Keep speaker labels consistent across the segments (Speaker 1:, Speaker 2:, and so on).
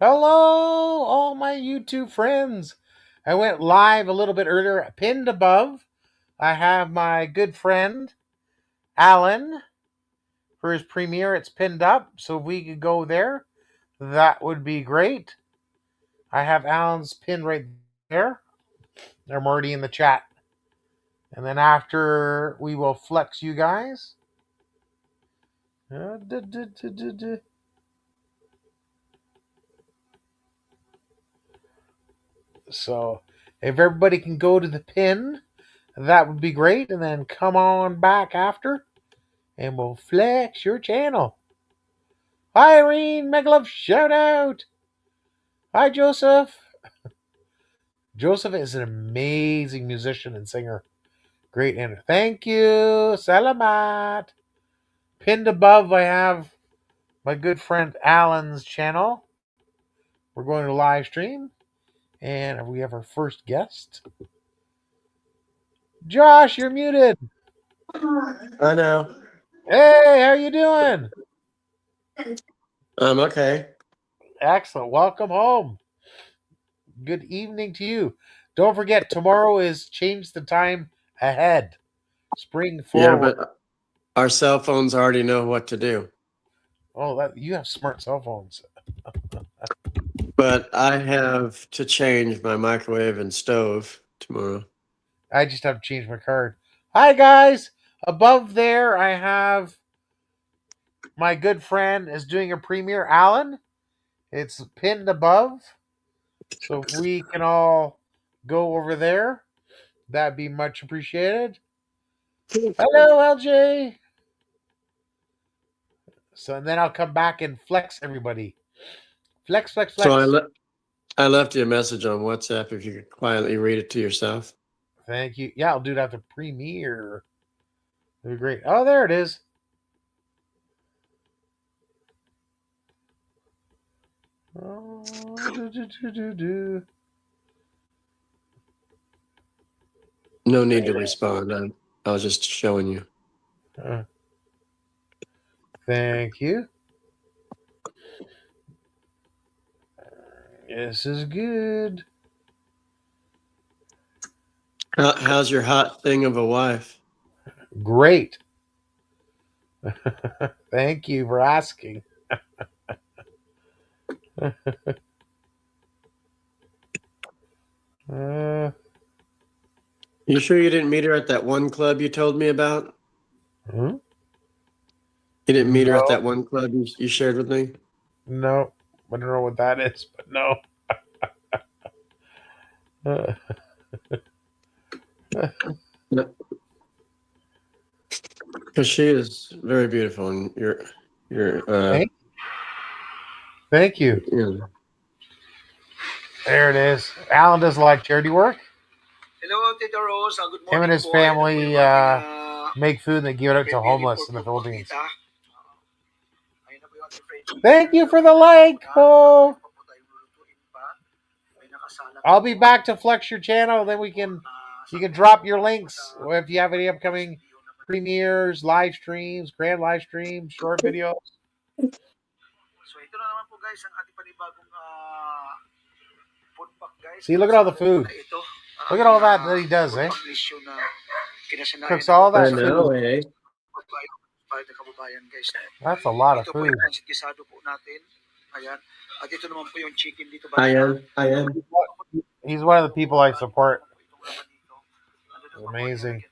Speaker 1: Hello, all my YouTube friends. I went live a little bit earlier. Pinned above, I have my good friend Alan for his premiere. It's pinned up, so if we could go there, that would be great. I have Alan's pin right there. I'm already in the chat. And then after, we will flex you guys. So if everybody can go to the pin, that would be great. And then come on back after, and we'll flex your channel. Hi, Irene. Megalove shout out. Hi, Joseph. Joseph is an amazing musician and singer. Great enter. Thank you. Salamat. Pinned above, I have my good friend Alan's channel. We're going to live stream. And we have our first guest. Josh, you're muted.
Speaker 2: I know.
Speaker 1: Hey, how you doing?
Speaker 2: I'm okay.
Speaker 1: Excellent. Welcome home. Good evening to you. Don't forget, tomorrow is change the time ahead. Spring
Speaker 2: Yeah,
Speaker 1: forward.
Speaker 2: but our cell phones already know what to do.
Speaker 1: Oh, that you have smart cell phones.
Speaker 2: But I have to change my microwave and stove tomorrow.
Speaker 1: I just have to change my card. Hi guys. Above there I have my good friend is doing a premiere, Alan. It's pinned above. So if we can all go over there, that'd be much appreciated. Hello, LJ. So and then I'll come back and flex everybody. Flex, flex,
Speaker 2: So
Speaker 1: flex.
Speaker 2: I left you a message on WhatsApp if you could quietly read it to yourself.
Speaker 1: Thank you. Yeah, I'll do that after premiere. That'd be great. Oh, there it is. Oh,
Speaker 2: No need to respond. I was just showing you.
Speaker 1: Thank you. This is good.
Speaker 2: How's your hot thing of a wife?
Speaker 1: Great. Thank you for asking. uh,
Speaker 2: You sure you didn't meet her at that one club you told me about?
Speaker 1: hmm?
Speaker 2: You didn't meet her at
Speaker 1: No,
Speaker 2: that one club you shared with me?
Speaker 1: no. I don't know what that is, but no.
Speaker 2: Because she is very beautiful, and you're
Speaker 1: Thank you.
Speaker 2: you know.
Speaker 1: There it is. Alan does a lot of charity work.
Speaker 3: Hello, Tito Rose. Good morning.
Speaker 1: Him and his family make food and they give it out to homeless in the Philippines. Thank you for the like, Paul. I'll be back to flex your channel. Then you can drop your links if you have any upcoming premieres, live streams, grand live streams, short videos.
Speaker 3: So ito na naman po guys ang ating panibagong food pack guys.
Speaker 1: See, look at all the food. Look at all that he does, eh? Cooks all that
Speaker 2: I know,
Speaker 1: food.
Speaker 2: eh?
Speaker 1: That's a lot of food.
Speaker 2: I am.
Speaker 1: He's one of the people I support. Amazing.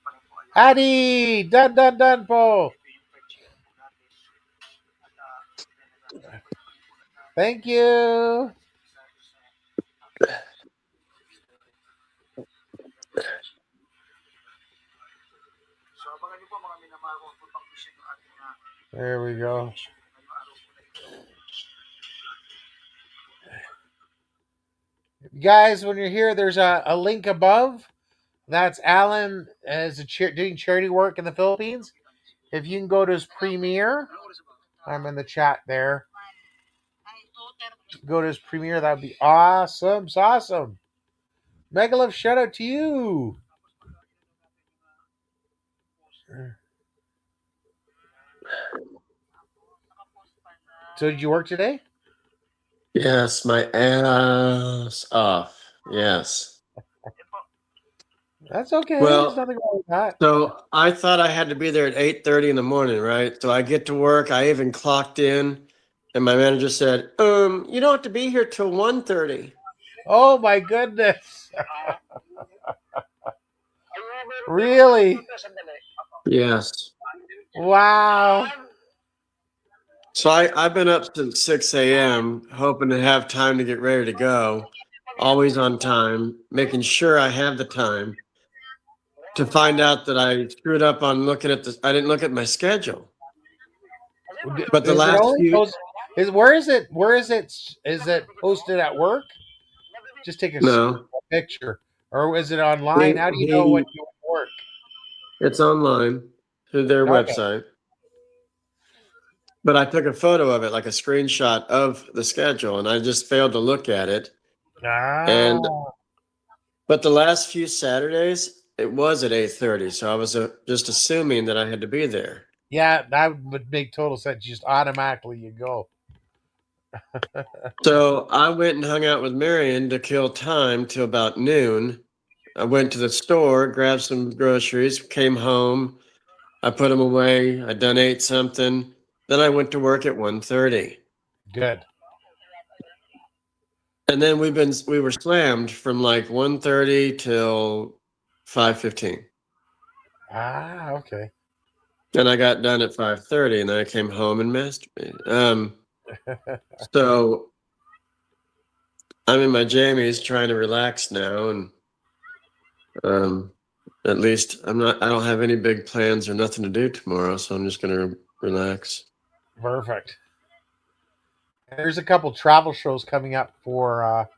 Speaker 1: Adi! Dun dun dun po! Thank you! There we go. Guys, when you're here, there's a link above. That's Alan as doing charity work in the Philippines. If you can go to his premiere, I'm in the chat there. Go to his premiere, that would be awesome. It's awesome. Megalove, shout out to you. So did you work today?
Speaker 2: Yes, my ass off. Yes.
Speaker 1: That's okay. There's
Speaker 2: Well,
Speaker 1: nothing wrong with that.
Speaker 2: so I thought I had to be there at 8:30 in the morning, right? So I get to work, I even clocked in, and my manager said, you don't have to be here till 1:30.
Speaker 1: Oh my goodness. Really?
Speaker 2: Yes.
Speaker 1: Wow.
Speaker 2: So I've been up since 6 a.m. hoping to have time to get ready to go, always on time, making sure I have the time to find out that I screwed up on looking at I didn't look at my schedule. But the
Speaker 1: Is it
Speaker 2: last
Speaker 1: only
Speaker 2: few,
Speaker 1: posted? Where is it? Where is it? Is it posted at work? Just take a
Speaker 2: no,
Speaker 1: picture, or is it online?
Speaker 2: he,
Speaker 1: How do you know when
Speaker 2: he,
Speaker 1: you work?
Speaker 2: it's online through their
Speaker 1: Okay.
Speaker 2: website. But I took a photo of it, like a screenshot of the schedule, and I just failed to look at it. And
Speaker 1: Ah,
Speaker 2: but the last few Saturdays, it was at 8:30, so I was just assuming that I had to be there.
Speaker 1: yeah, that would make total sense. Just automatically you go.
Speaker 2: So I went and hung out with Marion to kill time till about noon. I went to the store, grabbed some groceries, came home. I put them away. I done ate something. Then I went to work at 1:30.
Speaker 1: Good.
Speaker 2: And then we were slammed from like 1:30 till 5:15.
Speaker 1: Ah, okay.
Speaker 2: And I got done at 5:30 and then I came home and masturbated. So I'm in my jammies trying to relax now, and at least I don't have any big plans or nothing to do tomorrow, so I'm just gonna relax.
Speaker 1: Perfect. There's a couple travel shows coming up for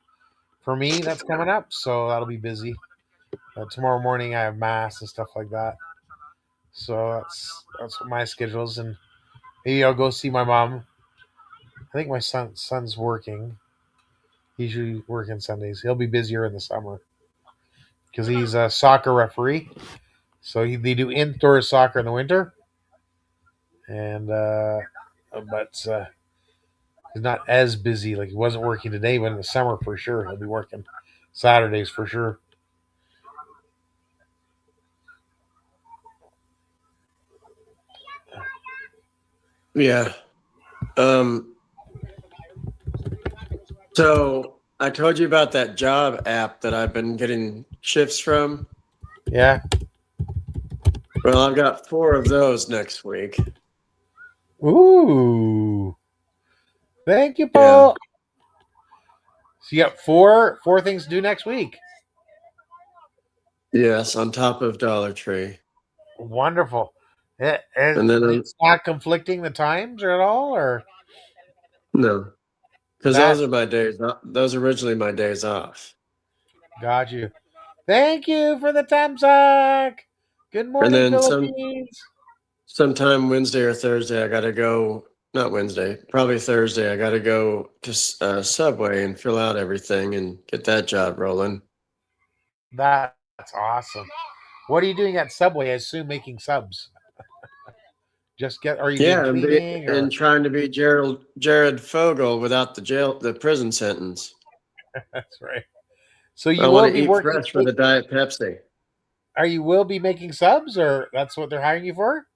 Speaker 1: me. That's coming up, so that'll be busy. Tomorrow morning I have mass and stuff like that. So that's what my schedule is, and maybe I'll go see my mom. I think my son's working. He's usually working Sundays. He'll be busier in the summer because he's a soccer referee. So they do indoor soccer in the winter, and but he's not as busy. Like he wasn't working today, but in the summer for sure he'll be working Saturdays for sure.
Speaker 2: Yeah. Um, so I told you about that job app that I've been getting shifts from.
Speaker 1: Yeah.
Speaker 2: Well, I've got 4 of those next week.
Speaker 1: Ooh. Thank you,
Speaker 2: Yeah.
Speaker 1: Paul. So you got four things to do next week.
Speaker 2: Yes, on top of Dollar Tree.
Speaker 1: Wonderful.
Speaker 2: And then
Speaker 1: It's not conflicting the times or at all, or
Speaker 2: no, because those
Speaker 1: that
Speaker 2: are my days. Those are originally my days off.
Speaker 1: got you. Thank you for the time suck. Good
Speaker 2: And
Speaker 1: morning,
Speaker 2: then
Speaker 1: Philippines.
Speaker 2: sometime Wednesday or Thursday, I got to go. Not Wednesday, probably Thursday. I got to go to Subway and fill out everything and get that job rolling.
Speaker 1: That's awesome. What are you doing at Subway? I assume making subs. Are you doing
Speaker 2: Yeah,
Speaker 1: cleaning or
Speaker 2: and trying to be Jared Fogle without the prison sentence.
Speaker 1: that's right. So
Speaker 2: I
Speaker 1: you
Speaker 2: want
Speaker 1: will
Speaker 2: to
Speaker 1: be
Speaker 2: eat
Speaker 1: working.
Speaker 2: fresh with a Diet Pepsi.
Speaker 1: Are you will be making subs, or that's what they're hiring you for?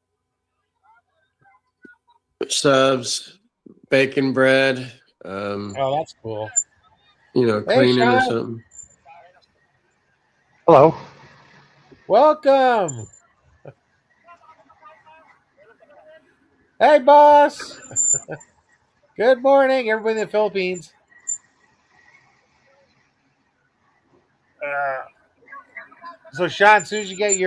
Speaker 2: Subs, bacon bread,
Speaker 1: Oh, that's cool. Hey,
Speaker 2: cleaning or
Speaker 1: Sean,
Speaker 2: something.
Speaker 4: Hello.
Speaker 1: welcome. Hey, boss. Good morning, everybody in the Philippines. Uh, so, Sean, as soon as you get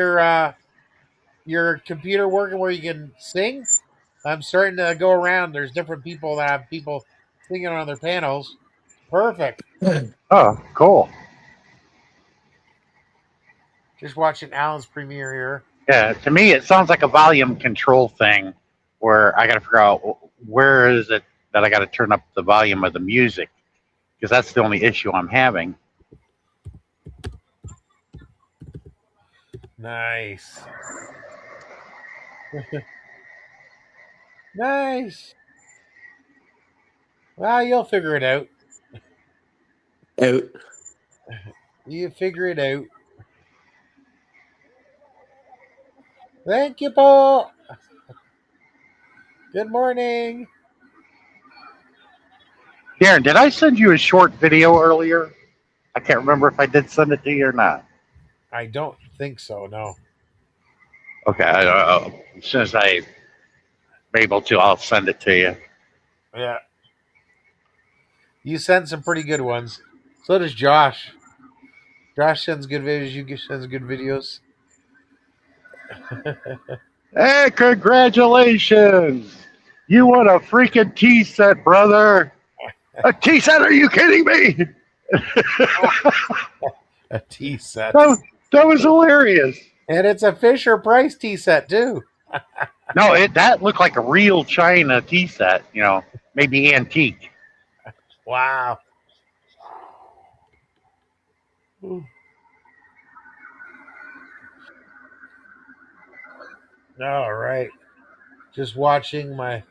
Speaker 1: your computer working where you can sing, I'm starting to go around. There's different people that have people singing on their panels. Perfect.
Speaker 4: Oh, cool.
Speaker 1: Just watching Alan's premiere here.
Speaker 4: Yeah, to me, it sounds like a volume control thing where I got to figure out where is it that I got to turn up the volume of the music because that's the only issue I'm having.
Speaker 1: Nice. Nice. Well, you'll figure it out.
Speaker 2: Out.
Speaker 1: You figure it out. Thank you, Paul. Good morning.
Speaker 4: Darren, did I send you a short video earlier? I can't remember if I did send it to you or not.
Speaker 1: I don't think so, no.
Speaker 4: Okay, as soon as I'm able to, I'll send it to you.
Speaker 1: Yeah. You send some pretty good ones. So does Josh. Josh sends good videos. You sends good videos.
Speaker 4: Hey, congratulations! You won a freaking tea set, brother. A tea set? Are you kidding me?
Speaker 1: A tea set.
Speaker 4: That was hilarious.
Speaker 1: And it's a Fisher Price tea set, too.
Speaker 4: No, that looked like a real China tea set. You know, maybe antique.
Speaker 1: Wow. Ooh. All right. Just watching my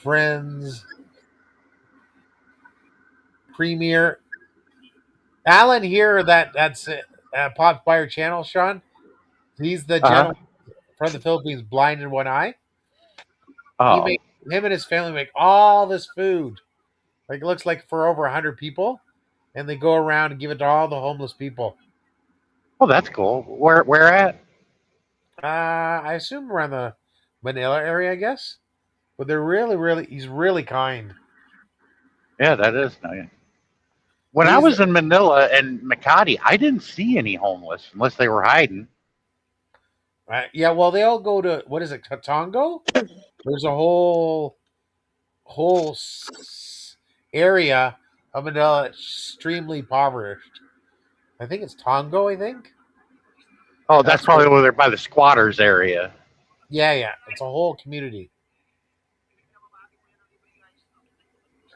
Speaker 1: friends premiere. Alan here, that's popped by your channel, Sean. He's the
Speaker 4: Uh huh.
Speaker 1: gentleman from the Philippines, blind in one eye. He
Speaker 4: Oh,
Speaker 1: made him and his family make all this food. Like it looks like for over 100 people, and they go around and give it to all the homeless people.
Speaker 4: well, that's cool. Where at?
Speaker 1: I assume around the Manila area, I guess. But they're he's really kind.
Speaker 4: Yeah, that is nice. When I
Speaker 1: He's
Speaker 4: was in Manila and Makati, I didn't see any homeless unless they were hiding.
Speaker 1: yeah. Well, they all go to what is it, Katongo? There's a whole area of Manila that's extremely impoverished. I think it's Tongo. I think
Speaker 4: Oh, that's
Speaker 1: that's
Speaker 4: probably
Speaker 1: where.
Speaker 4: over there by the squatters area.
Speaker 1: Yeah, yeah. It's a whole community.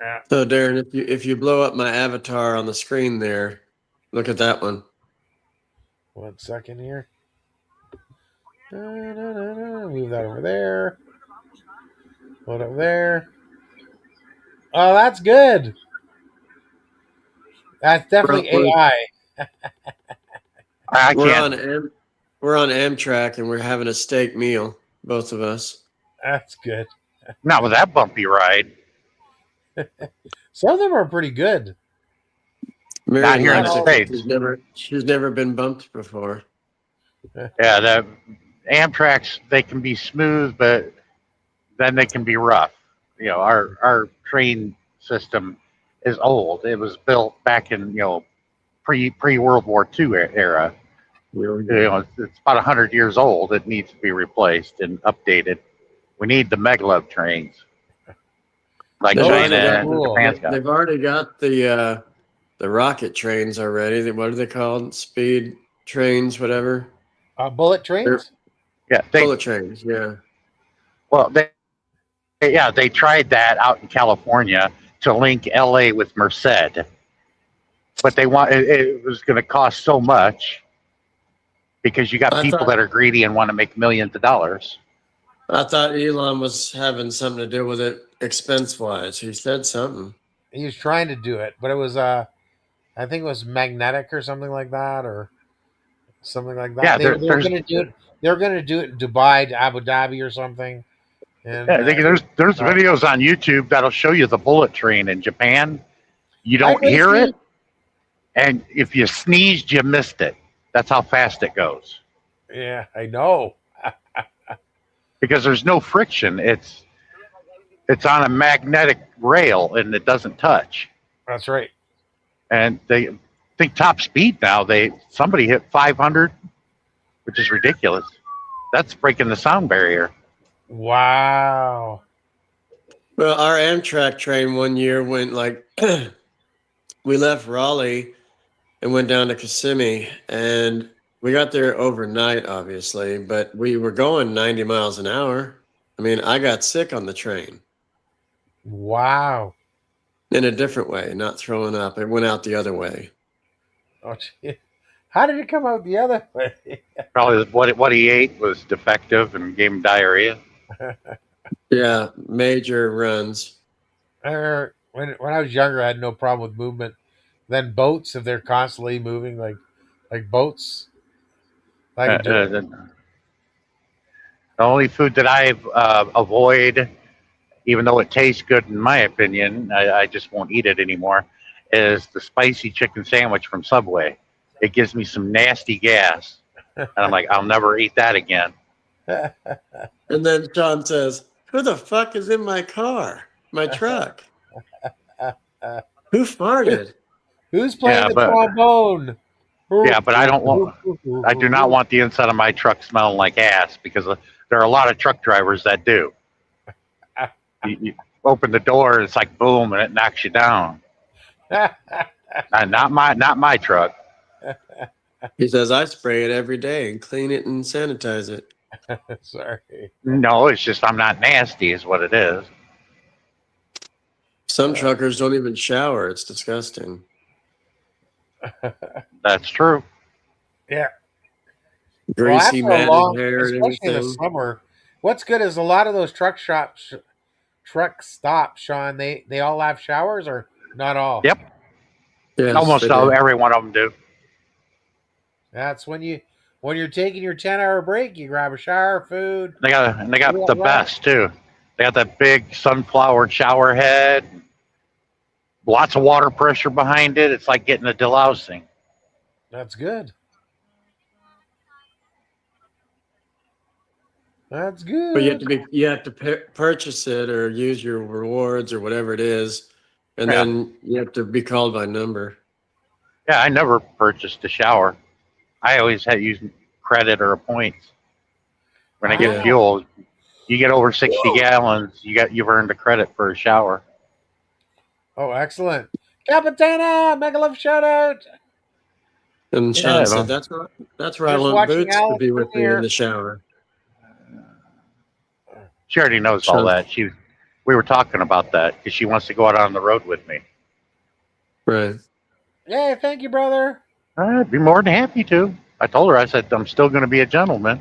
Speaker 1: Yeah.
Speaker 2: So Darren, if you blow up my avatar on the screen there, look at that one.
Speaker 1: 1 second here. Move that over there. Put it over there. Oh, that's good. That's
Speaker 2: We're,
Speaker 1: definitely
Speaker 2: we're,
Speaker 1: AI.
Speaker 4: I
Speaker 2: we're
Speaker 4: can't.
Speaker 2: on we're on Amtrak and we're having a steak meal, both of us.
Speaker 1: That's good.
Speaker 4: Not with that bumpy ride.
Speaker 1: Some of them are pretty good.
Speaker 4: Not
Speaker 2: Marion
Speaker 4: here in
Speaker 1: Not
Speaker 4: the
Speaker 2: likes it
Speaker 1: all.
Speaker 2: because
Speaker 4: States.
Speaker 2: she's never been bumped before.
Speaker 4: Yeah, the Amtrak's, they can be smooth, but then they can be rough. You know, our train system is old. It was built back in, pre World War II era. You know, it's about 100 years old. It needs to be replaced and updated. We need the megalev trains like
Speaker 2: They've
Speaker 1: Those
Speaker 4: China
Speaker 1: are
Speaker 2: already
Speaker 4: and
Speaker 1: cool.
Speaker 4: Japan's got.
Speaker 2: they've already got the rocket trains already. What are they called? Speed trains, whatever.
Speaker 1: Bullet
Speaker 2: They're
Speaker 1: trains?
Speaker 4: Yeah,
Speaker 2: bullet trains. Yeah.
Speaker 4: well, they tried that out in California to link LA with Merced, but it was going to cost so much because you got
Speaker 2: I
Speaker 4: people
Speaker 2: thought
Speaker 4: that are greedy and want to make millions of dollars.
Speaker 2: I thought Elon was having something to do with it expense wise. He said something.
Speaker 1: He was trying to do it, but it was I think it was magnetic or something like that, or something like that.
Speaker 4: Yeah,
Speaker 1: They were going to do it. They were going to do it in Dubai, Abu Dhabi, or something. And
Speaker 4: there's
Speaker 1: no.
Speaker 4: videos on YouTube that'll show you the bullet train in Japan. You
Speaker 1: Hi,
Speaker 4: don't hear
Speaker 1: Gracie.
Speaker 4: it, and if you sneezed, you missed it. That's how fast it goes
Speaker 1: Yeah, I know.
Speaker 4: because there's no friction. It's on a magnetic rail and it doesn't touch.
Speaker 1: That's right.
Speaker 4: And they think top speed now. Somebody hit 500, which is ridiculous. That's breaking the sound barrier.
Speaker 1: Wow.
Speaker 2: Well, our Amtrak train one year went like we left Raleigh and went down to Kissimmee, and we got there overnight, obviously, but we were going 90 miles an hour. I mean, I got sick on the train
Speaker 1: Wow.
Speaker 2: in a different way, not throwing up. It went out the other way.
Speaker 1: Oh, gee. How did it come out the other way?
Speaker 4: Probably what he ate was defective and gave him diarrhea.
Speaker 2: Yeah, major runs.
Speaker 1: Well, when I was younger, I had no problem with movement. Then boats, if they're constantly moving, like boats, I could do it.
Speaker 4: The only food that I avoid, even though it tastes good in my opinion, I just won't eat it anymore, is the spicy chicken sandwich from Subway. It gives me some nasty gas. And I'm like, I'll never eat that again.
Speaker 2: And then Sean says, "Who the fuck is in my car? My truck? Who farted?"
Speaker 1: Who's playing
Speaker 4: Yeah,
Speaker 1: the
Speaker 4: but
Speaker 1: trombone?
Speaker 4: I don't want. I do not want the inside of my truck smelling like ass because there are a lot of truck drivers that do. You open the door, it's like boom, and it knocks you down. Not my truck.
Speaker 2: He says, "I spray it every day and clean it and sanitize it."
Speaker 1: Sorry.
Speaker 4: No, it's just I'm not nasty, is what it is.
Speaker 2: Some truckers don't even shower. It's disgusting.
Speaker 4: That's true.
Speaker 1: Yeah.
Speaker 2: Greasy,
Speaker 1: Well, after a
Speaker 2: matted
Speaker 1: long,
Speaker 2: hair and
Speaker 1: especially in the
Speaker 2: everything.
Speaker 1: summer, what's good is a lot of those truck stops, Sean. They all have showers, or not all.
Speaker 4: Yep,
Speaker 2: Yes,
Speaker 4: almost
Speaker 2: they do.
Speaker 4: every one of them do.
Speaker 1: That's when you're taking your 10-hour break, you grab a shower, food.
Speaker 4: They got
Speaker 1: Yeah,
Speaker 4: the
Speaker 1: right.
Speaker 4: best too. They got that big sunflower shower head, lots of water pressure behind it. It's like getting a delousing.
Speaker 1: That's good. That's
Speaker 2: But
Speaker 1: good.
Speaker 2: you have to purchase it or use your rewards or whatever it is, and
Speaker 4: Yeah,
Speaker 2: then you have to be called by number.
Speaker 4: yeah. I never purchased a shower. I always had used credit or points. When I get
Speaker 2: Yeah.
Speaker 1: Ah,
Speaker 4: fuel, you get over 60 gallons, you've earned a credit for a shower.
Speaker 1: oh, excellent. Capitana, mega love shout out.
Speaker 2: And
Speaker 1: Just
Speaker 2: Sean
Speaker 4: Yeah,
Speaker 2: said,
Speaker 4: well,
Speaker 2: "That's where I
Speaker 1: just
Speaker 2: want
Speaker 1: watching
Speaker 2: Boots to
Speaker 1: Alice
Speaker 2: be with me in
Speaker 1: Premiere.
Speaker 2: the shower."
Speaker 4: she already knows all
Speaker 2: Sean,
Speaker 4: that. We were talking about that because she wants to go out on the road with me.
Speaker 2: right.
Speaker 1: Yay, thank you, brother.
Speaker 4: I'd be more than happy to. I told her, I said, I'm still going to be a gentleman.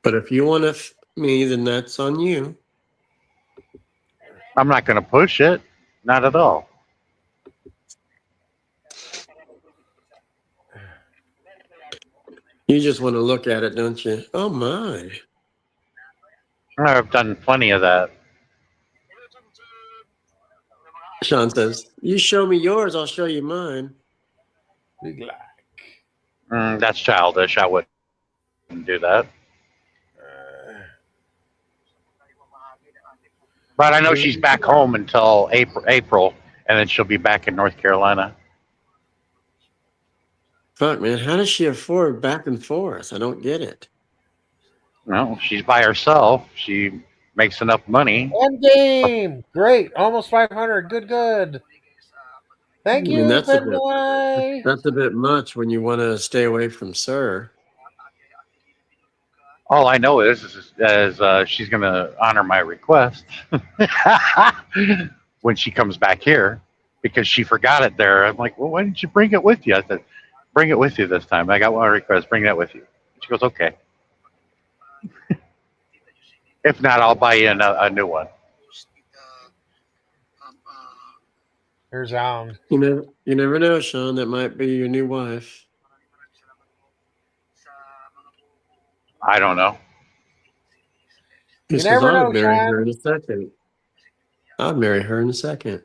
Speaker 2: But if you want me, then that's on you.
Speaker 4: I'm not going to push it. Not at all.
Speaker 2: You just want to look at it, don't you? Oh my.
Speaker 4: I've done plenty of that.
Speaker 2: Sean says, "You show me yours, I'll show you mine."
Speaker 1: Big lie.
Speaker 4: That's childish. I wouldn't do that. But I know she's back home until April, and then she'll be back in North Carolina.
Speaker 2: Fuck, man. How does she afford back and forth? I don't get it.
Speaker 4: No, she's by herself. She makes enough money.
Speaker 1: End game. Great. Almost 500. Good, good.
Speaker 2: I
Speaker 1: Thank
Speaker 2: mean,
Speaker 1: you, Finlay.
Speaker 2: that's a bit much when you want to stay away from Sir.
Speaker 4: All I know is she's going to honor my request when she comes back here because she forgot it there. I'm like, well, why didn't you bring it with you? I said, bring it with you this time. I got one request. Bring that with you. She goes, okay. If not, I'll buy you a new one.
Speaker 1: Here's Alan.
Speaker 2: You never know, Sean. That might be your new wife.
Speaker 4: I don't know.
Speaker 2: He
Speaker 1: You
Speaker 2: says,
Speaker 1: never
Speaker 2: "I
Speaker 1: know,
Speaker 2: would marry her
Speaker 1: Sean.
Speaker 2: in a second. I'd marry her in a second."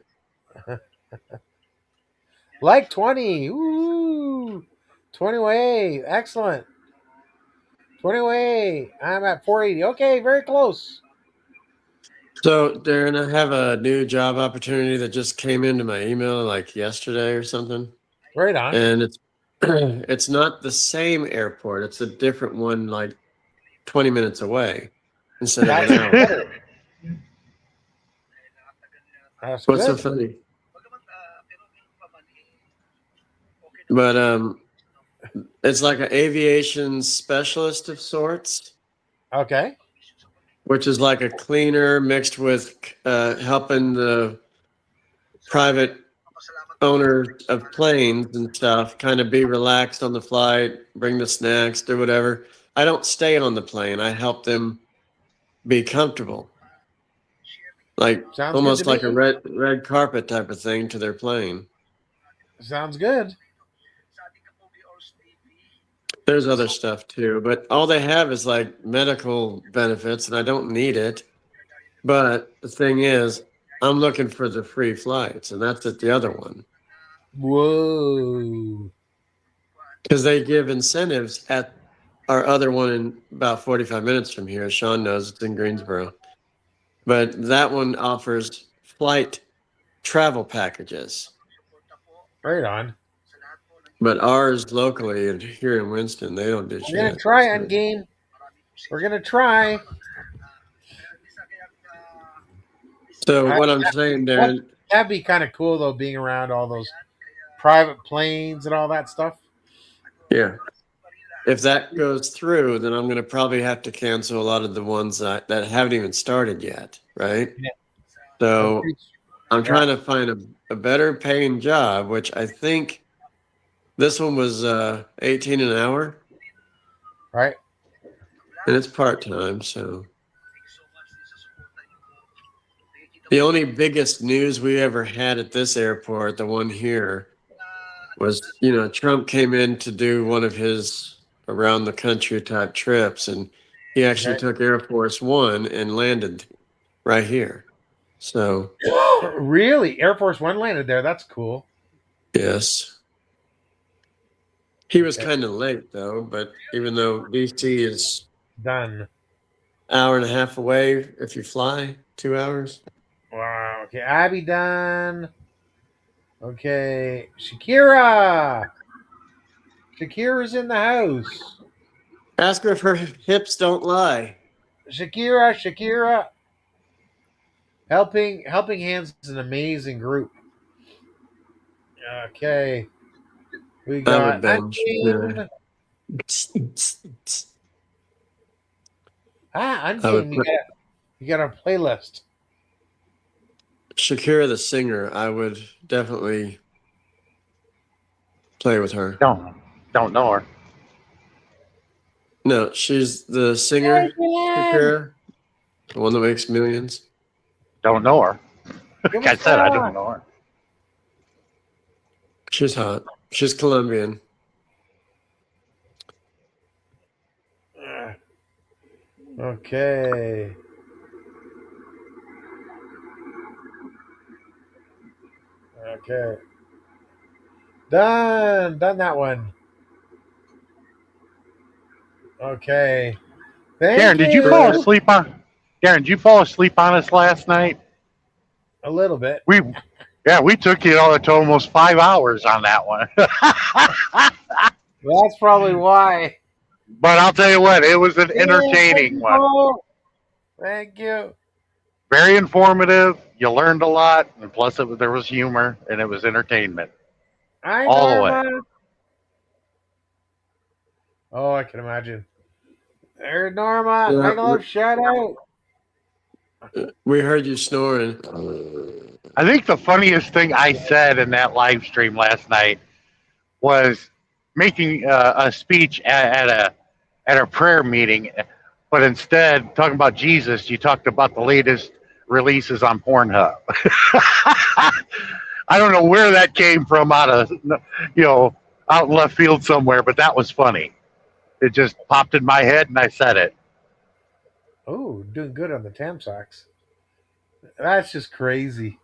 Speaker 1: Like 20. Ooh. 20 way. Excellent. 20 way. I'm at 480. Okay, very close.
Speaker 2: So, Darren, I have a new job opportunity that just came into my email like yesterday or something.
Speaker 1: Right on.
Speaker 2: And it's it's not the same airport. It's a different one, like 20 minutes away instead of an
Speaker 1: That's
Speaker 2: hour.
Speaker 1: better. That's
Speaker 2: What's so
Speaker 1: good.
Speaker 2: funny? But it's like an aviation specialist of sorts,
Speaker 1: Okay.
Speaker 2: which is like a cleaner mixed with helping the private owner of planes and stuff kind of be relaxed on the flight, bring the snacks, do whatever. I don't stay on the plane. I help them be comfortable. like
Speaker 1: Sounds good
Speaker 2: almost
Speaker 1: to
Speaker 2: like a
Speaker 1: me.
Speaker 2: red carpet type of thing to their plane.
Speaker 1: Sounds good.
Speaker 2: There's other stuff too, but all they have is like medical benefits, and I don't need it. But the thing is, I'm looking for the free flights, and that's at the other one
Speaker 1: Whoa.
Speaker 2: because they give incentives at our other one in about 45 minutes from here. Sean knows it's in Greensboro, but that one offers flight travel packages.
Speaker 1: Right on.
Speaker 2: But ours locally and here in Winston, they don't do
Speaker 1: We're gonna
Speaker 2: shit.
Speaker 1: try
Speaker 2: So,
Speaker 1: Endgame. We're gonna try.
Speaker 2: so
Speaker 1: I,
Speaker 2: what I'm saying,
Speaker 1: that,
Speaker 2: Darren,
Speaker 1: that'd be kind of cool though, being around all those private planes and all that stuff.
Speaker 2: yeah, if that goes through, then I'm going to probably have to cancel a lot of the ones that haven't even started yet, right?
Speaker 1: Yeah.
Speaker 2: So I'm
Speaker 1: Yeah.
Speaker 2: trying to find a better paying job, which I think this one was 18 an hour,
Speaker 1: Right.
Speaker 2: and it's part time. So the only biggest news we ever had at this airport, the one here, was Trump came in to do one of his around the country type trips, and he actually
Speaker 1: Okay.
Speaker 2: took Air Force One and landed right here. So
Speaker 1: Really? Air Force One landed there. That's cool.
Speaker 2: yes, he was
Speaker 1: Okay.
Speaker 2: kind of late though. But even though DC is
Speaker 1: Done.
Speaker 2: hour and a half away, if you fly 2 hours,
Speaker 1: Wow. Okay. Abby done. Okay. Shakira. Shakira's in the house.
Speaker 2: ask her if her hips don't lie.
Speaker 1: Shakira. Helping Hands is an amazing group. Okay. We
Speaker 2: I would
Speaker 1: got
Speaker 2: bench.
Speaker 1: Undame.
Speaker 2: I would
Speaker 1: Undame.
Speaker 2: put
Speaker 1: You got a playlist.
Speaker 2: Shakira the singer. I would definitely play with her.
Speaker 4: Don't know her.
Speaker 2: No, she's the singer, Shakira, the one that makes millions.
Speaker 4: Don't know her.
Speaker 1: Give
Speaker 4: Like I
Speaker 1: us
Speaker 4: said, I
Speaker 1: that.
Speaker 4: don't know her.
Speaker 2: She's hot. She's Colombian.
Speaker 1: Okay. Okay. Done that one. Okay.
Speaker 4: Darren,
Speaker 1: Thank
Speaker 4: did you fall
Speaker 1: you.
Speaker 4: asleep on? Darren, did you fall asleep on us last night?
Speaker 1: A little bit.
Speaker 4: We took you to almost 5 hours on that one.
Speaker 1: That's probably why.
Speaker 4: But I'll tell you what, it was an
Speaker 1: Yeah, thank
Speaker 4: entertaining
Speaker 1: you,
Speaker 4: one.
Speaker 1: Paul. Thank you.
Speaker 4: Very informative. You learned a lot, and plus there was humor and it was entertainment
Speaker 1: Hi,
Speaker 4: all the way.
Speaker 1: Norma. Oh, I can imagine. There's Norma.
Speaker 2: Yeah,
Speaker 1: Megalove, shout out.
Speaker 2: we heard you snoring.
Speaker 4: I think the funniest thing I said in that live stream last night was making a speech at a prayer meeting, but instead talking about Jesus, you talked about the latest releases on Pornhub. I don't know where that came from out in left field somewhere, but that was funny. It just popped in my head and I said it.
Speaker 1: Oh, doing good on the Tam socks. That's just crazy.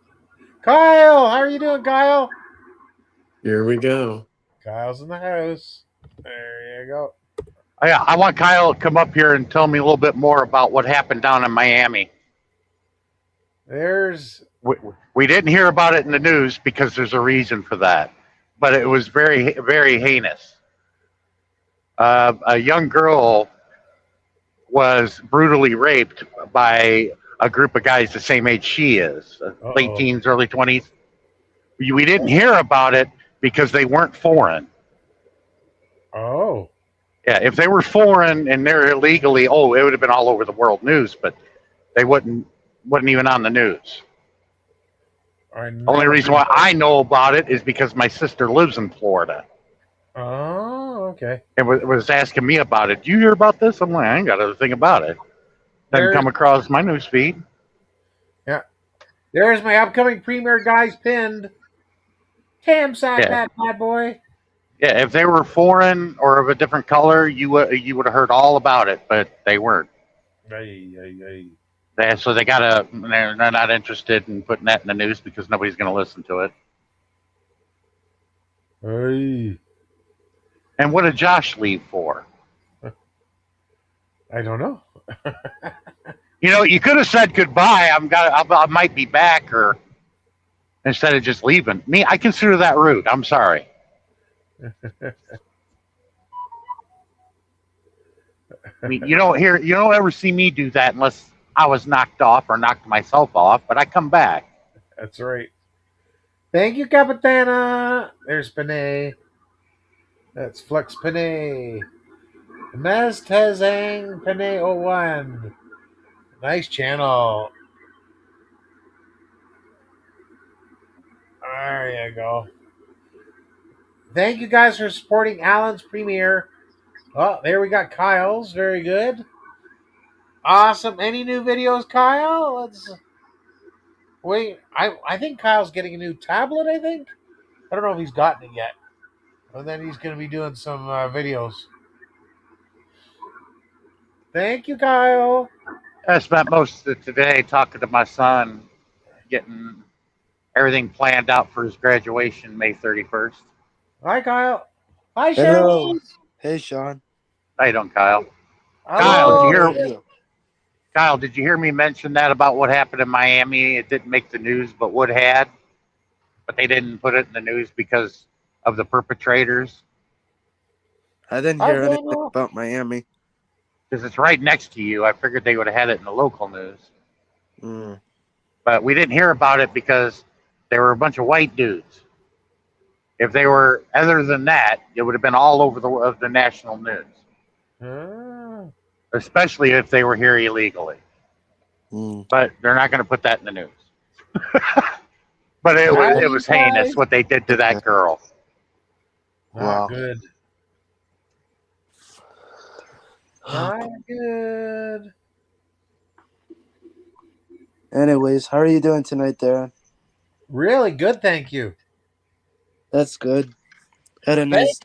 Speaker 1: Kyle, how are you doing, Kyle?
Speaker 2: Here we go.
Speaker 1: Kyle's in the house. There you go.
Speaker 4: I want Kyle to come up here and tell me a little bit more about what happened down in Miami.
Speaker 1: There's
Speaker 4: We didn't hear about it in the news because there's a reason for that, but it was very, very heinous. A young girl was brutally raped by a group of guys the same age she is, late teens, early 20s. We didn't hear about it because they weren't foreign.
Speaker 1: Oh.
Speaker 4: Yeah, if they were foreign and they're illegally, it would have been all over the world news, but they wasn't even on the news. Only reason why I know about it is because my sister lives in Florida.
Speaker 1: Oh, okay.
Speaker 4: And was asking me about it. Do you hear about this? I'm like, I ain't got anything about it. Doesn't come across my news feed.
Speaker 1: Yeah. There's my upcoming premiere guys pinned. Tam sack
Speaker 4: Yeah.
Speaker 1: that bad boy.
Speaker 4: Yeah, if they were foreign or of a different color, you would have heard all about it, but they weren't. So they gotta. They're not interested in putting that in the news because nobody's going to listen to it.
Speaker 1: Hey.
Speaker 4: And what did Josh leave for?
Speaker 1: I don't know.
Speaker 4: You know, you could have said goodbye. I might be back, or instead of just leaving. Me, I consider that rude. I'm sorry. I mean, you don't ever see me do that unless I was knocked off or knocked myself off. But I come back.
Speaker 1: That's right. Thank you, Capitana. There's Panay. That's Flex Panay. Mestezang Panay 01. Nice channel. There you go. Thank you guys for supporting Alan's premiere. Oh, there we got Kyle's. Very good. Awesome. Any new videos, Kyle? Let's wait. I think Kyle's getting a new tablet, I think. I don't know if he's gotten it yet. And then he's going to be doing some videos. Thank you, Kyle.
Speaker 4: I spent most of today talking to my son, getting everything planned out for his graduation May 31st.
Speaker 1: Hi, Kyle. Hi,
Speaker 5: Hello.
Speaker 1: Shane.
Speaker 5: Hey, Sean.
Speaker 4: How you doing, Kyle?
Speaker 1: Hello.
Speaker 4: Kyle, did you hear me mention that about what happened in Miami? It didn't make the news, but Wood had. But they didn't put it in the news because of the perpetrators.
Speaker 5: I didn't hear anything about Miami.
Speaker 4: Because it's right next to you. I figured they would have had it in the local news.
Speaker 5: Mm.
Speaker 4: But we didn't hear about it because they were a bunch of white dudes. If they were other than that, it would have been all over the national news. Especially if they were here illegally.
Speaker 5: Mm.
Speaker 4: But they're not going to put that in the news. But it was heinous what they did to that girl.
Speaker 1: Not good. Not good.
Speaker 5: Anyways, how are you doing tonight, Darren?
Speaker 1: Really good, thank you.
Speaker 5: That's good. Had a nice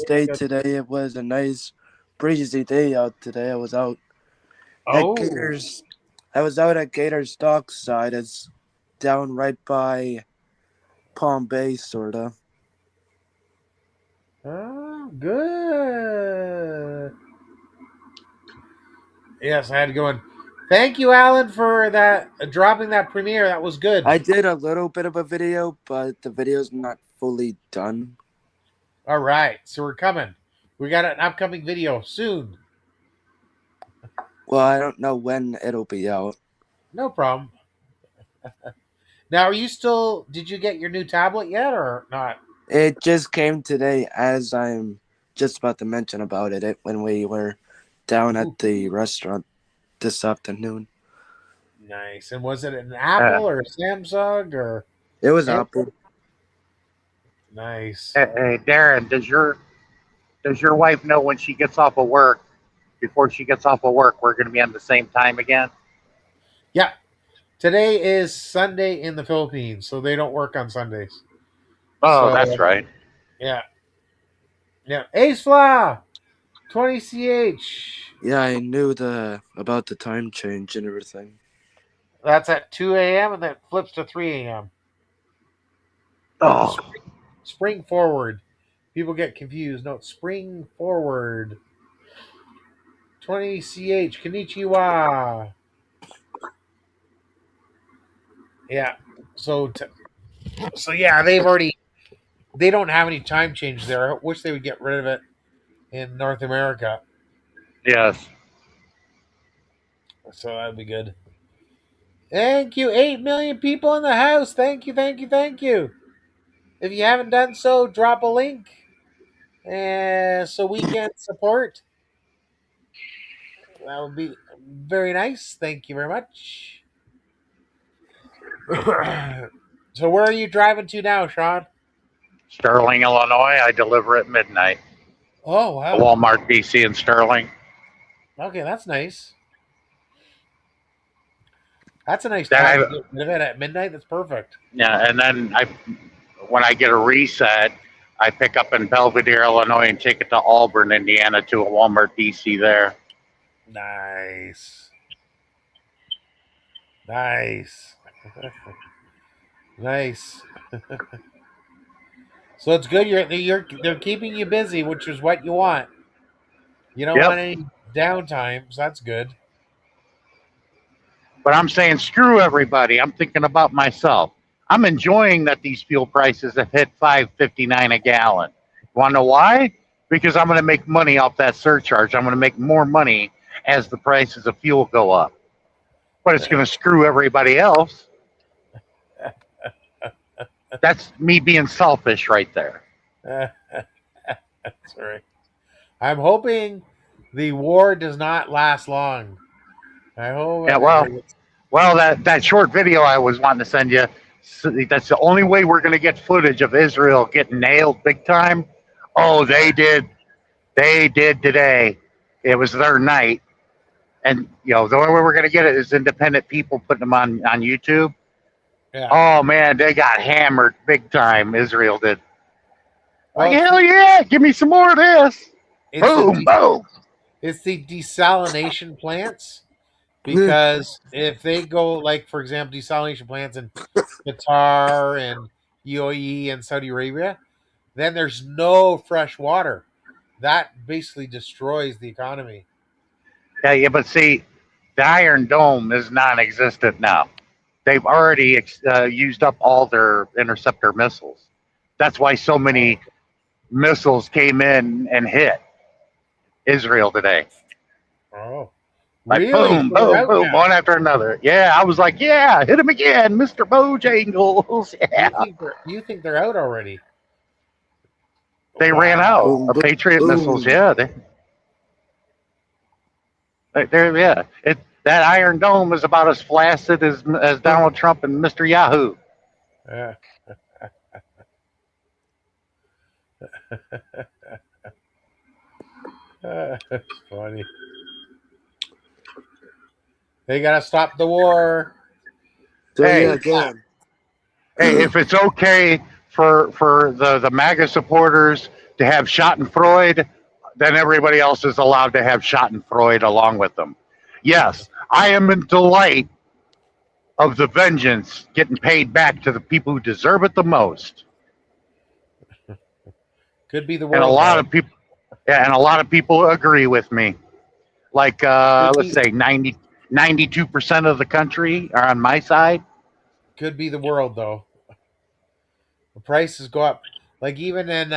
Speaker 5: day today. It was a nice breezy day out today. I was out at Gators. I was out at Gators Dockside. It's down right by Palm Bay, sorta.
Speaker 1: Oh, good. Yes, I had to go in. Thank you, Alan, for that dropping that premiere. That was good.
Speaker 5: I did a little bit of a video, but the video's not fully done.
Speaker 1: All right, so we're coming. We got an upcoming video soon.
Speaker 5: Well, I don't know when it'll be out.
Speaker 1: No problem. Now, are you still? Did you get your new tablet yet, or not?
Speaker 5: It just came today, as I'm just about to mention about it when we were down at the restaurant this afternoon.
Speaker 1: Nice. And was it an Apple or a Samsung or?
Speaker 5: It was Apple.
Speaker 1: Nice.
Speaker 4: Hey, Darren, does your wife know when she gets off of work? Before she gets off of work, we're going to be on the same time again.
Speaker 1: Yeah. Today is Sunday in the Philippines, so they don't work on Sundays.
Speaker 4: Oh, so, that's right.
Speaker 1: Yeah. Yeah. Ace Fla, 20CH.
Speaker 5: Yeah, I knew about the time change and everything.
Speaker 1: That's at 2 a.m. and then it flips to 3 a.m.
Speaker 4: Oh.
Speaker 1: Spring forward. People get confused. No, it's spring forward. 20CH. Konnichiwa. Yeah. So yeah, they don't have any time change there. I wish they would get rid of it in North America.
Speaker 4: Yes.
Speaker 1: So that'd be good. Thank you. 8 million people in the house. Thank you, thank you, thank you. If you haven't done so, drop a link so we can support. That would be very nice. Thank you very much. So where are you driving to now, Sean?
Speaker 4: Sterling, Illinois. I deliver at midnight.
Speaker 1: Oh, wow.
Speaker 4: Walmart DC in Sterling.
Speaker 1: Okay, that's nice. That's a nice
Speaker 4: Then
Speaker 1: time
Speaker 4: I-
Speaker 1: to get rid of it at midnight. That's perfect.
Speaker 4: Yeah, and then when I get a reset, I pick up in Belvedere, Illinois, and take it to Auburn, Indiana, to a Walmart DC there.
Speaker 1: Nice. Nice. Nice. So it's good. They're keeping you busy, which is what you want. You don't want
Speaker 4: Yep.
Speaker 1: any downtime, so that's good.
Speaker 4: But I'm saying screw everybody. I'm thinking about myself. I'm enjoying that these fuel prices have hit $5.59 a gallon. Want to know why? Because I'm going to make money off that surcharge. I'm going to make more money as the prices of fuel go up. But it's going to screw everybody else. That's me being selfish right there.
Speaker 1: That's right. I'm hoping the war does not last long. I hope.
Speaker 4: Yeah, well, that short video I was wanting to send you, that's the only way we're going to get footage of Israel getting nailed big time. Oh, they did today. It was their night. And, the only way we're going to get it is independent people putting them on YouTube.
Speaker 1: Yeah.
Speaker 4: Oh, man, they got hammered big time. Israel did.
Speaker 1: Well,
Speaker 4: hell yeah, give me some more of this.
Speaker 1: It's
Speaker 4: Boom, boom.
Speaker 1: It's the desalination plants. Because if they go, like, for example, desalination plants in Qatar and UAE and Saudi Arabia, then there's no fresh water. That basically destroys the economy.
Speaker 4: Yeah, but see, the Iron Dome is non-existent now. They've already used up all their interceptor missiles. That's why so many missiles came in and hit Israel today.
Speaker 1: Oh,
Speaker 4: like
Speaker 1: really?
Speaker 4: boom, boom, boom, one after another. Yeah, I was like, yeah, hit him again, Mr. Bojangles. Yeah,
Speaker 1: You think they're out already?
Speaker 4: they ran out of Patriot missiles. Yeah, they're yeah. That Iron Dome is about as flaccid as Donald Trump and Mr. Yahoo.
Speaker 1: Yeah. That's funny. They gotta stop the war.
Speaker 4: Hey,
Speaker 5: again.
Speaker 4: Hey, if it's okay for the MAGA supporters to have Schadenfreude, then everybody else is allowed to have Schadenfreude along with them. Yes, I am in delight of the vengeance getting paid back to the people who deserve it the most.
Speaker 1: Could be the world.
Speaker 4: And a lot of people, yeah, and a lot of people agree with me. Like, let's say 92% of the country are on my side.
Speaker 1: Could be the world, though. The prices go up. Like, even in,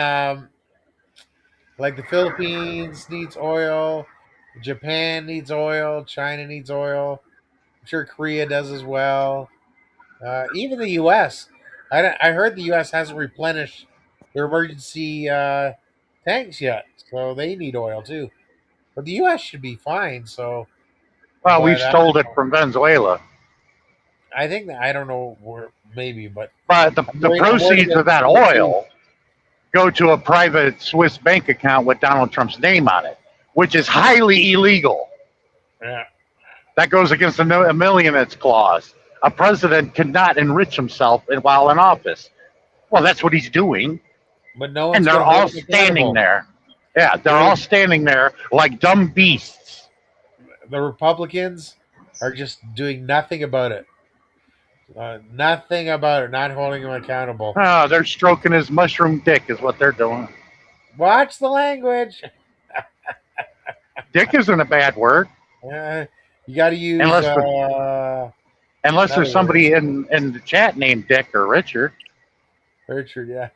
Speaker 1: like, the Philippines needs oil, Japan needs oil, China needs oil. I'm sure Korea does as well. Even the U.S. I heard the U.S. hasn't replenished their emergency tanks yet, so they need oil too. But the U.S. should be fine. So,
Speaker 4: Well, we
Speaker 1: but
Speaker 4: stole it from Venezuela.
Speaker 1: I think that, I don't know where, maybe, but
Speaker 4: the proceeds of that oil go to a private Swiss bank account with Donald Trump's name on it, which is highly illegal.
Speaker 1: Yeah.
Speaker 4: That goes against the millionaires clause. A president cannot enrich himself while in office. Well, that's what he's doing.
Speaker 1: But no one's
Speaker 4: and they're
Speaker 1: gonna
Speaker 4: all
Speaker 1: hold him
Speaker 4: standing
Speaker 1: accountable.
Speaker 4: there. Yeah, they're all standing there like dumb beasts.
Speaker 1: The Republicans are just doing nothing about it. Nothing about it. Not holding him accountable.
Speaker 4: Oh, they're stroking his mushroom dick is what they're doing.
Speaker 1: Watch the language.
Speaker 4: Dick isn't a bad word.
Speaker 1: You got to use
Speaker 4: unless there's somebody in the chat named Dick or Richard.
Speaker 1: Richard, yeah.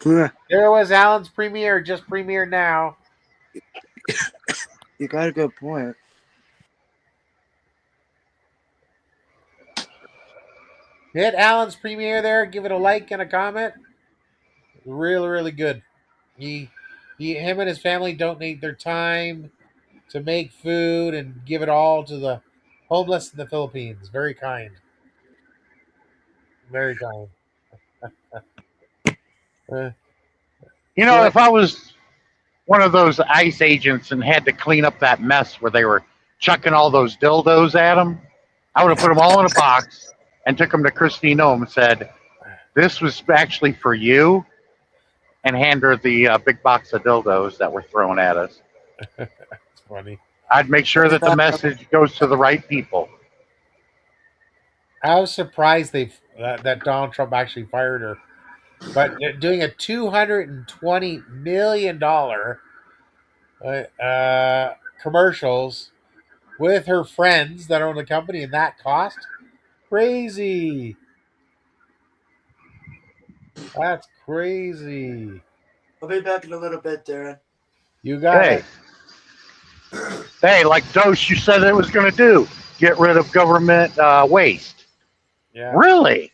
Speaker 1: There was Alan's premiere, just premiered now.
Speaker 5: You got a good point.
Speaker 1: Hit Alan's premiere there. Give it a like and a comment. Really, really good. Him and his family donate their time to make food and give it all to the homeless in the Philippines. Very kind. Very kind.
Speaker 4: If I was one of those ICE agents and had to clean up that mess where they were chucking all those dildos at them, I would have put them all in a box and took them to Christine Ohm and said, "This was actually for you," and hand her the big box of dildos that were thrown at us.
Speaker 1: It's funny.
Speaker 4: I'd make sure that the message goes to the right people.
Speaker 1: I was surprised that Donald Trump actually fired her, but doing a $220 million commercials with her friends that own the company and that cost crazy. That's crazy.
Speaker 5: I'll be back in a little bit, Darren.
Speaker 1: You got
Speaker 4: Hey,
Speaker 1: it.
Speaker 4: hey, like Dose, you said it was going to do. Get rid of government waste.
Speaker 1: Yeah.
Speaker 4: Really?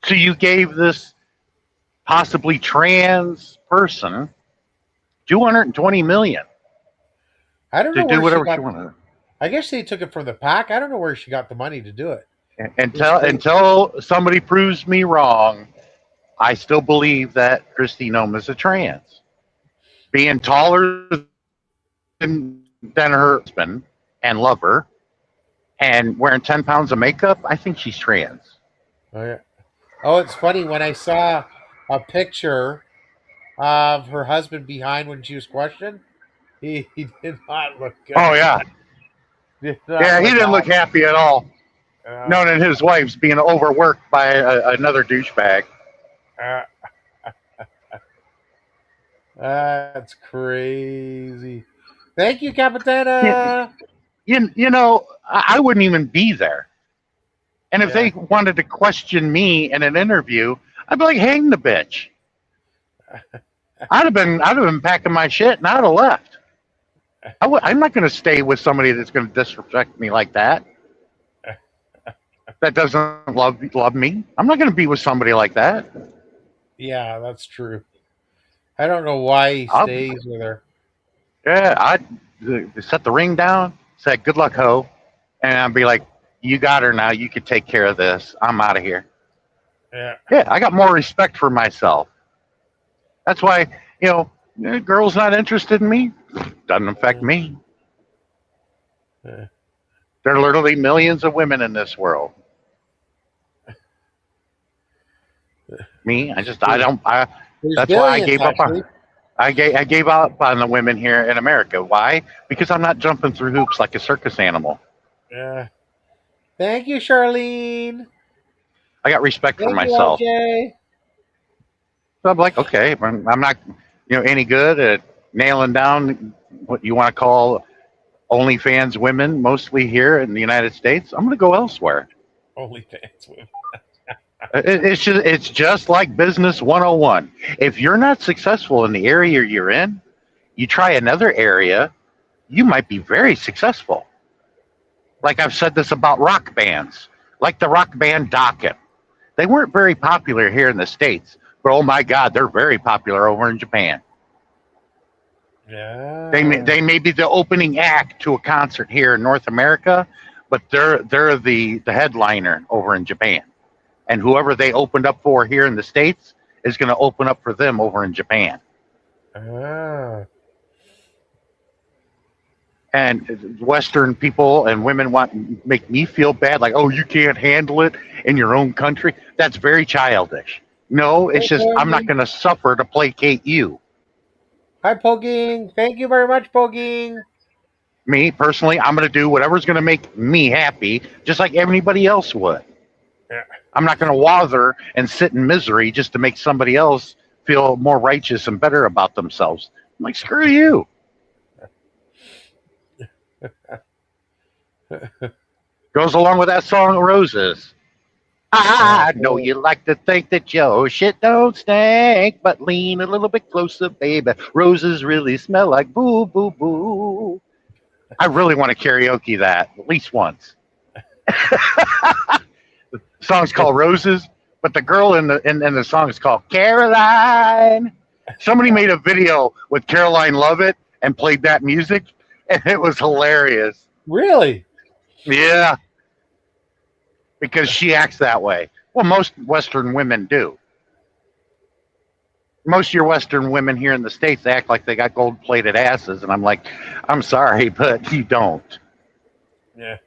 Speaker 4: So you gave this possibly trans person 220 million
Speaker 1: I don't
Speaker 4: to
Speaker 1: know
Speaker 4: do
Speaker 1: where she
Speaker 4: whatever she
Speaker 1: got.
Speaker 4: wanted.
Speaker 1: I guess they took it from the pack. I don't know where she got the money to do it.
Speaker 4: Until somebody proves me wrong, I still believe that Christine Ohm is a trans. Being taller than her husband and lover and wearing 10 pounds of makeup, I think she's trans.
Speaker 1: Oh yeah. Oh, it's funny when I saw a picture of her husband behind when she was questioned. He did not look good.
Speaker 4: Oh, yeah.
Speaker 1: Did not
Speaker 4: Yeah, he
Speaker 1: look
Speaker 4: didn't look happy at all. Knowing his wife's being overworked by another douchebag.
Speaker 1: That's crazy. Thank you, Capitana.
Speaker 4: You know, I wouldn't even be there. And if
Speaker 1: Yeah.
Speaker 4: they wanted to question me in an interview, I'd be like, hang the bitch. I'd have been packing my shit and I'd have left. I'm not going to stay with somebody that's going to disrespect me like that. That doesn't love me. I'm not going to be with somebody like that.
Speaker 1: Yeah, that's true. I don't know why he stays with her.
Speaker 4: Yeah, I'd set the ring down, say, good luck, ho. And I'd be like, you got her now. You could take care of this. I'm out of here.
Speaker 1: Yeah.
Speaker 4: Yeah, I got more respect for myself. That's why, girl's not interested in me. Doesn't affect me.
Speaker 1: Yeah.
Speaker 4: There are literally millions of women in this world. Me,
Speaker 1: There's
Speaker 4: that's why I gave up
Speaker 1: actually.
Speaker 4: on I gave up on the women here in America. Why? Because I'm not jumping through hoops like a circus animal.
Speaker 1: Yeah. Thank you, Charlene.
Speaker 4: I got respect for
Speaker 1: Thank you,
Speaker 4: myself.
Speaker 1: LJ.
Speaker 4: So I'm like, okay, I'm not, any good at nailing down what you want to call OnlyFans women, mostly here in the United States. I'm going to go elsewhere.
Speaker 1: OnlyFans women.
Speaker 4: It's just like business 101. If you're not successful in the area you're in, you try another area, you might be very successful. Like I've said this about rock bands, like the rock band Dokken. They weren't very popular here in the States, but oh my God, they're very popular over in Japan.
Speaker 1: Yeah.
Speaker 4: They may be the opening act to a concert here in North America, but they're the headliner over in Japan. And whoever they opened up for here in the States is going to open up for them over in Japan. And Western people and women make me feel bad, like, oh, you can't handle it in your own country. That's very childish. No, it's just I'm not going to suffer to placate you.
Speaker 1: Hi, Poging. Thank you very much, Poging.
Speaker 4: Me, personally, I'm going to do whatever's going to make me happy, just like everybody else would.
Speaker 1: Yeah.
Speaker 4: I'm not going to wather and sit in misery just to make somebody else feel more righteous and better about themselves. I'm like, screw you. Goes along with that song, Roses. I know you like to think that your shit don't stink, but lean a little bit closer, baby. Roses really smell like boo, boo, boo. I really want to karaoke that at least once. The song's called Roses, but the girl in the song is called Caroline. Somebody made a video with Caroline Lovett and played that music, and it was hilarious.
Speaker 1: Really?
Speaker 4: Yeah. Because she acts that way. Well, most Western women do. Most of your Western women here in the States act like they got gold-plated asses, and I'm like, I'm sorry, but you don't.
Speaker 1: Yeah.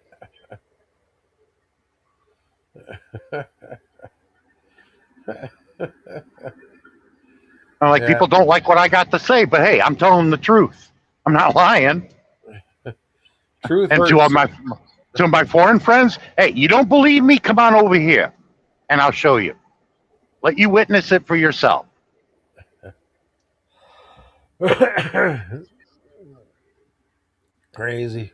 Speaker 4: I'm like,
Speaker 1: Yeah,
Speaker 4: people don't like what I got to say, but hey, I'm telling the truth. I'm not lying.
Speaker 1: truth
Speaker 4: And
Speaker 1: hurts.
Speaker 4: to my foreign friends, hey, you don't believe me? Come on over here, and I'll show you. Let you witness it for yourself.
Speaker 1: Crazy.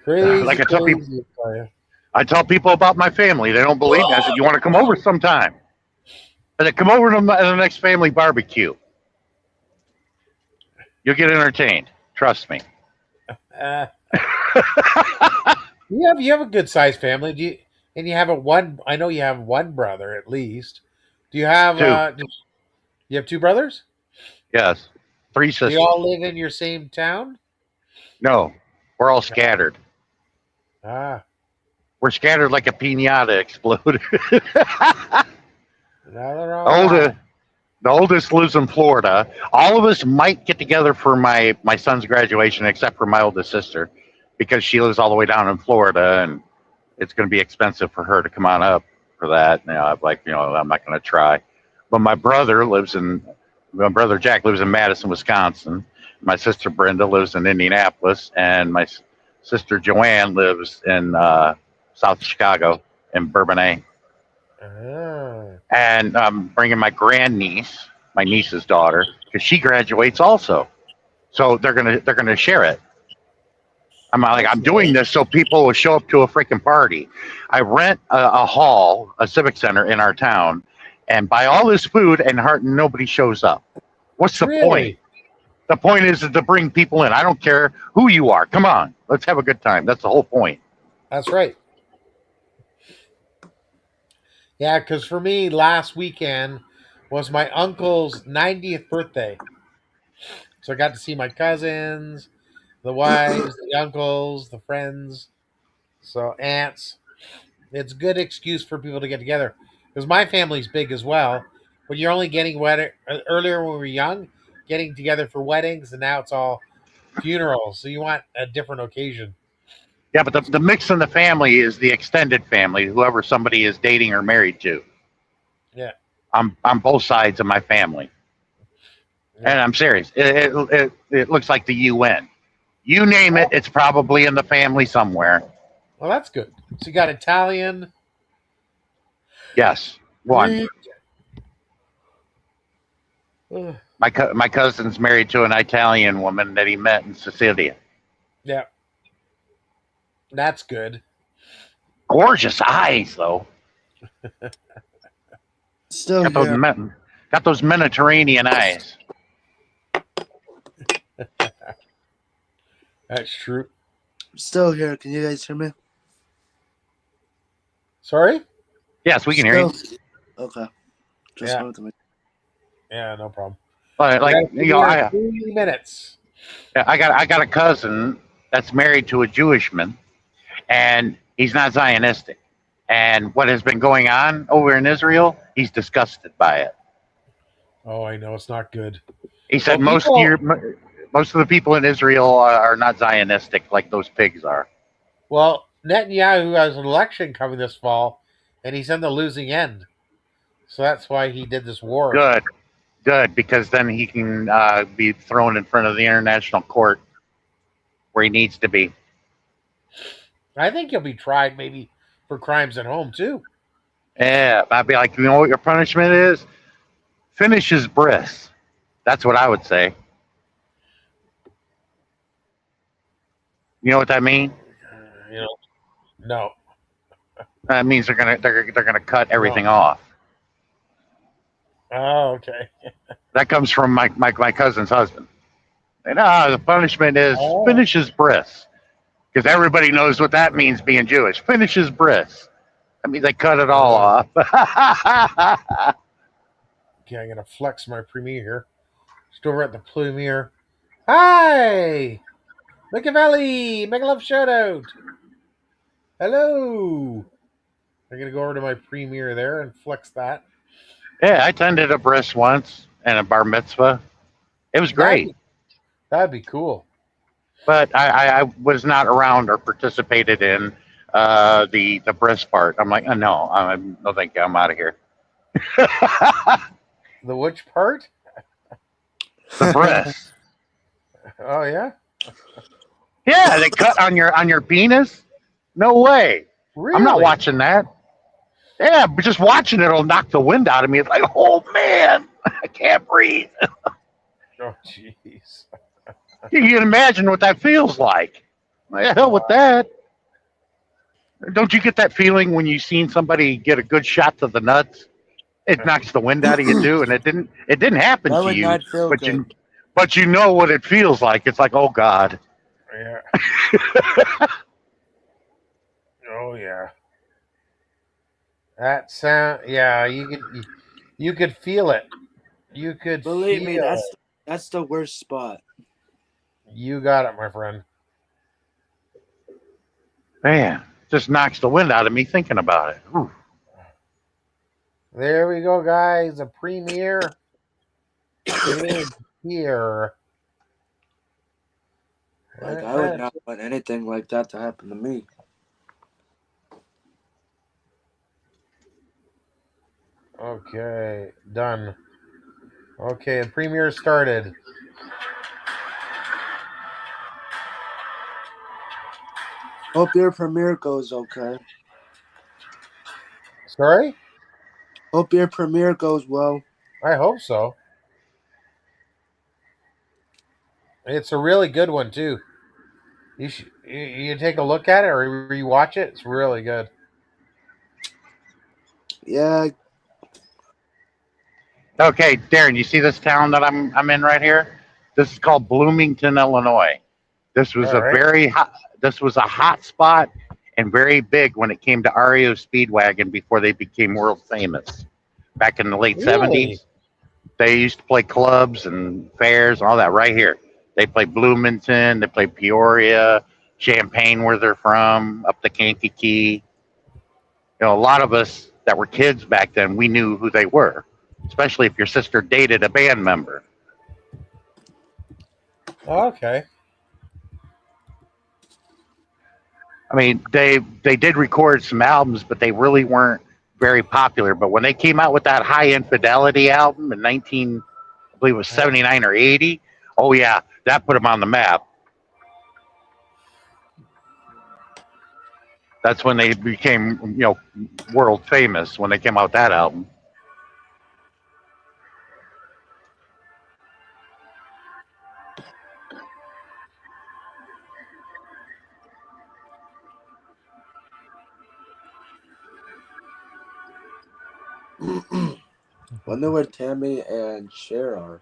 Speaker 1: Crazy,
Speaker 4: Like
Speaker 1: crazy.
Speaker 4: I tell people about my family. They don't believe me. I said, you want to come over sometime? I said, come over to the next family barbecue. You'll get entertained. Trust me.
Speaker 1: Uh, you have a good sized family. Do you? And you have a one. I know you have one brother at least. Do you have?
Speaker 4: Two.
Speaker 1: You have two brothers?
Speaker 4: Yes. Three
Speaker 1: Do you
Speaker 4: sisters.
Speaker 1: all live in your same town?
Speaker 4: No. We're all scattered.
Speaker 1: Ah,
Speaker 4: We're scattered like a pinata exploded.
Speaker 1: now they're all
Speaker 4: Older,
Speaker 1: that.
Speaker 4: the oldest lives in Florida. All of us might get together for my son's graduation, except for my oldest sister, because she lives all the way down in Florida, and it's going to be expensive for her to come on up for that. I'm like, I'm not going to try. But my brother Jack lives in Madison, Wisconsin. My sister Brenda lives in Indianapolis, and my sister Joanne lives in South Chicago in Bourbonnais.
Speaker 1: Ah,
Speaker 4: And I'm bringing my grandniece, my niece's daughter, because she graduates also. So they're gonna share it.
Speaker 1: that's
Speaker 4: I'm doing
Speaker 1: nice.
Speaker 4: this so people will show up to a freaking party. I rent a hall, a civic center in our town, and buy all this food, and nobody shows up. What's the point?
Speaker 1: Really?
Speaker 4: The point is to bring people in. I don't care who you are. Come on, let's have a good time. That's the whole point.
Speaker 1: That's right. Yeah, because for me, last weekend was my uncle's 90th birthday. So I got to see my cousins, the wives, the uncles, the friends, so aunts. It's a good excuse for people to get together because my family's big as well. But you're only getting earlier when we were young, getting together for weddings, and now it's all funerals. So you want a different occasion.
Speaker 4: Yeah, but the mix in the family is the extended family, whoever somebody is dating or married to.
Speaker 1: Yeah,
Speaker 4: I'm both sides of my family,
Speaker 1: yeah.
Speaker 4: and I'm serious. It looks like the UN. You name it, it's probably in the family somewhere.
Speaker 1: Well, that's good. So you got Italian,
Speaker 4: Yes, one.
Speaker 1: Greek. Ugh.
Speaker 4: My cousin's married to an Italian woman that he met in Sicilia.
Speaker 1: Yeah, that's good.
Speaker 4: Gorgeous eyes, though.
Speaker 5: Still
Speaker 4: Got those
Speaker 5: here.
Speaker 4: got those Mediterranean eyes.
Speaker 1: That's true.
Speaker 5: Still here. Can you guys hear me?
Speaker 1: Sorry?
Speaker 4: Yes, we can hear you.
Speaker 5: Okay. Just
Speaker 1: Yeah.
Speaker 5: wanted to make.
Speaker 1: Yeah, no problem.
Speaker 4: But
Speaker 1: We
Speaker 4: like
Speaker 1: got
Speaker 4: you know, I
Speaker 1: 3 minutes.
Speaker 4: I got a cousin that's married to a Jewish man, and he's not Zionistic. And what has been going on over in Israel, he's disgusted by it.
Speaker 1: Oh, I know it's not good.
Speaker 4: He said
Speaker 1: Well, people.
Speaker 4: most of the people in Israel are not Zionistic like those pigs are.
Speaker 1: Well, Netanyahu has an election coming this fall, and he's in the losing end. So that's why he did this war.
Speaker 4: Good, good, because then he can be thrown in front of the international court where he needs to be.
Speaker 1: I think he'll be tried maybe for crimes at home too.
Speaker 4: Yeah, I'd be like, you know what your punishment is? Finish his bris. That's what I would say. You know what that means?
Speaker 1: You know, no,
Speaker 4: That means they're gonna cut everything
Speaker 1: no.
Speaker 4: off.
Speaker 1: Oh, okay.
Speaker 4: That comes from my cousin's husband. And the punishment is
Speaker 1: Oh,
Speaker 4: finish his bris. Because everybody knows what that means being Jewish. Finish his bris. I mean, they cut it all
Speaker 1: uh,
Speaker 4: off.
Speaker 1: okay. I'm gonna flex my premiere here. Just over at the premiere. Hi, Machiavelli. Make a love shout out. Hello. I'm gonna go over to my premiere there and flex that.
Speaker 4: Yeah, I attended a bris once and a bar mitzvah. It was
Speaker 1: That'd
Speaker 4: great,
Speaker 1: be that'd be cool.
Speaker 4: but I was not around or participated in The breast part. I'm like, no, no, thank you. I'm out of here.
Speaker 1: The which part?
Speaker 4: The breast.
Speaker 1: Oh yeah,
Speaker 4: Yeah, they cut on your penis. No way. I'm not
Speaker 1: really?
Speaker 4: watching that. Yeah, but just watching it will knock the wind out of me. It's like, oh man, I can't breathe.
Speaker 1: Oh jeez.
Speaker 4: You can imagine what that feels like. The hell with that. Don't you get that feeling when you seen somebody get a good shot to the nuts? It knocks the wind out of you too, and it didn't happen
Speaker 5: That
Speaker 4: to
Speaker 5: would
Speaker 4: you,
Speaker 5: not feel
Speaker 4: but
Speaker 5: good.
Speaker 4: you know what it feels like. It's like, oh God.
Speaker 1: Yeah. Oh yeah. That sound. Yeah, you could feel it. You could
Speaker 5: Believe me,
Speaker 1: feel it.
Speaker 5: that's the worst spot.
Speaker 1: You got it, my friend.
Speaker 4: Man, just knocks the wind out of me thinking about it. Ooh.
Speaker 1: There we go, guys. The premiere is here.
Speaker 5: Like I would not want anything like that to happen to me.
Speaker 1: Okay, done. Okay, the premiere started.
Speaker 5: Hope your premiere goes okay.
Speaker 1: Sorry?
Speaker 5: Hope your premiere goes well.
Speaker 1: I hope so. It's a really good one too. You take a look at it or rewatch it. It's really good.
Speaker 5: Yeah,
Speaker 4: Okay, Darren, you see this town that I'm in right here? This is called Bloomington, Illinois. This was
Speaker 1: All
Speaker 4: a
Speaker 1: right.
Speaker 4: very hot. This was a hot spot and very big when it came to REO Speedwagon before they became world famous. Back in the late
Speaker 1: Really?
Speaker 4: '70s, they used to play clubs and fairs and all that right here. They played Bloomington, they played Peoria, Champaign, where they're from, up the Kankakee. You know, a lot of us that were kids back then, we knew who they were, especially if your sister dated a band member.
Speaker 1: Okay.
Speaker 4: I mean, they did record some albums, but they really weren't very popular. But when they came out with that High Infidelity album in 19, I believe it was
Speaker 1: Uh-huh.
Speaker 4: 79 or 80, oh yeah, that put them on the map. That's when they became, world famous when they came out with that album.
Speaker 5: wonder where Tammy and Cher are.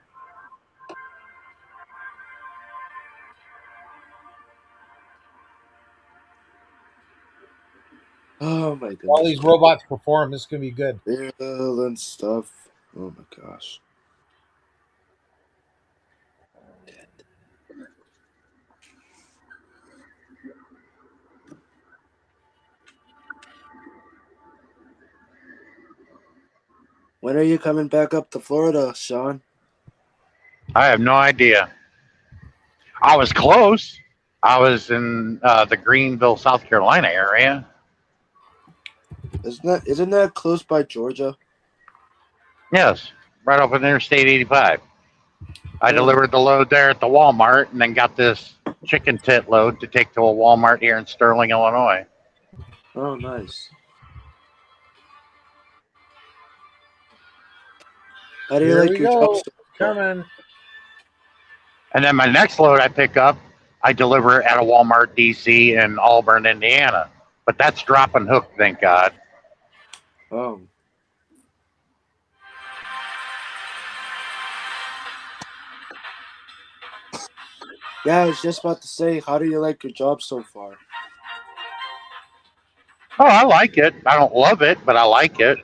Speaker 5: Oh my
Speaker 1: All
Speaker 5: goodness.
Speaker 1: these robots perform. This is gonna be good.
Speaker 5: Bill and stuff. Oh my gosh. When are you coming back up to Florida, Sean?
Speaker 4: I have no idea. I was close. I was in the Greenville, South Carolina area.
Speaker 5: Isn't that close by Georgia?
Speaker 4: Yes, right off of Interstate 85. I
Speaker 5: Oh,
Speaker 4: delivered the load there at the Walmart and then got this chicken tit load to take to a Walmart here in Sterling, Illinois.
Speaker 5: oh nice. How do you
Speaker 1: Here
Speaker 5: like
Speaker 1: we
Speaker 5: your job
Speaker 1: go.
Speaker 5: so far?
Speaker 1: Coming.
Speaker 4: And then my next load I pick up, I deliver at a Walmart DC in Auburn, Indiana. But that's drop and hook, thank God.
Speaker 5: Oh. Yeah, I was just about to say, how do you like your job so far?
Speaker 4: Oh, I like it. I don't love it, but I like it.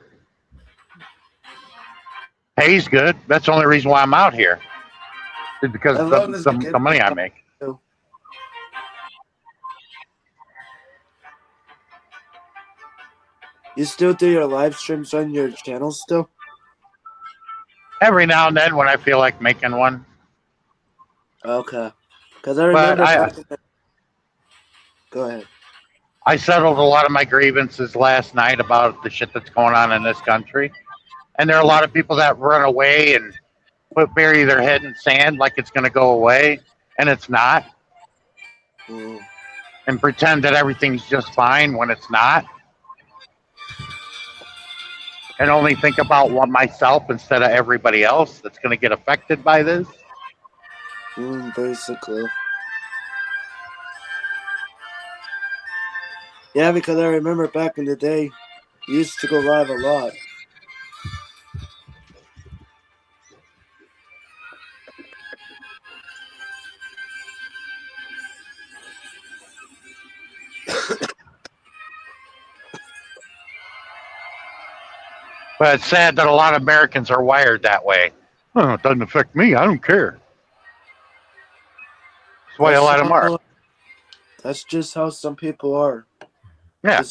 Speaker 4: Pays good. That's the only reason why I'm out here. Is because
Speaker 5: As
Speaker 4: of
Speaker 5: long as the
Speaker 4: the
Speaker 5: kids
Speaker 4: money I
Speaker 5: are
Speaker 4: make.
Speaker 5: too. You still do your live streams on your channel still?
Speaker 4: Every now and then when I feel like making one.
Speaker 5: Okay. Because I
Speaker 4: But
Speaker 5: remember
Speaker 4: I
Speaker 5: back in the... Go ahead.
Speaker 4: I settled a lot of my grievances last night about the shit that's going on in this country. And there are a lot of people that run away and bury their head in sand like it's going to go away, and it's not,
Speaker 5: Mm.
Speaker 4: and pretend that everything's just fine when it's not, and only think about what myself instead of everybody else that's going to get affected by this.
Speaker 5: Basically. Yeah, because I remember back in the day, you used to go live a lot.
Speaker 4: But it's sad that a lot of Americans are wired that way. Oh, it doesn't affect me. I don't care. That's why a lot of them are.
Speaker 5: That's just how some people are.
Speaker 4: Yeah,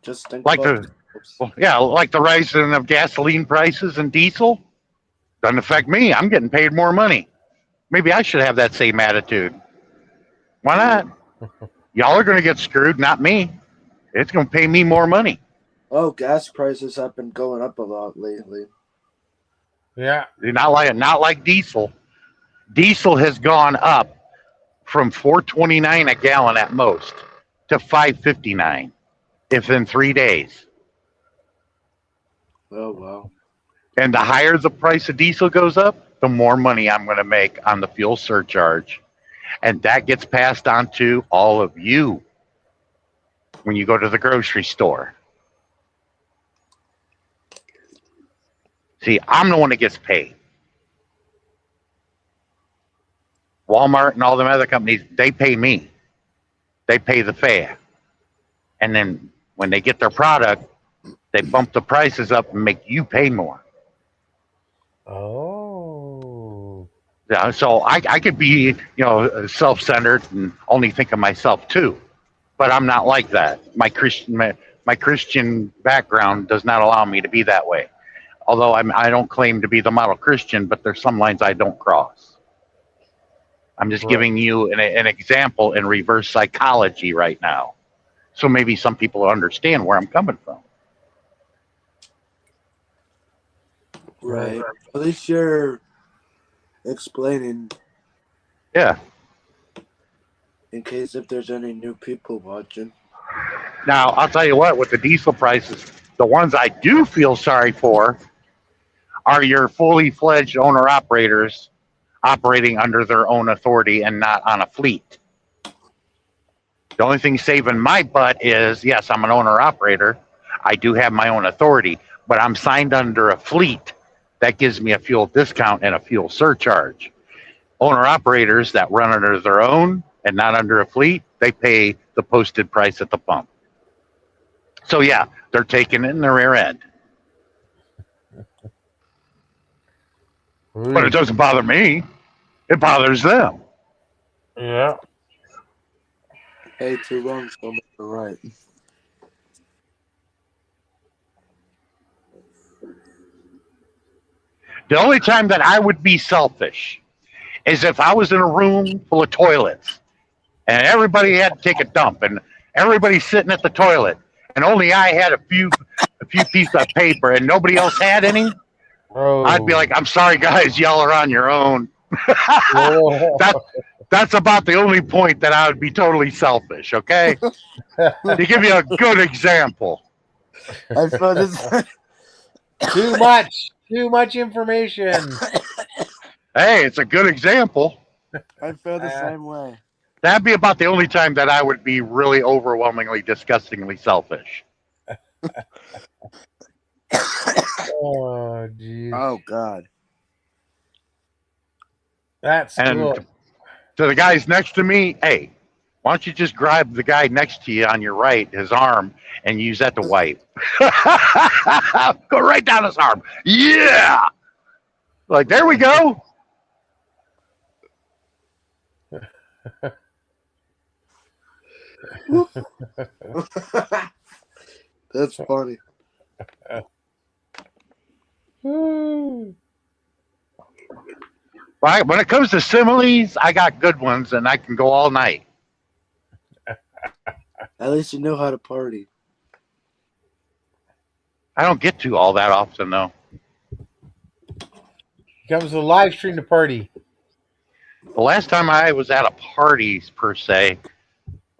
Speaker 5: Just think
Speaker 4: like
Speaker 5: about
Speaker 4: the like the rising of gasoline prices and diesel doesn't affect me. I'm getting paid more money. Maybe I should have that same attitude. Why not? Y'all are going to get screwed, not me. It's going to pay me more money.
Speaker 5: Oh, gas prices have been going up a lot lately.
Speaker 1: Yeah.
Speaker 4: Not like diesel. Diesel has gone up from $4.29 a gallon at most to $5.59 if in 3 days.
Speaker 5: Oh, wow.
Speaker 4: And the higher the price of diesel goes up, the more money I'm going to make on the fuel surcharge. And that gets passed on to all of you when you go to the grocery store. See, I'm the one that gets paid. Walmart and all them other companies, they pay me. They pay the fare. And then when they get their product, they bump the prices up and make you pay more.
Speaker 1: Oh.
Speaker 4: Yeah, so I could be, self-centered and only think of myself too, but I'm not like that. My Christian background does not allow me to be that way. Although I don't claim to be the model Christian, but there's some lines I don't cross. I'm just giving you an example in reverse psychology right now, so maybe some people understand where I'm coming from.
Speaker 5: Right. At least you're explaining.
Speaker 4: Yeah.
Speaker 5: In case if there's any new people watching.
Speaker 4: Now, I'll tell you what, with the diesel prices, the ones I do feel sorry for are your fully fledged owner operators operating under their own authority and not on a fleet. The only thing saving my butt is, yes, I'm an owner operator. I do have my own authority, but I'm signed under a fleet that gives me a fuel discount and a fuel surcharge. Owner operators that run under their own and not under a fleet, they pay the posted price at the pump. So yeah, they're taking it in their rear end. But it doesn't bother me. It bothers them.
Speaker 1: Yeah.
Speaker 5: Hey, two wrongs don't make a right.
Speaker 4: The only time that I would be selfish is if I was in a room full of toilets and everybody had to take a dump and everybody's sitting at the toilet and only I had a few pieces of paper and nobody else had any.
Speaker 1: Oh.
Speaker 4: I'd be like, I'm sorry, guys, y'all are on your own. That's about the only point that I would be totally selfish, okay? To give you a good example.
Speaker 5: I felt this.
Speaker 1: Too much information.
Speaker 4: Hey, it's a good example.
Speaker 5: I feel the same way.
Speaker 4: That'd be about the only time that I would be really overwhelmingly, disgustingly selfish.
Speaker 1: Oh, geez.
Speaker 5: Oh, God.
Speaker 1: That's cool.
Speaker 4: To the guys next to me, hey, why don't you just grab the guy next to you on your right, his arm, and use that to wipe? Go right down his arm. Yeah! Like, there we go.
Speaker 5: That's funny.
Speaker 4: When it comes to similes, I got good ones, and I can go all night.
Speaker 5: At least you know how to party.
Speaker 4: I don't get to all that often though.
Speaker 1: He comes to live stream the party.
Speaker 4: The last time I was at a party per se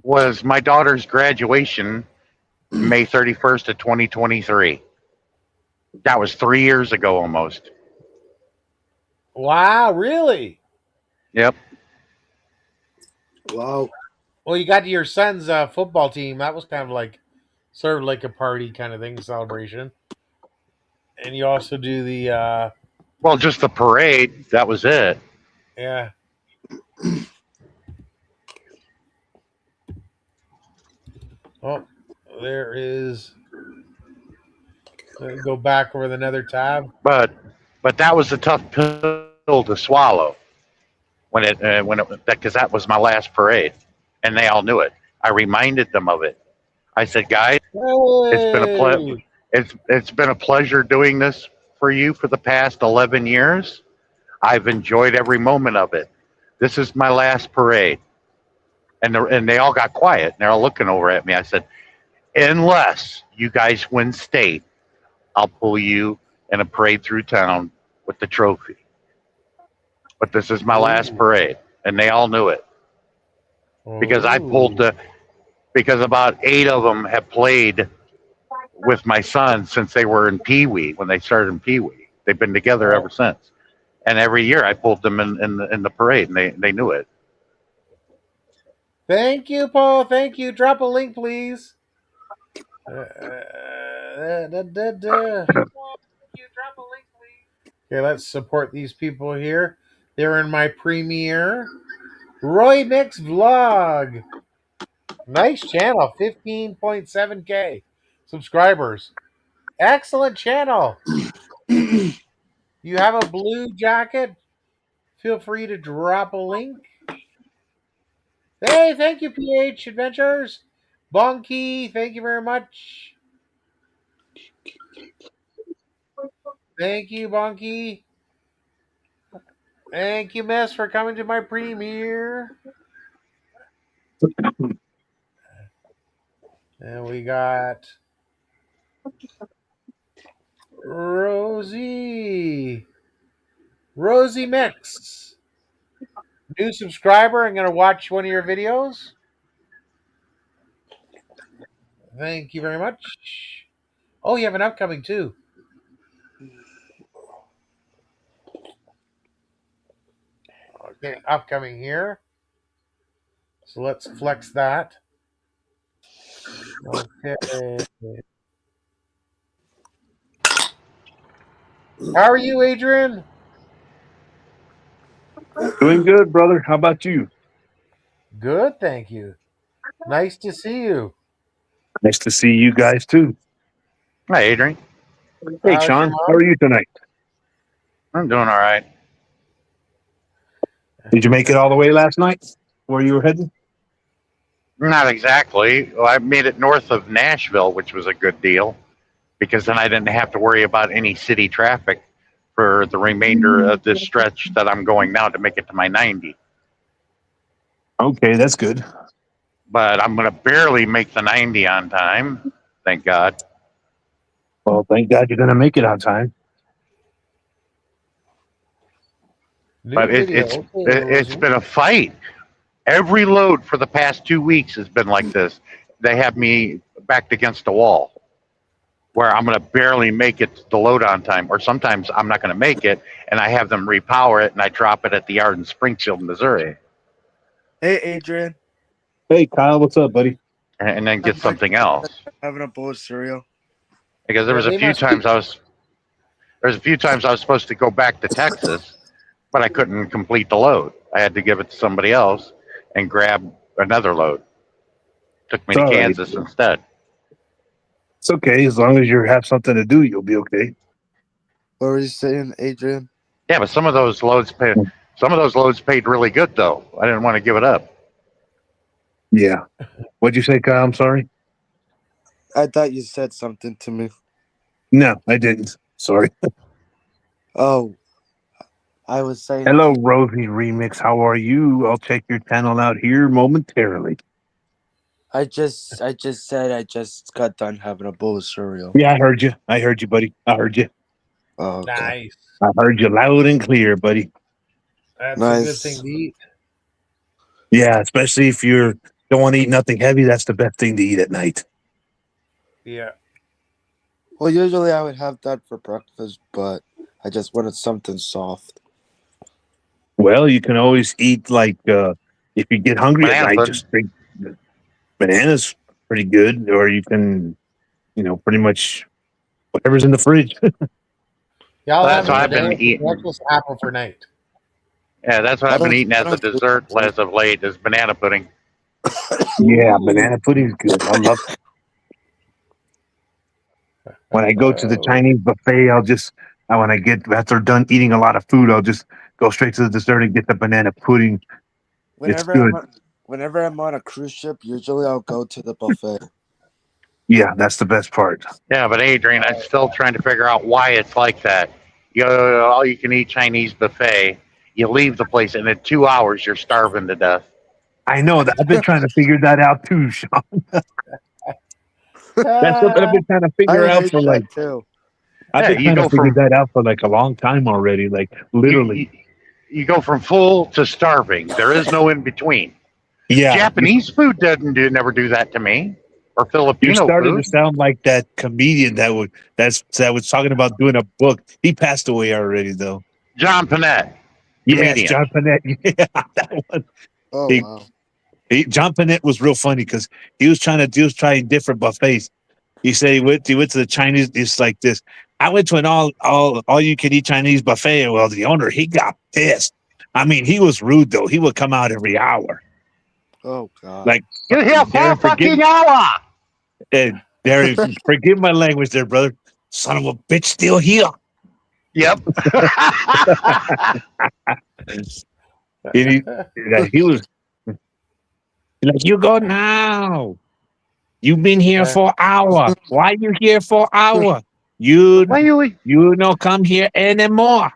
Speaker 4: was my daughter's graduation, May 31st of 2023. That was 3 years ago almost.
Speaker 1: Wow, really?
Speaker 4: Yep.
Speaker 5: Wow.
Speaker 1: Well, you got to your son's football team. That was kind of like, sort of like a party kind of thing, celebration. And you also do the,
Speaker 4: Well, just the parade. That was it.
Speaker 1: yeah. Oh, there is. Let me go back over the another tab.
Speaker 4: But that was a tough pill to swallow when it because that was my last parade, and they all knew it. I reminded them of it. I said, guys, it's been
Speaker 1: Hey!
Speaker 4: it's been a pleasure doing this for you for the past 11 years. I've enjoyed every moment of it. This is my last parade, and they all got quiet. And they're all looking over at me. I said, unless you guys win state, I'll pull you in a parade through town with the trophy. But this is my last parade, and they all knew it because I pulled because about 8 of them have played with my son since they were in Pee Wee when they started in Pee Wee. They've been together ever since, and every year I pulled them in the parade, and they knew it.
Speaker 1: Thank you, Paul. Thank you. Drop a link, please. Okay, let's support these people here. They're in my premiere. Roy Mix Vlog. Nice channel. 15.7K subscribers. Excellent channel. You have a blue jacket? Feel free to drop a link. Hey, thank you, PH Adventures. Bonky, thank you very much. Thank you, Bonky. Thank you, Miss, for coming to my premiere. And we got Rosie. Rosie Mix. New subscriber. I'm going to watch one of your videos. Thank you very much. Oh, you have an upcoming too. Okay, upcoming here. So let's flex that. Okay. How are you, Adrian?
Speaker 6: Doing good, brother. How about you?
Speaker 1: Good, thank you. Nice to see you.
Speaker 6: Nice to see you guys too.
Speaker 4: Hi, Adrian.
Speaker 6: Hey,
Speaker 1: How's your
Speaker 6: Sean. How
Speaker 1: mom?
Speaker 6: are you tonight?
Speaker 4: I'm doing all right.
Speaker 6: Did you make it all the way last night where you were heading?
Speaker 4: Not exactly. Well, I made it north of Nashville, which was a good deal because then I didn't have to worry about any city traffic for the remainder of this stretch that I'm going now to make it to my 90.
Speaker 6: Okay, that's good.
Speaker 4: But I'm going to barely make the 90 on time. Thank God.
Speaker 6: Well, thank God you're going to make it on time.
Speaker 1: New
Speaker 4: But
Speaker 1: video. Okay,
Speaker 4: it's
Speaker 1: Rosie.
Speaker 4: been a fight. Every load for the past 2 weeks has been like this. They have me backed against a wall where I'm going to barely make it the load on time, or sometimes I'm not going to make it, and I have them repower it, and I drop it at the yard in Springfield, Missouri,
Speaker 5: Hey, Adrian.
Speaker 6: Hey, Kyle. What's up, buddy?
Speaker 4: and then get something else.
Speaker 5: Having a bowl of cereal.
Speaker 4: Because there
Speaker 1: Yeah,
Speaker 4: was a
Speaker 1: they
Speaker 4: few
Speaker 1: must be.
Speaker 4: times I was supposed to go back to Texas, but I couldn't complete the load. I had to give it to somebody else and grab another load. Took me
Speaker 6: It's
Speaker 4: to
Speaker 6: all right.
Speaker 4: Kansas instead.
Speaker 6: It's okay. As long as you have something to do, you'll be okay.
Speaker 5: What were you saying, Adrian?
Speaker 4: Yeah, but some of those loads paid really good though. I didn't want to give it up.
Speaker 6: Yeah. What'd you say, Kyle? I'm sorry.
Speaker 5: I thought you said something to me.
Speaker 6: No, I didn't. Sorry.
Speaker 5: Oh, I was saying.
Speaker 6: Hello, Rosie Remix. How are you? I'll check your channel out here momentarily.
Speaker 5: I just said I just got done having a bowl of cereal.
Speaker 6: Yeah, I heard you. I heard you, buddy. I heard you.
Speaker 5: Oh, okay.
Speaker 1: Nice.
Speaker 6: I heard you loud and clear, buddy.
Speaker 1: That's a good thing
Speaker 5: Nice.
Speaker 1: to eat.
Speaker 6: Yeah, especially if you don't want to eat nothing heavy, that's the best thing to eat at night.
Speaker 1: Yeah.
Speaker 5: Well, usually I would have that for breakfast, but I just wanted something soft.
Speaker 6: Well, you can always eat like if you get hungry
Speaker 4: Banana
Speaker 6: at night,
Speaker 4: pudding.
Speaker 6: just drink bananas. Pretty good, or you can, pretty much whatever's in the fridge.
Speaker 1: Yeah, I'll
Speaker 4: That's
Speaker 1: have
Speaker 4: what
Speaker 1: a
Speaker 4: I've been
Speaker 1: banana for
Speaker 4: eating.
Speaker 1: breakfast, apple for night.
Speaker 4: Yeah, that's what
Speaker 5: I
Speaker 4: I've been
Speaker 5: don't-
Speaker 4: eating
Speaker 5: I
Speaker 4: as a
Speaker 5: don't do
Speaker 4: dessert
Speaker 5: that.
Speaker 4: as of late is banana pudding.
Speaker 6: Yeah,
Speaker 1: Ooh.
Speaker 6: banana pudding's good. I love it. When I go to the Chinese buffet, when I get after done eating a lot of food, I'll just go straight to the dessert and get the banana pudding. It's good.
Speaker 5: Whenever I'm on a cruise ship, usually I'll go to the buffet.
Speaker 6: Yeah, that's the best part.
Speaker 4: Yeah, but Adrian, I'm still trying to figure out why it's like that. You go to all you can eat Chinese buffet, you leave the place, and in 2 hours you're starving to death.
Speaker 6: I know that. I've been trying to figure that out too, Sean. That's something I've been trying to figure
Speaker 5: I
Speaker 6: out
Speaker 5: hate
Speaker 6: for
Speaker 5: that too.
Speaker 6: I've been trying to figure that out for like a long time already. Like literally.
Speaker 4: You go from full to starving. There is no in between.
Speaker 6: Yeah.
Speaker 4: Japanese food never do that to me, or
Speaker 6: You're
Speaker 4: Filipino
Speaker 6: starting
Speaker 4: food.
Speaker 6: to sound like that comedian that was talking about doing a book. He passed away already, though.
Speaker 4: John Panette.
Speaker 6: Yes,
Speaker 4: Comedian.
Speaker 6: John Panette. Yeah, that one.
Speaker 5: Oh, wow.
Speaker 6: John Panette was real funny because he was trying different buffets. He said he went to the Chinese. It's like this. I went to an all you can eat Chinese buffet. Well, the owner, he got pissed. I mean, he was rude though. He would come out every hour.
Speaker 5: Oh, God.
Speaker 6: Like,
Speaker 4: You're here for a
Speaker 6: Darren,
Speaker 4: fucking hour.
Speaker 6: Darren, forgive my language there, brother. Son of a bitch, still here.
Speaker 4: Yep.
Speaker 6: He was like, you go now. You've been here for an hour. Why you here for an hour? You don't come here anymore.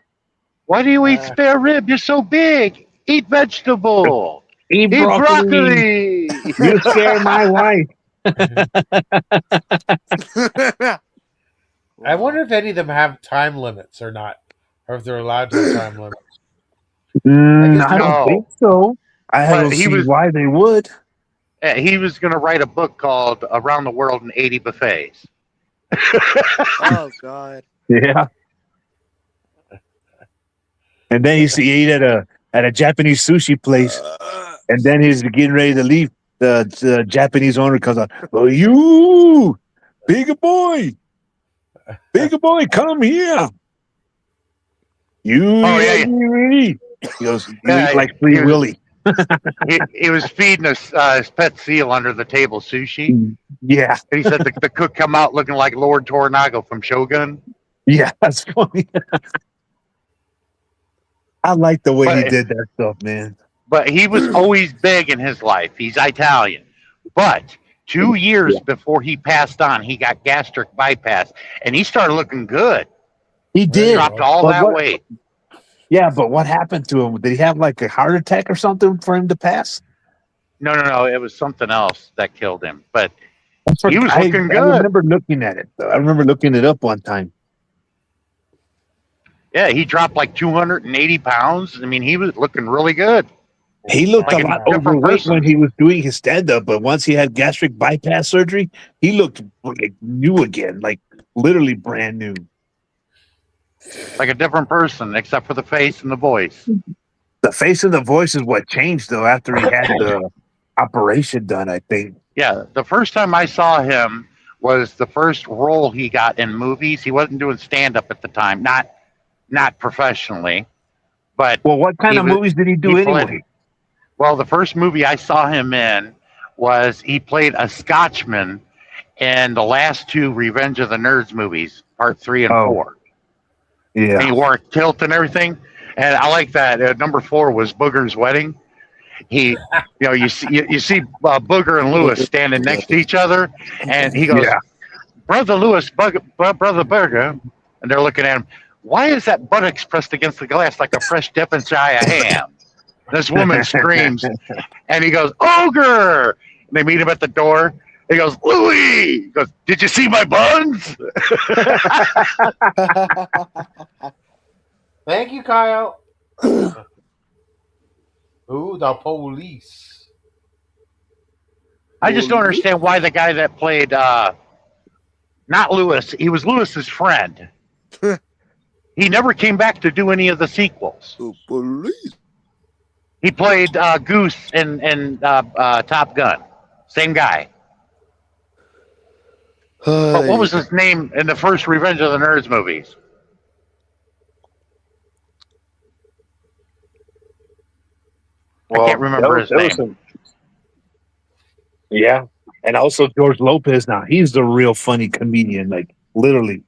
Speaker 4: Why do you eat spare rib? You're so big. Eat vegetable.
Speaker 6: Eat broccoli. You scare my wife.
Speaker 1: I wonder if any of them have time limits or not, or if they're allowed to have time limits.
Speaker 6: I don't think so. I don't see why they would.
Speaker 4: He was going to write a book called Around the World in 80 Buffets.
Speaker 5: Oh, God.
Speaker 6: Yeah. And then he ate at a Japanese sushi place, and then he's getting ready to leave. The Japanese owner comes out. Well, you, bigger boy, come here. You, he goes, you eat like Free Willy.
Speaker 4: he was feeding his pet seal under the table sushi.
Speaker 6: Yeah.
Speaker 4: And he said the cook come out looking like Lord Tornago from Shogun.
Speaker 6: Yeah, that's funny. I like the way he did that stuff, man.
Speaker 4: But he was always big in his life. He's Italian. But 2 years before he passed on, he got gastric bypass, and he started looking good.
Speaker 6: He did.
Speaker 4: He dropped all that weight.
Speaker 6: Yeah, but what happened to him? Did he have like a heart attack or something for him to pass?
Speaker 4: No. It was something else that killed him. But he was looking good.
Speaker 6: I remember looking at it, though. I remember looking it up one time.
Speaker 4: Yeah, he dropped like 280 pounds. I mean, he was looking really good.
Speaker 6: He looked a lot overweight when he was doing his stand-up, but once he had gastric bypass surgery, he looked like new again, like literally brand new.
Speaker 4: Like a different person, except for the face and the voice.
Speaker 6: The face and the voice is what changed, though, after he had the operation done, I think.
Speaker 4: Yeah, the first time I saw him was the first role he got in movies. He wasn't doing stand-up at the time, not professionally. But
Speaker 6: well, what kind of movies did he do anyway?
Speaker 4: Well, the first movie I saw him in was he played a Scotchman in the last two Revenge of the Nerds movies, part 3 and 4.
Speaker 6: Yeah.
Speaker 4: And he wore a kilt and everything. And I like that. Number 4 was Booger's wedding. You see Booger and Lewis standing next to each other, and he goes, Brother Lewis, Brother Booger, and they're looking at him. Why is that buttocks pressed against the glass like a fresh dip inside a ham? This woman screams, and he goes, Ogre! They meet him at the door. He goes, Louis. He goes, did you see my buns?
Speaker 1: Thank you, Kyle. Ooh, the police.
Speaker 4: I just don't understand why the guy that played not Lewis, he was Lewis's friend. He never came back to do any of the sequels.
Speaker 5: Police.
Speaker 4: He played Goose in Top Gun. Same guy. But what was his name in the first Revenge of the Nerds movies? I can't remember his name.
Speaker 6: Yeah. And also George Lopez now. He's the real funny comedian, like literally.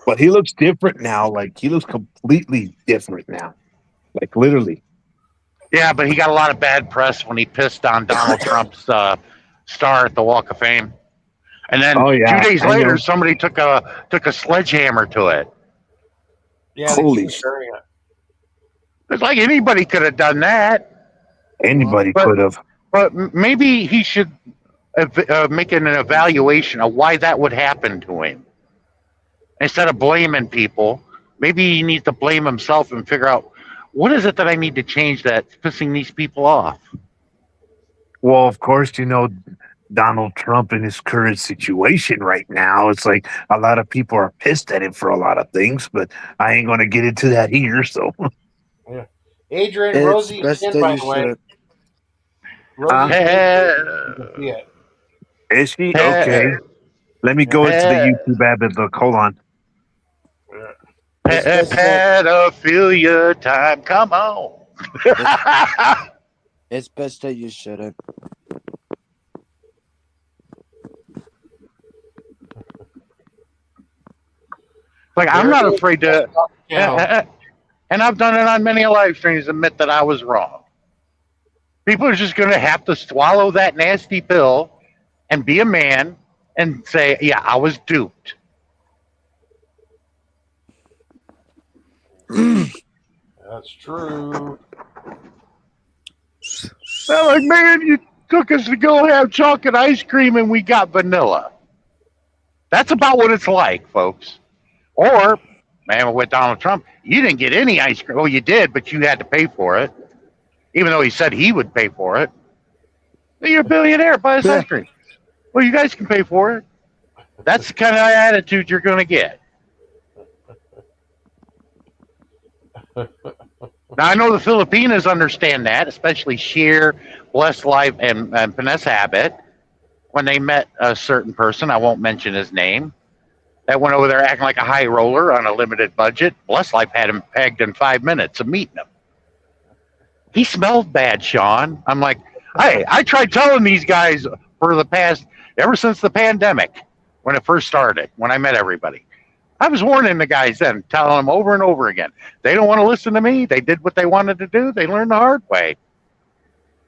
Speaker 6: But he looks different now. Like he looks completely different now. Like literally.
Speaker 4: Yeah, but he got a lot of bad press when he pissed on Donald Trump's star at the Walk of Fame. And then 2 days later, somebody took a sledgehammer to it.
Speaker 1: Yeah,
Speaker 6: holy
Speaker 1: shit.
Speaker 4: It's like anybody could have done that.
Speaker 6: Anybody could have.
Speaker 4: But maybe he should make an evaluation of why that would happen to him. Instead of blaming people, maybe he needs to blame himself and figure out, what is it that I need to change that's pissing these people off?
Speaker 6: Well, of course, Donald Trump in his current situation right now, it's like a lot of people are pissed at him for a lot of things, but I ain't going to get into that here. So,
Speaker 1: yeah. Adrian, Rosie, in, by the way. Rosie,
Speaker 6: is she? Okay. Let me go into the YouTube ad look. Hold on.
Speaker 4: Pedophilia time. Come on.
Speaker 5: It's best that you shouldn't.
Speaker 4: Like, I'm not afraid to, and I've done it on many live streams, admit that I was wrong. People are just going to have to swallow that nasty pill and be a man and say, yeah, I was duped.
Speaker 1: That's true.
Speaker 4: They're like, man, you took us to go have chocolate ice cream and we got vanilla. That's about what it's like, folks. Or, man, with Donald Trump, you didn't get any ice cream. Well, you did, but you had to pay for it. Even though he said he would pay for it. You're a billionaire, buy us ice cream. Well, you guys can pay for it. That's the kind of attitude you're going to get. Now, I know the Filipinos understand that, especially Sheer, Blessed Life, and Vanessa Habit. When they met a certain person, I won't mention his name, that went over there acting like a high roller on a limited budget. Blessed Life had him pegged in 5 minutes of meeting him. He smelled bad, Sean. I'm like, hey, I tried telling these guys for the past, ever since the pandemic, when it first started, when I met everybody. I was warning the guys then, telling them over and over again. They don't want to listen to me. They did what they wanted to do. They learned the hard way.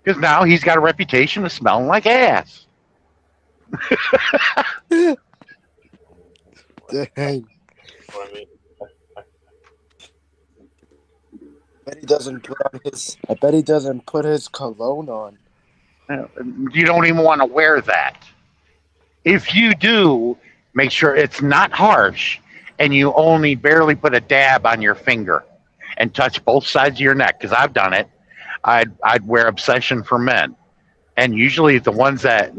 Speaker 4: Because now he's got a reputation of smelling like ass.
Speaker 5: Dang. I bet he doesn't put his cologne on.
Speaker 4: You don't even want to wear that. If you do, make sure it's not harsh and you only barely put a dab on your finger and touch both sides of your neck, because I've done it. I'd wear Obsession for Men. And usually the ones that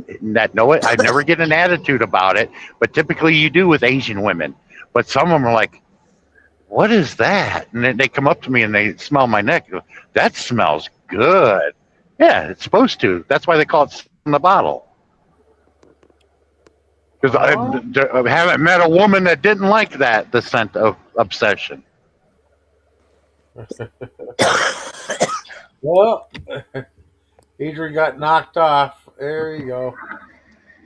Speaker 4: know it, I never get an attitude about it, but typically you do with Asian women. But some of them are like, what is that? And then they come up to me and they smell my neck. Go, that smells good. Yeah, it's supposed to. That's why they call it in the bottle. Because I haven't met a woman that didn't like that, the scent of Obsession.
Speaker 1: Well, Adrian got knocked off. There you go.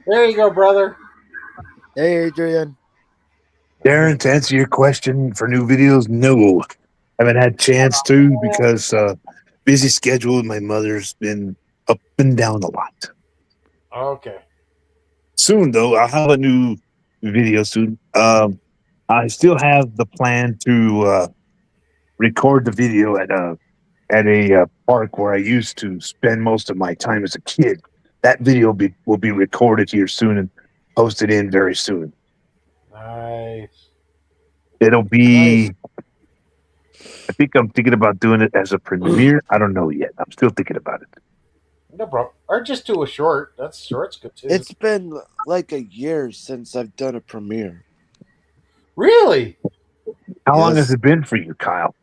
Speaker 1: There you go, brother.
Speaker 5: Hey, Adrian.
Speaker 6: Darren, to answer your question for new videos, no. I haven't had a chance to because busy schedule. My mother's been up and down a lot.
Speaker 1: Okay.
Speaker 6: Soon, though, I'll have a new video soon. I still have the plan to record the video at a park where I used to spend most of my time as a kid. That video will be recorded here soon and posted in very soon.
Speaker 1: Nice.
Speaker 6: It'll be.
Speaker 5: Nice.
Speaker 6: I think I'm thinking about doing it as a premiere. I don't know yet. I'm still thinking about it.
Speaker 1: No problem. Or just do a short. That's short's good too.
Speaker 5: It's been like a year since I've done a premiere.
Speaker 1: Really?
Speaker 6: How long
Speaker 5: Yes.
Speaker 6: has it been for you, Kyle?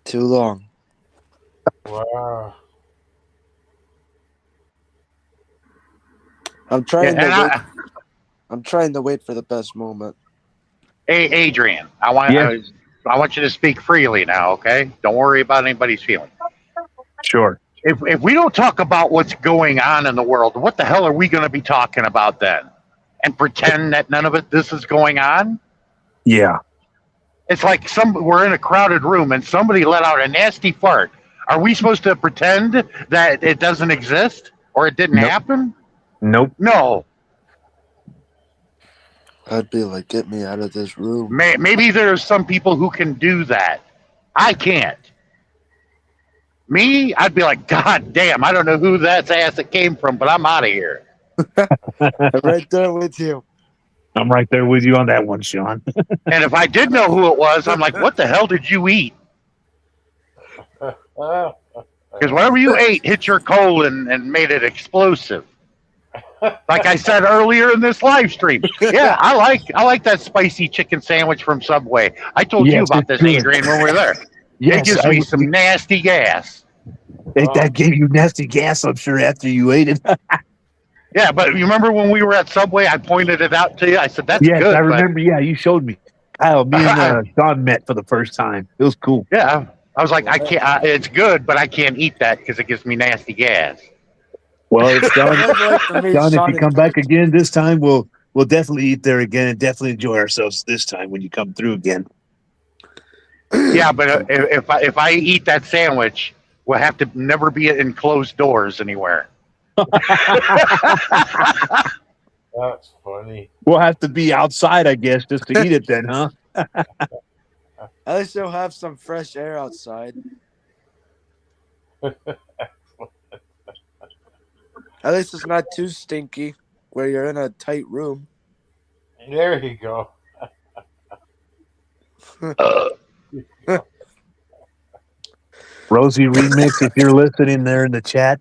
Speaker 5: Too long.
Speaker 1: Wow.
Speaker 5: I'm trying to wait.
Speaker 4: And
Speaker 5: I'm trying to wait for the best moment.
Speaker 4: hey, Adrian, I want
Speaker 6: Yes.
Speaker 4: I want you to speak freely now, okay? Don't worry about anybody's feelings.
Speaker 6: Sure.
Speaker 4: If we don't talk about what's going on in the world, what the hell are we going to be talking about then? And pretend that none of this is going on?
Speaker 6: Yeah.
Speaker 4: It's like we're in a crowded room and somebody let out a nasty fart. Are we supposed to pretend that it doesn't exist or it didn't
Speaker 6: Nope.
Speaker 4: happen?
Speaker 6: Nope.
Speaker 4: No.
Speaker 5: I'd be like, get me out of this room.
Speaker 4: Maybe there's some people who can do that. I can't. Me, I'd be like, God damn, I don't know who that ass it came from, but I'm out of here.
Speaker 5: I'm right there with you.
Speaker 6: I'm right there with you on that one, Sean.
Speaker 4: And if I did know who it was, I'm like, what the hell did you eat?
Speaker 1: Uh,
Speaker 4: Because whatever you ate hit your colon and made it explosive. Like I said earlier in this live stream. Yeah, I like that spicy chicken sandwich from Subway. I told you
Speaker 6: Yes,
Speaker 4: about
Speaker 6: it's
Speaker 4: this,
Speaker 6: good.
Speaker 4: Adrian, when we were there. It
Speaker 6: Yes,
Speaker 4: gives me some nasty gas.
Speaker 6: that gave you nasty gas, I'm sure, after you ate it.
Speaker 4: Yeah, but you remember when we were at Subway, I pointed it out to you. I said, that's
Speaker 6: Yes,
Speaker 4: good.
Speaker 6: I
Speaker 4: but-
Speaker 6: remember. Yeah, you showed me. Kyle, me and Sean met for the first time. It was cool.
Speaker 4: Yeah, I was like, I can't. It's good, but I can't eat that because it gives me nasty gas.
Speaker 6: Well, if Sean,
Speaker 5: I'd like to meet
Speaker 6: Sean, if
Speaker 5: Sean
Speaker 6: you
Speaker 5: in
Speaker 6: come back
Speaker 5: person.
Speaker 6: again this time, we'll definitely eat there again and definitely enjoy ourselves this time when you come through again.
Speaker 4: Yeah, but if I eat that sandwich, we'll have to never be in closed doors anywhere.
Speaker 1: that's funny.
Speaker 6: We'll have to be outside, I guess, just to eat it then, huh?
Speaker 5: At least you'll have some fresh air outside. At least it's not too stinky where you're in a tight room.
Speaker 1: There you go.
Speaker 6: Rosie Remix, if you're listening there in the chat,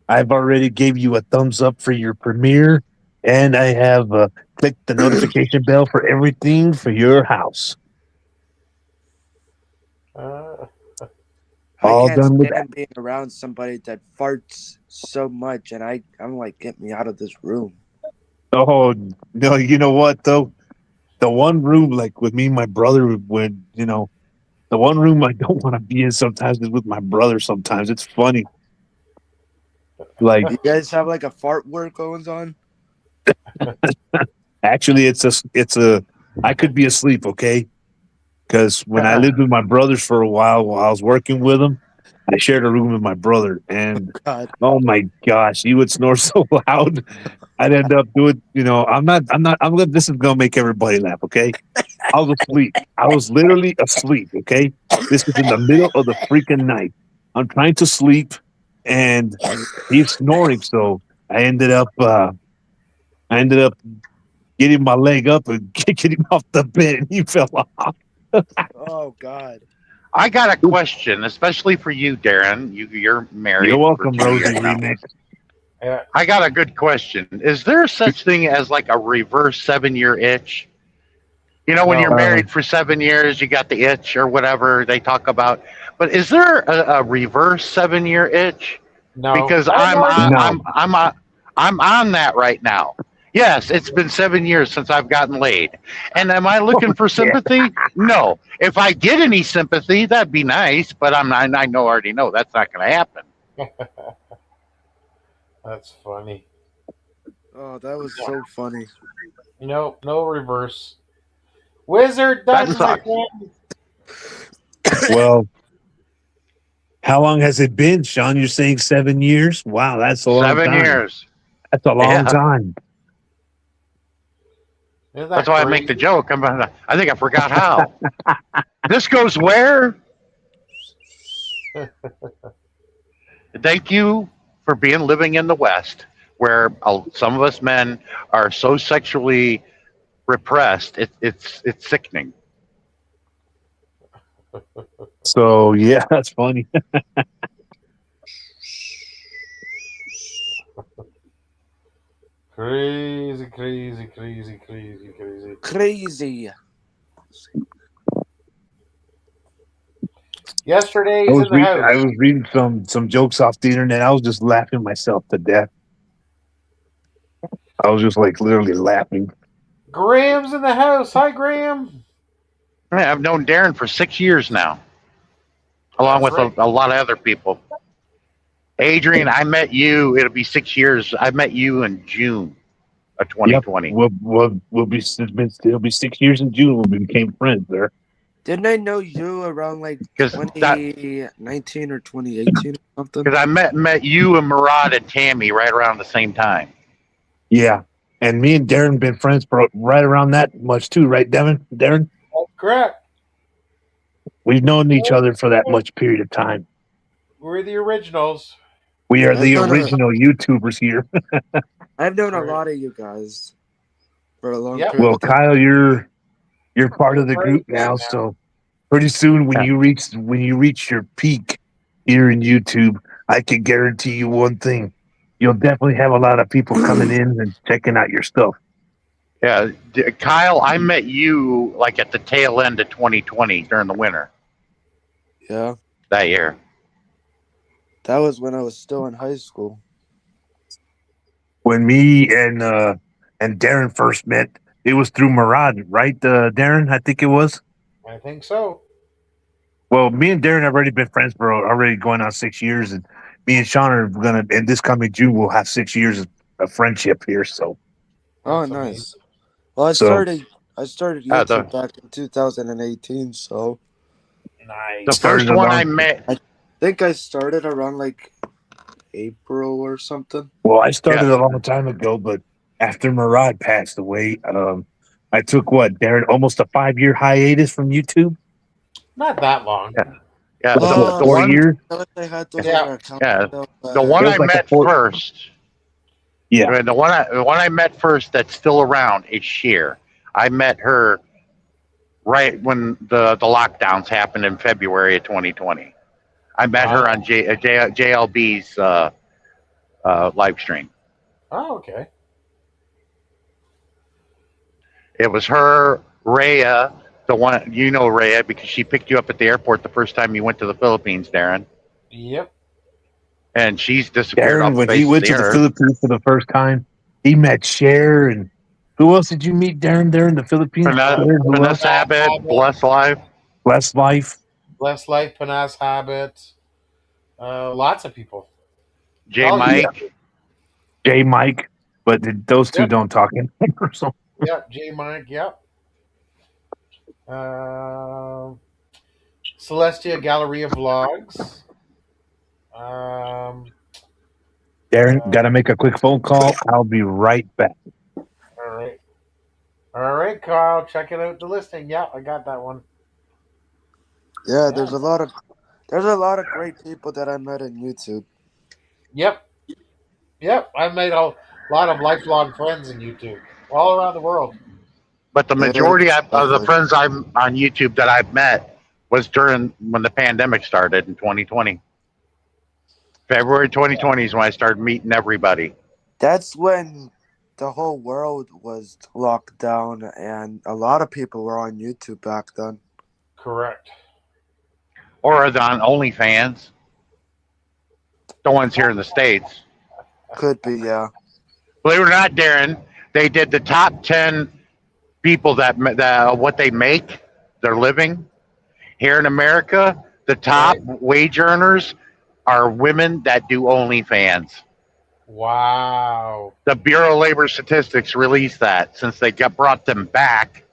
Speaker 6: I've already gave you a thumbs up for your premiere, and I have clicked the notification bell for everything for your house.
Speaker 1: Uh,
Speaker 6: All
Speaker 5: I can't
Speaker 6: done with
Speaker 5: stand being around somebody that farts so much, and I'm like, get me out of this room.
Speaker 6: Oh no, you know what though? The one room, like with me and my brother, when the one room I don't want to be in sometimes is with my brother. Sometimes it's funny. Like
Speaker 5: You guys have like a fart war going on?
Speaker 6: actually, it's a. I could be asleep, okay? Because when I lived with my brothers for a while I was working with them, I shared a room with my brother, and
Speaker 5: God.
Speaker 6: oh my gosh, he would snore so loud. I'd end up doing, this is going to make everybody laugh, okay? I was asleep. I was literally asleep, okay? This is in the middle of the freaking night. I'm trying to sleep, and he's snoring, so I ended up getting my leg up and kicking him off the bed, and he fell off.
Speaker 5: Oh God.
Speaker 4: I got a question, especially for you, Darren. You're married.
Speaker 6: You're welcome,
Speaker 4: for 2
Speaker 6: Rosie
Speaker 4: years now.
Speaker 6: Remix.
Speaker 1: yeah.
Speaker 4: I got a good question. Is there such thing as like a reverse 7-year itch? You know, when
Speaker 1: No.
Speaker 4: you're married for 7 years, you got the itch or whatever they talk about. But is there a reverse 7-year itch?
Speaker 1: No.
Speaker 4: Because
Speaker 1: I
Speaker 4: I'm
Speaker 1: know
Speaker 4: on,
Speaker 6: No.
Speaker 4: I'm on that right now. Yes, it's been 7 years since I've gotten laid. And am I looking for sympathy? No. If I get any sympathy, that'd be nice, but already know that's not going to happen.
Speaker 1: That's funny.
Speaker 5: Oh, that was so funny.
Speaker 1: No reverse. Wizard
Speaker 4: That
Speaker 1: done, my
Speaker 4: sucks.
Speaker 1: friend.
Speaker 6: Well, how long has it been, Sean? You're saying 7 years? Wow, that's a long
Speaker 4: 7
Speaker 6: time.
Speaker 4: years.
Speaker 6: That's a long
Speaker 4: Yeah.
Speaker 6: time.
Speaker 1: Isn't that
Speaker 4: That's why I make the joke. I think I forgot how. This goes where? Thank you for being living in the West, where some of us men are so sexually repressed. It's sickening.
Speaker 6: So yeah, that's funny.
Speaker 1: Crazy, crazy, crazy, crazy, crazy.
Speaker 5: Crazy.
Speaker 1: Yesterday's in the
Speaker 6: I
Speaker 1: house.
Speaker 6: was reading some jokes off the internet. I was just laughing myself to death. I was just like literally laughing.
Speaker 1: Graham's in the house. Hi, Graham.
Speaker 4: I've known Darren for 6 years now, along
Speaker 1: That's
Speaker 4: with
Speaker 1: right.
Speaker 4: a lot of other people. Adrian, I met you. It'll be 6 years. I met you in June of
Speaker 6: Yep.
Speaker 4: 2020.
Speaker 6: We'll be it'll be 6 years in June when we became friends there.
Speaker 5: Didn't I know you around like 2019 or 2018 or something?
Speaker 4: Because I met you and Murad and Tammy right around the same time.
Speaker 6: Yeah. And me and Darren been friends for right around that much too, right, Darren?
Speaker 1: That's correct.
Speaker 6: We've known each other for that much period of time.
Speaker 1: We're the originals.
Speaker 6: We are the
Speaker 5: I've known
Speaker 6: original YouTubers here.
Speaker 5: I've known a
Speaker 1: Correct.
Speaker 5: lot of you guys for a long
Speaker 1: Yep.
Speaker 5: period
Speaker 6: Well,
Speaker 5: of time.
Speaker 6: Kyle, you're part of the
Speaker 1: Right
Speaker 6: group now, so pretty soon when you reach your peak here in YouTube, I can guarantee you one thing. You'll definitely have a lot of people coming in and checking out your stuff.
Speaker 4: Yeah, Kyle, I met you like at the tail end of 2020 during the winter
Speaker 5: Yeah.
Speaker 4: that year.
Speaker 5: That was when I was still in high school.
Speaker 6: When me and Darren first met, it was through Murad, right, Darren? I think it was.
Speaker 1: I think so.
Speaker 6: Well, me and Darren have already been friends for already going on 6 years, and me and Sean are gonna. In this coming June, we'll have 6 years of friendship here. So.
Speaker 5: Oh,
Speaker 1: That's
Speaker 5: nice.
Speaker 1: amazing.
Speaker 5: Well, I
Speaker 6: So-
Speaker 5: started YouTube back in 2018, so
Speaker 1: Nice.
Speaker 4: The first one I met.
Speaker 5: I think I started around like April or something.
Speaker 6: Well, I started a long time ago, but after Murad passed away, I took Darren, almost a 5-year hiatus from YouTube.
Speaker 1: Not that long.
Speaker 4: Yeah,
Speaker 6: Like,
Speaker 5: Oh,
Speaker 6: what, 4
Speaker 4: one-
Speaker 6: years?
Speaker 5: I had those
Speaker 1: Yeah.
Speaker 5: other accounts.
Speaker 4: Yeah.
Speaker 5: So,
Speaker 4: The one
Speaker 6: It was
Speaker 4: I
Speaker 6: like a
Speaker 4: met
Speaker 6: four-
Speaker 4: first.
Speaker 6: Yeah.
Speaker 4: The one I met first that's still around is Sheer. I met her right when the lockdowns happened in February of 2020. I met her on JLB's live stream.
Speaker 1: Oh, okay.
Speaker 4: It was her, Rhea, the one you know Rhea because she picked you up at the airport the first time you went to the Philippines, Darren.
Speaker 1: Yep.
Speaker 4: And she's disappeared
Speaker 6: Darren,
Speaker 4: off the
Speaker 6: when
Speaker 4: face
Speaker 6: he
Speaker 4: of
Speaker 6: went
Speaker 4: the
Speaker 6: to the
Speaker 4: earth.
Speaker 6: Philippines for the first time, he met Cher and who else did you meet, Darren, there in the Philippines?
Speaker 4: Vanessa Abbott, Bless Life.
Speaker 6: Bless Life.
Speaker 1: Bless Life, Panas Habit. Lots of people.
Speaker 4: J.
Speaker 1: Oh,
Speaker 4: Mike.
Speaker 6: J. Mike. But those two
Speaker 1: Yep.
Speaker 6: don't talk anymore. So.
Speaker 1: Yep. J. Mike. Yep. Celestia Galleria Vlogs.
Speaker 6: Darren, got to make a quick phone call. I'll be right back.
Speaker 1: All right. All right, Carl. Checking out the listing. Yeah, I got that one.
Speaker 5: yeah, there's a lot of great people that I met in YouTube.
Speaker 1: Yep. Yep. I've made a lot of lifelong friends in YouTube all around the world.
Speaker 4: But the majority of the friends I'm on YouTube that I've met was during when the pandemic started in 2020. February 2020 is when I started meeting everybody.
Speaker 5: That's when the whole world was locked down, and a lot of people were on YouTube back then.
Speaker 1: Correct.
Speaker 4: Or on OnlyFans. The ones here in the States.
Speaker 5: Could be, yeah.
Speaker 4: Believe it or not, Darren, they did the top 10 people that what they make, their living. Here in America, the top wage earners are women that do OnlyFans.
Speaker 1: Wow.
Speaker 4: The Bureau of Labor Statistics released that since they brought them back.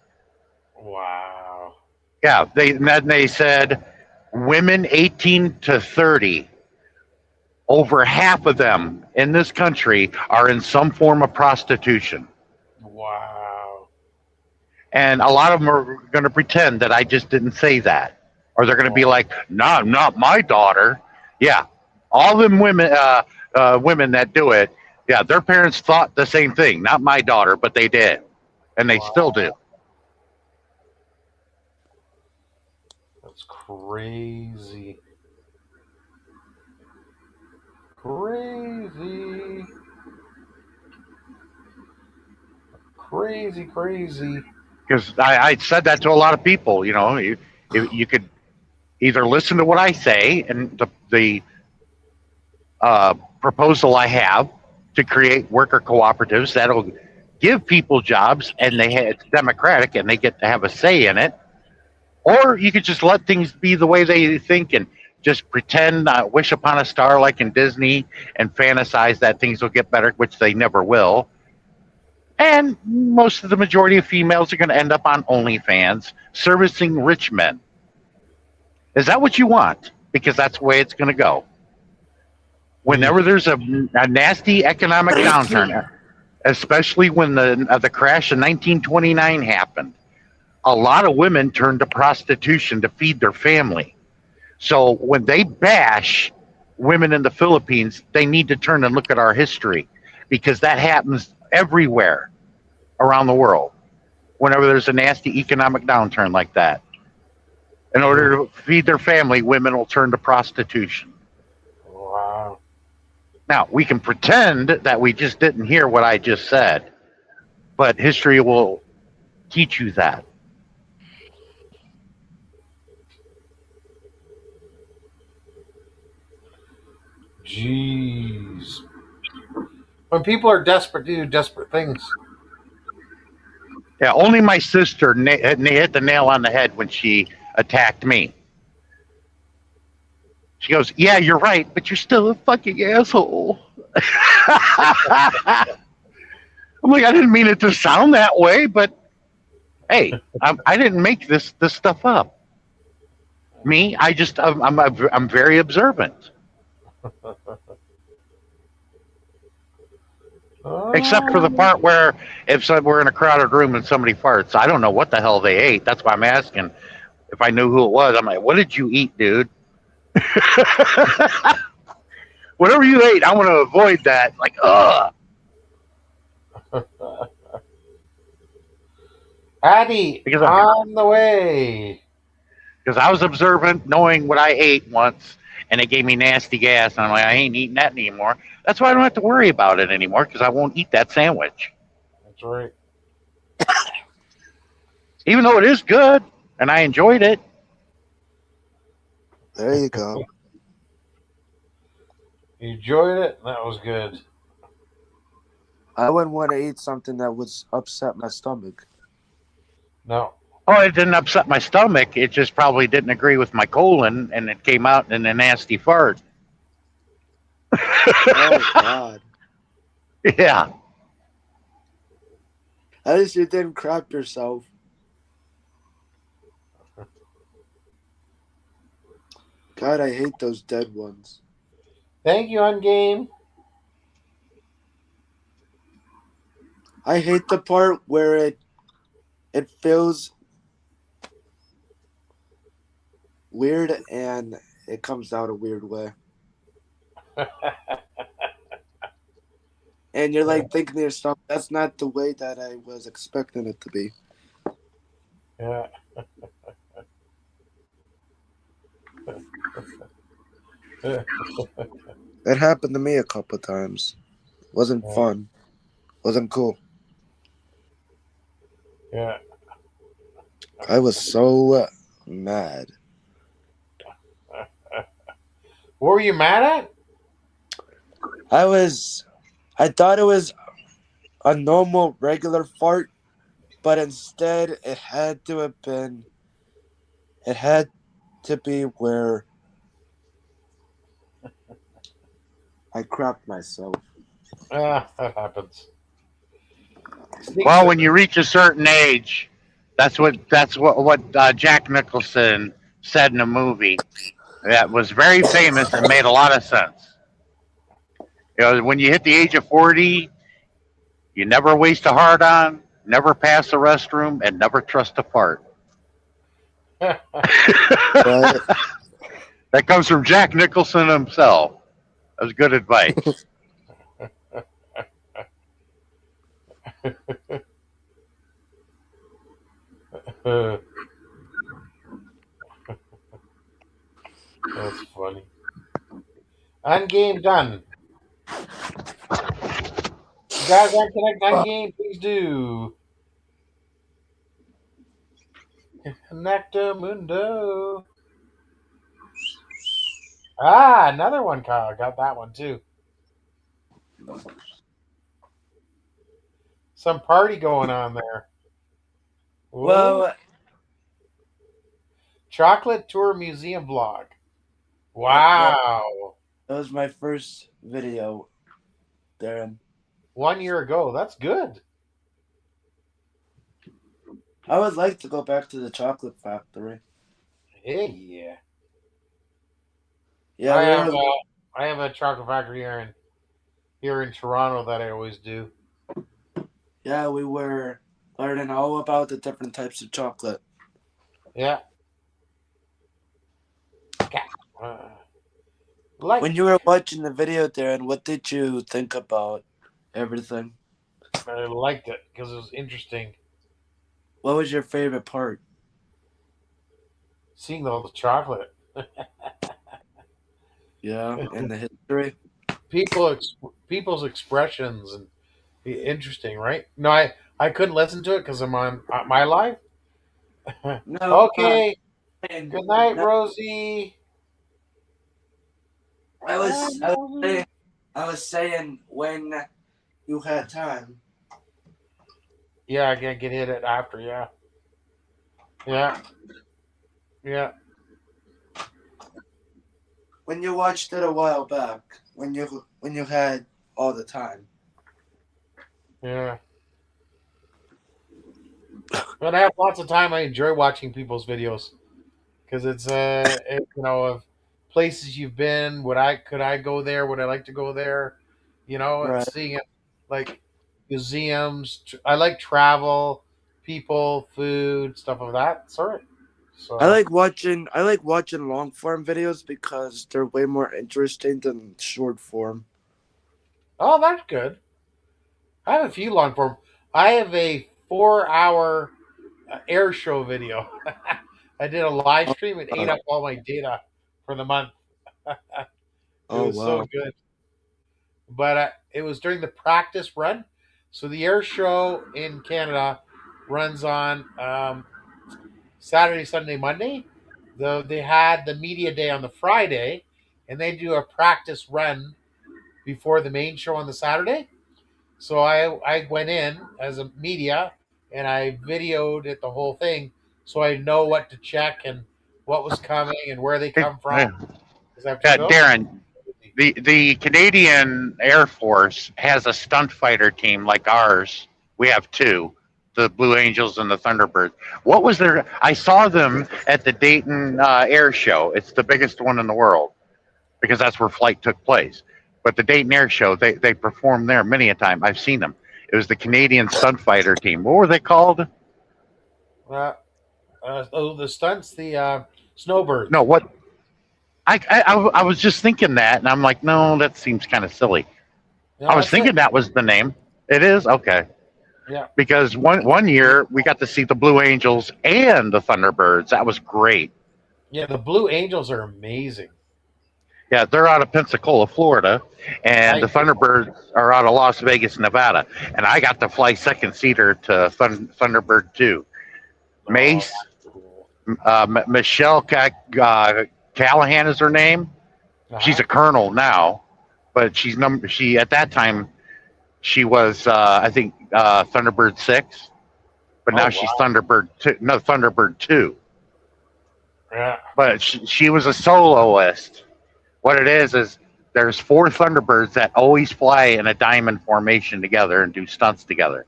Speaker 1: Wow.
Speaker 4: Yeah, they said women 18 to 30, over half of them in this country are in some form of prostitution.
Speaker 1: Wow.
Speaker 4: And a lot of them are going to pretend that I just didn't say that. Or they're going to be like, no, not my daughter. Yeah, all them women, women that do it, yeah, their parents thought the same thing. Not my daughter, but they did, and they still do.
Speaker 1: That's crazy. Crazy. Crazy, crazy.
Speaker 4: Because I said that to a lot of people. You know, you could either listen to what I say and the proposal I have to create worker cooperatives that'll give people jobs, and it's democratic and they get to have a say in it. Or you could just let things be the way they think and just pretend, wish upon a star like in Disney, and fantasize that things will get better, which they never will. And most of the majority of females are going to end up on OnlyFans servicing rich men. Is that what you want? Because that's the way it's going to go. Whenever there's a nasty economic downturn, especially when the crash in 1929 happened, a lot of women turned to prostitution to feed their family. So when they bash women in the Philippines, they need to turn and look at our history, because that happens everywhere around the world. Whenever there's a nasty economic downturn like that, in order to feed their family, women will turn to prostitution.
Speaker 1: Wow.
Speaker 4: Now, we can pretend that we just didn't hear what I just said, but history will teach you that.
Speaker 1: Jeez. When people are desperate to do desperate things.
Speaker 4: Yeah, only my sister hit the nail on the head when she attacked me. She goes, "Yeah, you're right, but you're still a fucking asshole." I'm like, I didn't mean it to sound that way, but hey, I didn't make this stuff up. Me, I'm very observant. Except for the part where if we're in a crowded room and somebody farts, I don't know what the hell they ate. That's why I'm asking. If I knew who it was, I'm like, "What did you eat, dude?" Whatever you ate, I want to avoid that. Like, ugh.
Speaker 1: Patty, on the way.
Speaker 4: Because I was observant, knowing what I ate once, and it gave me nasty gas, and I'm like, I ain't eating that anymore. That's why I don't have to worry about it anymore, because I won't eat that sandwich.
Speaker 1: That's right.
Speaker 4: Even though it is good, and I enjoyed it.
Speaker 5: There you go.
Speaker 1: You enjoyed it? That was good.
Speaker 5: I wouldn't want to eat something that would upset my stomach.
Speaker 1: No.
Speaker 4: Oh, it didn't upset my stomach. It just probably didn't agree with my colon, and it came out in a nasty fart.
Speaker 5: Oh, God.
Speaker 4: Yeah.
Speaker 5: At least you didn't crap yourself. God, I hate those dead ones.
Speaker 1: Thank you, Ungame.
Speaker 5: I hate the part where it feels weird and it comes out a weird way. And you're like thinking to yourself, that's not the way that I was expecting it to be.
Speaker 1: Yeah.
Speaker 5: It happened to me a couple of times. Wasn't fun. Wasn't cool.
Speaker 1: Yeah.
Speaker 5: I was so mad.
Speaker 1: What were you mad at?
Speaker 5: I thought it was a normal, regular fart, but instead it had to be where I crapped myself.
Speaker 1: That happens.
Speaker 4: Well, when you reach a certain age, that's what Jack Nicholson said in a movie that was very famous and made a lot of sense. You know, when you hit the age of 40, you never waste a hard on, never pass a restroom, and never trust a fart.
Speaker 5: Right?
Speaker 4: That comes from Jack Nicholson himself. That was good advice.
Speaker 1: That's funny. Ungame done. You guys want to connect Ungame? Please do. Nectamundo. Ah, another one, Kyle. Got that one too. Some party going on there. Ooh.
Speaker 5: Well,
Speaker 1: Chocolate Tour Museum vlog. Wow.
Speaker 5: that was my first video, Darren.
Speaker 1: 1 year ago. That's good.
Speaker 5: I would like to go back to the chocolate factory.
Speaker 1: Hey, yeah.
Speaker 5: Yeah,
Speaker 1: I have a chocolate factory here in Toronto that I always do.
Speaker 5: we were learning all about the different types of chocolate.
Speaker 1: Yeah. Like
Speaker 5: When you were watching the video, Darren, what did you think about everything?
Speaker 1: I liked it because it was interesting.
Speaker 5: What was your favorite part?
Speaker 1: Seeing all the chocolate.
Speaker 5: Yeah, and the history.
Speaker 1: People's expressions and interesting, right? No, I couldn't listen to it because I'm on my live.
Speaker 5: No.
Speaker 1: Okay. Good night, Rosie.
Speaker 5: I was saying when you had time.
Speaker 1: Yeah, I can get hit it after. Yeah. Yeah. Yeah.
Speaker 5: When you watched it a while back, when you had all the time.
Speaker 1: Yeah. When I have lots of time, I enjoy watching people's videos because it's of places you've been. Could I go there? Would I like to go there? And
Speaker 5: Right.
Speaker 1: seeing it like museums. I like travel, people, food, stuff of that sort. So
Speaker 5: I like watching long form videos because they're way more interesting than short form.
Speaker 1: oh, that's good. I have a few long form. I have a 4 hour air show video. I did a live stream. It ate up all my data for the month. It
Speaker 5: Oh
Speaker 1: was so
Speaker 5: wow.
Speaker 1: good. But it was during the practice run. So the air show in Canada runs on Saturday, Sunday, Monday. They had the media day on the Friday, and they do a practice run before the main show on the Saturday. So I went in as a media and I videoed it the whole thing, so I know what to check and what was coming and where they come from.
Speaker 4: Yeah,
Speaker 1: 'Cause I have to film.
Speaker 4: Darren, the Canadian Air Force has a stunt fighter team like ours. We have two, the Blue Angels and the Thunderbirds. What was their? I saw them at the Dayton Air Show. It's the biggest one in the world because that's where flight took place. But the Dayton Air Show, they performed there many a time. I've seen them. It was the Canadian stunt fighter team. What were they called?
Speaker 1: The stunts, the snowbirds.
Speaker 4: No, what? I was just thinking that, and I'm like, no, that seems kind of silly.
Speaker 1: No,
Speaker 4: I was
Speaker 1: that's
Speaker 4: thinking
Speaker 1: it.
Speaker 4: that was the name. It is okay.
Speaker 1: Yeah.
Speaker 4: Because one year we got to see the Blue Angels and the Thunderbirds. That was great.
Speaker 1: Yeah, the Blue Angels are amazing.
Speaker 4: Yeah, they're out of Pensacola, Florida, and the Thunderbirds are out of Las Vegas, Nevada. And I got to fly second seater to Thunderbird 2. Mace, Michelle Callahan is her name. She's a colonel now, but she at that time she was I think Thunderbird 6, but now she's Thunderbird 2. No, Thunderbird 2.
Speaker 1: Yeah.
Speaker 4: But she was a soloist. What it is there's 4 Thunderbirds that always fly in a diamond formation together and do stunts together,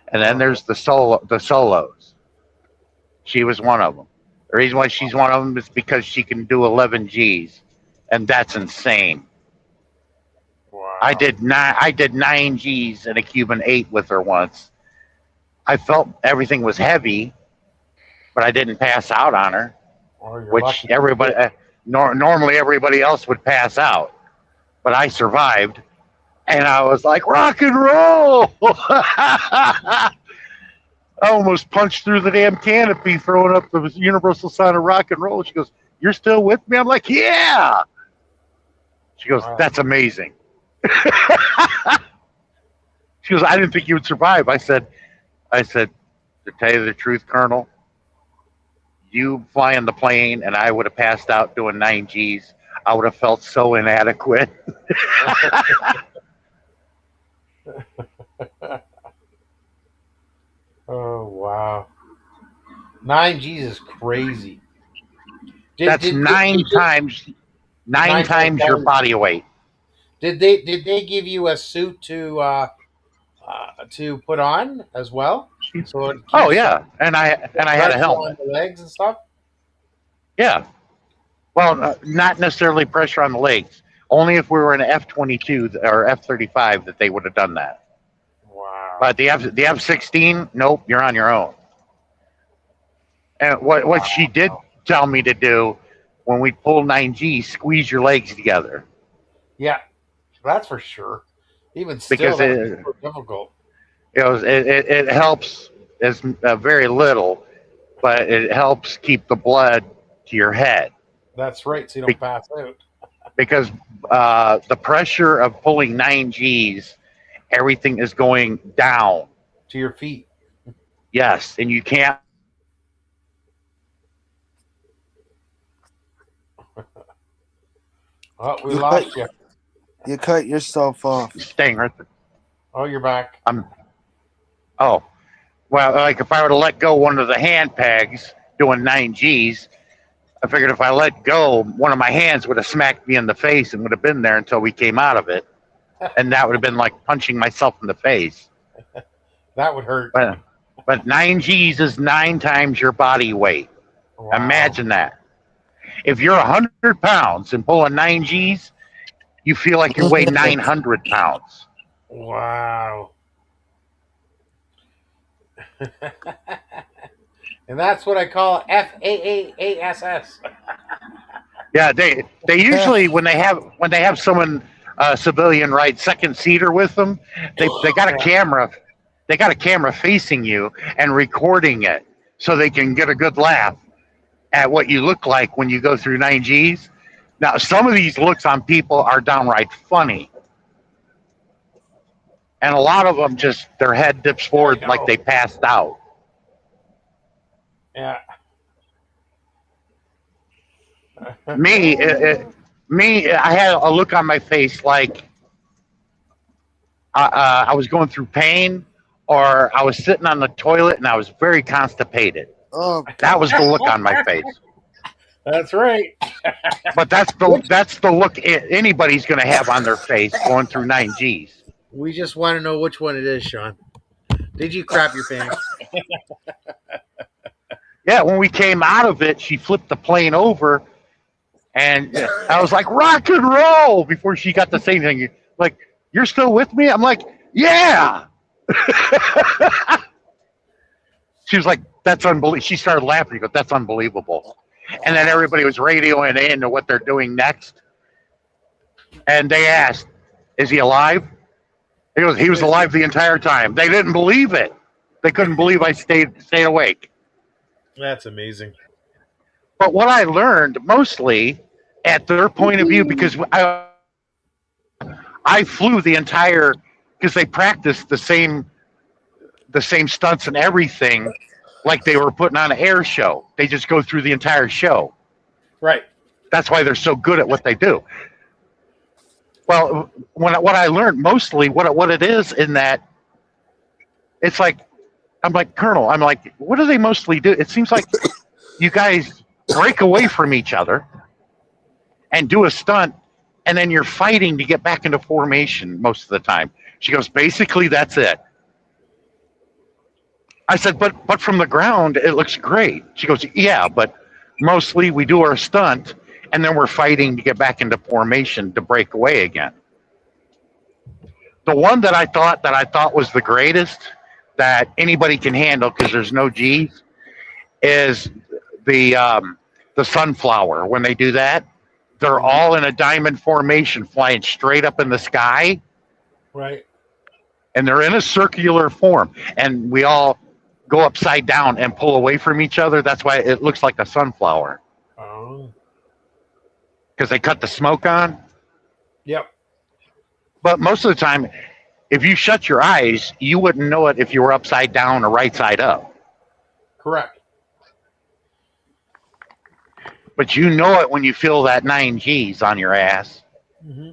Speaker 4: and then there's the solos. She was one of them. The reason why she's one of them is because she can do 11 Gs, and that's insane.
Speaker 1: Wow.
Speaker 4: I did 9 Gs in a Cuban 8 with her once. I felt everything was heavy, but I didn't pass out on her,
Speaker 1: Oh, you're
Speaker 4: which
Speaker 1: lucky.
Speaker 4: everybody normally everybody else would pass out. but I survived, and I was like, rock and roll. I almost punched through the damn canopy, throwing up the universal sign of rock and roll. She goes, "You're still with me?" I'm like, "Yeah." She goes,
Speaker 1: Wow.
Speaker 4: "That's amazing." She goes, "I didn't think you would survive." I said, "To tell you the truth, Colonel, you flying the plane and I would have passed out doing 9Gs. I would have felt so inadequate."
Speaker 1: Oh wow. 9Gs is crazy.
Speaker 4: That's nine times
Speaker 1: nine times
Speaker 4: your
Speaker 1: body.
Speaker 4: body weight.
Speaker 1: Did they give you a suit to put on as well? So it
Speaker 4: Oh
Speaker 1: keeps
Speaker 4: yeah, and I had a
Speaker 1: pressure on
Speaker 4: helmet.
Speaker 1: the legs and stuff.
Speaker 4: Yeah. Well, not necessarily pressure on the legs. Only if we were in F-22 or F-35 that they would have done that.
Speaker 1: Wow.
Speaker 4: But the F-16, nope, you're on your own. And what she did tell me to do when we pull 9G, squeeze your legs together.
Speaker 1: Yeah, that's for sure. Even still,
Speaker 4: Because
Speaker 1: that's super difficult.
Speaker 4: it helps as very little, but it helps keep the blood to your head.
Speaker 1: That's right, so you don't pass out.
Speaker 4: Because the pressure of pulling 9Gs, everything is going down.
Speaker 1: To your feet.
Speaker 4: Yes, and you can't.
Speaker 1: Oh, we lost you.
Speaker 5: You cut yourself off.
Speaker 4: Staying right there.
Speaker 1: Oh, you're back.
Speaker 4: Oh, well, like if I were to let go one of the hand pegs doing 9Gs, I figured if I let go, one of my hands would have smacked me in the face and would have been there until we came out of it. And that would have been like punching myself in the face.
Speaker 1: That would hurt.
Speaker 4: But 9Gs is 9 times your body weight.
Speaker 1: Wow.
Speaker 4: Imagine that. If you're 100 pounds and pulling 9Gs, you feel like you weigh 900 pounds.
Speaker 1: Wow. And that's what I call FAASS.
Speaker 4: Yeah, they usually when they have someone civilian ride second seater with them, they got a camera. They got a camera facing you and recording it so they can get a good laugh at what you look like when you go through 9Gs. Now, some of these looks on people are downright funny. And a lot of them just, their head dips forward like they passed out.
Speaker 1: Yeah.
Speaker 4: Me, I had a look on my face like I was going through pain or I was sitting on the toilet and I was very constipated.
Speaker 5: Oh,
Speaker 4: That was the look on my face.
Speaker 1: That's right.
Speaker 4: But that's the look anybody's going to have on their face going through 9Gs.
Speaker 1: We just want to know which one it is, Sean. Did you crap your pants?
Speaker 4: Yeah, when we came out of it, she flipped the plane over, and I was like, rock and roll, before she got to say anything. Like, you're still with me? I'm like, yeah. She was like, that's unbelievable. She started laughing. She goes, that's unbelievable. And then everybody was radioing in to what they're doing next. And they asked, is he alive? He goes, he was alive the entire time. They didn't believe it. They couldn't believe I stayed awake.
Speaker 1: That's amazing.
Speaker 4: But what I learned mostly at their point of view, because I flew the entire, because they practiced the same stunts and everything like they were putting on an air show. They just go through the entire show.
Speaker 1: Right.
Speaker 4: That's why they're so good at what they do. Well, what I learned mostly, what it is in that, it's like, I'm like, Colonel, I'm like, what do they mostly do? It seems like you guys break away from each other and do a stunt, and then you're fighting to get back into formation most of the time. She goes, basically, that's it. I said, but from the ground, it looks great. She goes, yeah, but mostly we do our stunt, and then we're fighting to get back into formation to break away again. The one that I thought was the greatest that anybody can handle because there's no G's is the sunflower when they do that. They're all in a diamond formation, flying straight up in the sky,
Speaker 1: Right.
Speaker 4: and they're in a circular form. And we all go upside down and pull away from each other. That's why it looks like a sunflower,
Speaker 1: Oh.
Speaker 4: because they cut the smoke on.
Speaker 1: Yep.
Speaker 4: But most of the time, if you shut your eyes, you wouldn't know it if you were upside down or right side up.
Speaker 1: Correct.
Speaker 4: But you know it when you feel that 9Gs on your ass.
Speaker 1: Mm-hmm.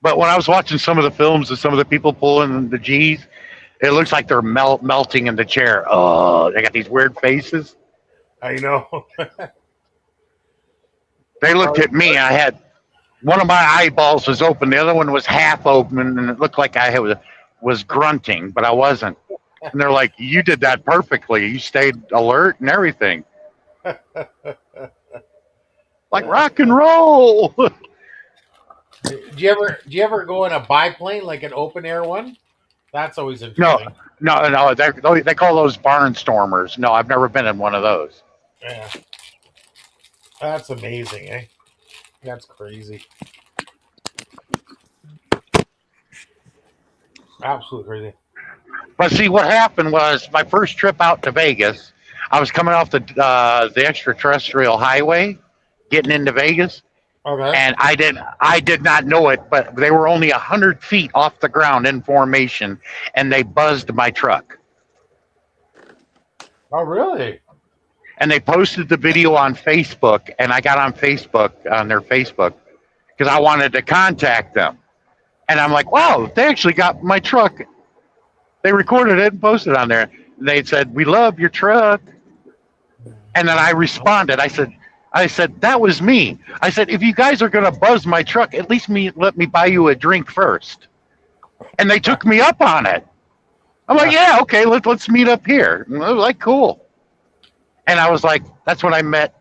Speaker 4: But when I was watching some of the films of some of the people pulling the G's, it looks like they're melting in the chair. Oh, they got these weird faces.
Speaker 1: I know.
Speaker 4: They looked at me. I had one of my eyeballs was open, the other one was half open, and it looked like I was grunting, but I wasn't. And they're like, "You did that perfectly. You stayed alert and everything, like rock and roll."
Speaker 1: Do you ever go in a biplane, like an open air one? That's always interesting.
Speaker 4: No. They call those barnstormers. No, I've never been in one of those.
Speaker 1: Yeah. That's amazing, eh? That's crazy. Absolutely crazy.
Speaker 4: But see, what happened was my first trip out to Vegas. I was coming off the extraterrestrial highway, getting into Vegas,
Speaker 1: Okay.
Speaker 4: and I did not know it, but they were only 100 feet off the ground in formation, and they buzzed my truck.
Speaker 1: Oh, really?
Speaker 4: And they posted the video on Facebook, and I got on Facebook, on their Facebook, because I wanted to contact them. And I'm like, wow, they actually got my truck. They recorded it and posted it on there. They said, "We love your truck." And then I responded. I said, "That was me." I said, "If you guys are going to buzz my truck, at least let me buy you a drink first." And they took me up on it. I'm like, "Yeah, okay, let's meet up here." And I was like, "Cool." And I was like, that's when I met,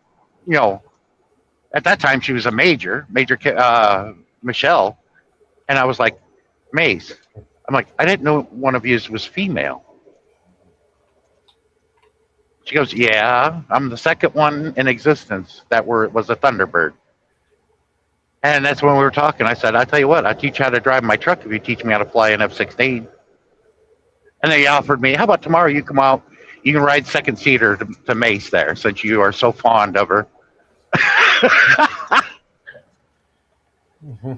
Speaker 4: at that time she was a Major Michelle. And I was like, "Mace." I'm like, "I didn't know one of you was female." She goes, "Yeah, I'm the second one in existence that was a Thunderbird." And that's when we were talking. I said, "I tell you what, I'll teach you how to drive my truck if you teach me how to fly an F-16. And they offered me, "How about tomorrow you come out, you can ride second seater to Mace there, since you are so fond of her."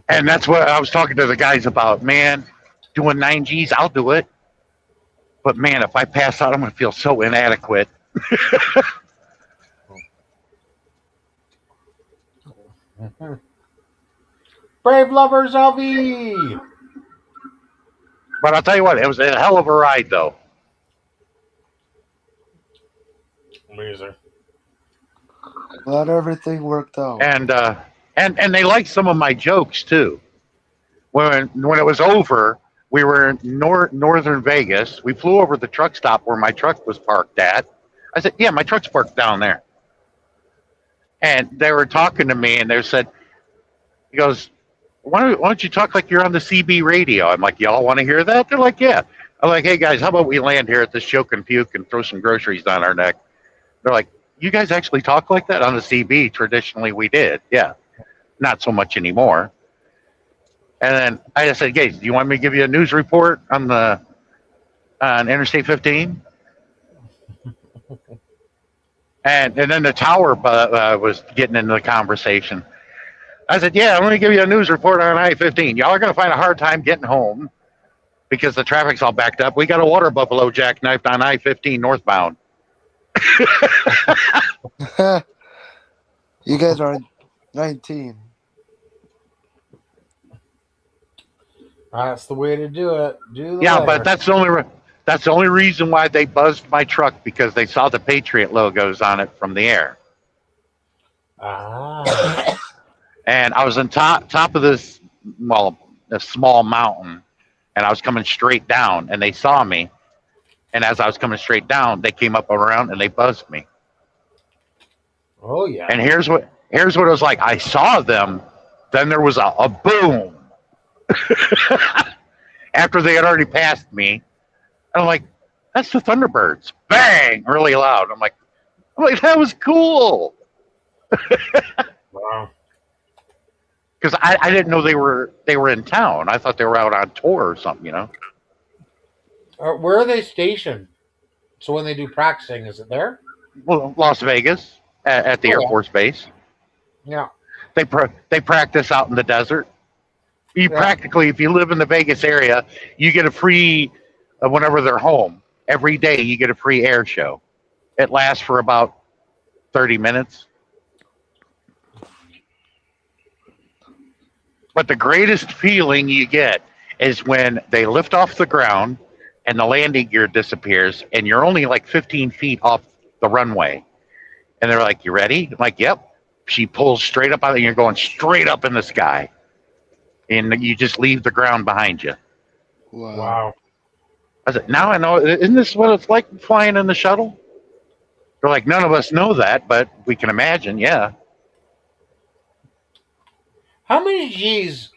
Speaker 4: And that's what I was talking to the guys about. Man, doing 9Gs, I'll do it. But man, if I pass out, I'm going to feel so inadequate.
Speaker 1: Brave Lovers LV.
Speaker 4: But I'll tell you what, it was a hell of a ride, though.
Speaker 1: Amazing.
Speaker 5: Glad everything worked out.
Speaker 4: And they liked some of my jokes too. When it was over, we were in northern Vegas. We flew over the truck stop where my truck was parked at. I said, "Yeah, my truck's parked down there." And they were talking to me, and they said, he goes, why don't you talk like you're on the CB radio?" I'm like, "Y'all want to hear that?" They're like, "Yeah." I'm like, "Hey guys, how about we land here at this Choke and Puke and throw some groceries down our neck?" They're like, "You guys actually talk like that?" On the CB, traditionally we did. Yeah. Not so much anymore. And then I just said, "Guys, do you want me to give you a news report on Interstate 15? And then the tower was getting into the conversation. I said, "Yeah, I'm going to give you a news report on I-15. Y'all are going to find a hard time getting home because the traffic's all backed up. We got a water buffalo jackknifed on I-15 northbound."
Speaker 5: You guys are 19.
Speaker 1: That's the way to do it. Do the
Speaker 4: Yeah,
Speaker 1: letter.
Speaker 4: but that's the only reason why they buzzed my truck, because they saw the Patriot logos on it from the air.
Speaker 1: Ah.
Speaker 4: And I was on top of this, a small mountain, and I was coming straight down, and they saw me. And as I was coming straight down, they came up around and they buzzed me.
Speaker 1: Oh yeah.
Speaker 4: And here's what it was like. I saw them, then there was a boom. After they had already passed me. And I'm like, "That's the Thunderbirds." Bang! Really loud. I'm like, that was cool.
Speaker 1: Wow.
Speaker 4: Because I didn't know they were in town. I thought they were out on tour or something.
Speaker 1: Where are they stationed? So when they do practicing, is it there?
Speaker 4: Well, Las Vegas at the Air
Speaker 1: Oh
Speaker 4: Force Base.
Speaker 1: yeah.
Speaker 4: They practice out in the desert. You
Speaker 1: Yeah.
Speaker 4: practically, if you live in the Vegas area, you get a free whenever they're home. Every day you get a free air show. It lasts for about 30 minutes. But the greatest feeling you get is when they lift off the ground and the landing gear disappears and you're only like 15 feet off the runway. And they're like, "You ready?" I'm like, "Yep." She pulls straight up out and you're going straight up in the sky. And you just leave the ground behind you.
Speaker 5: Wow.
Speaker 1: Wow.
Speaker 4: I said, "Now I know. Isn't this what it's like flying in the shuttle?" They're like, "None of us know that, but we can imagine." Yeah.
Speaker 1: How many G's?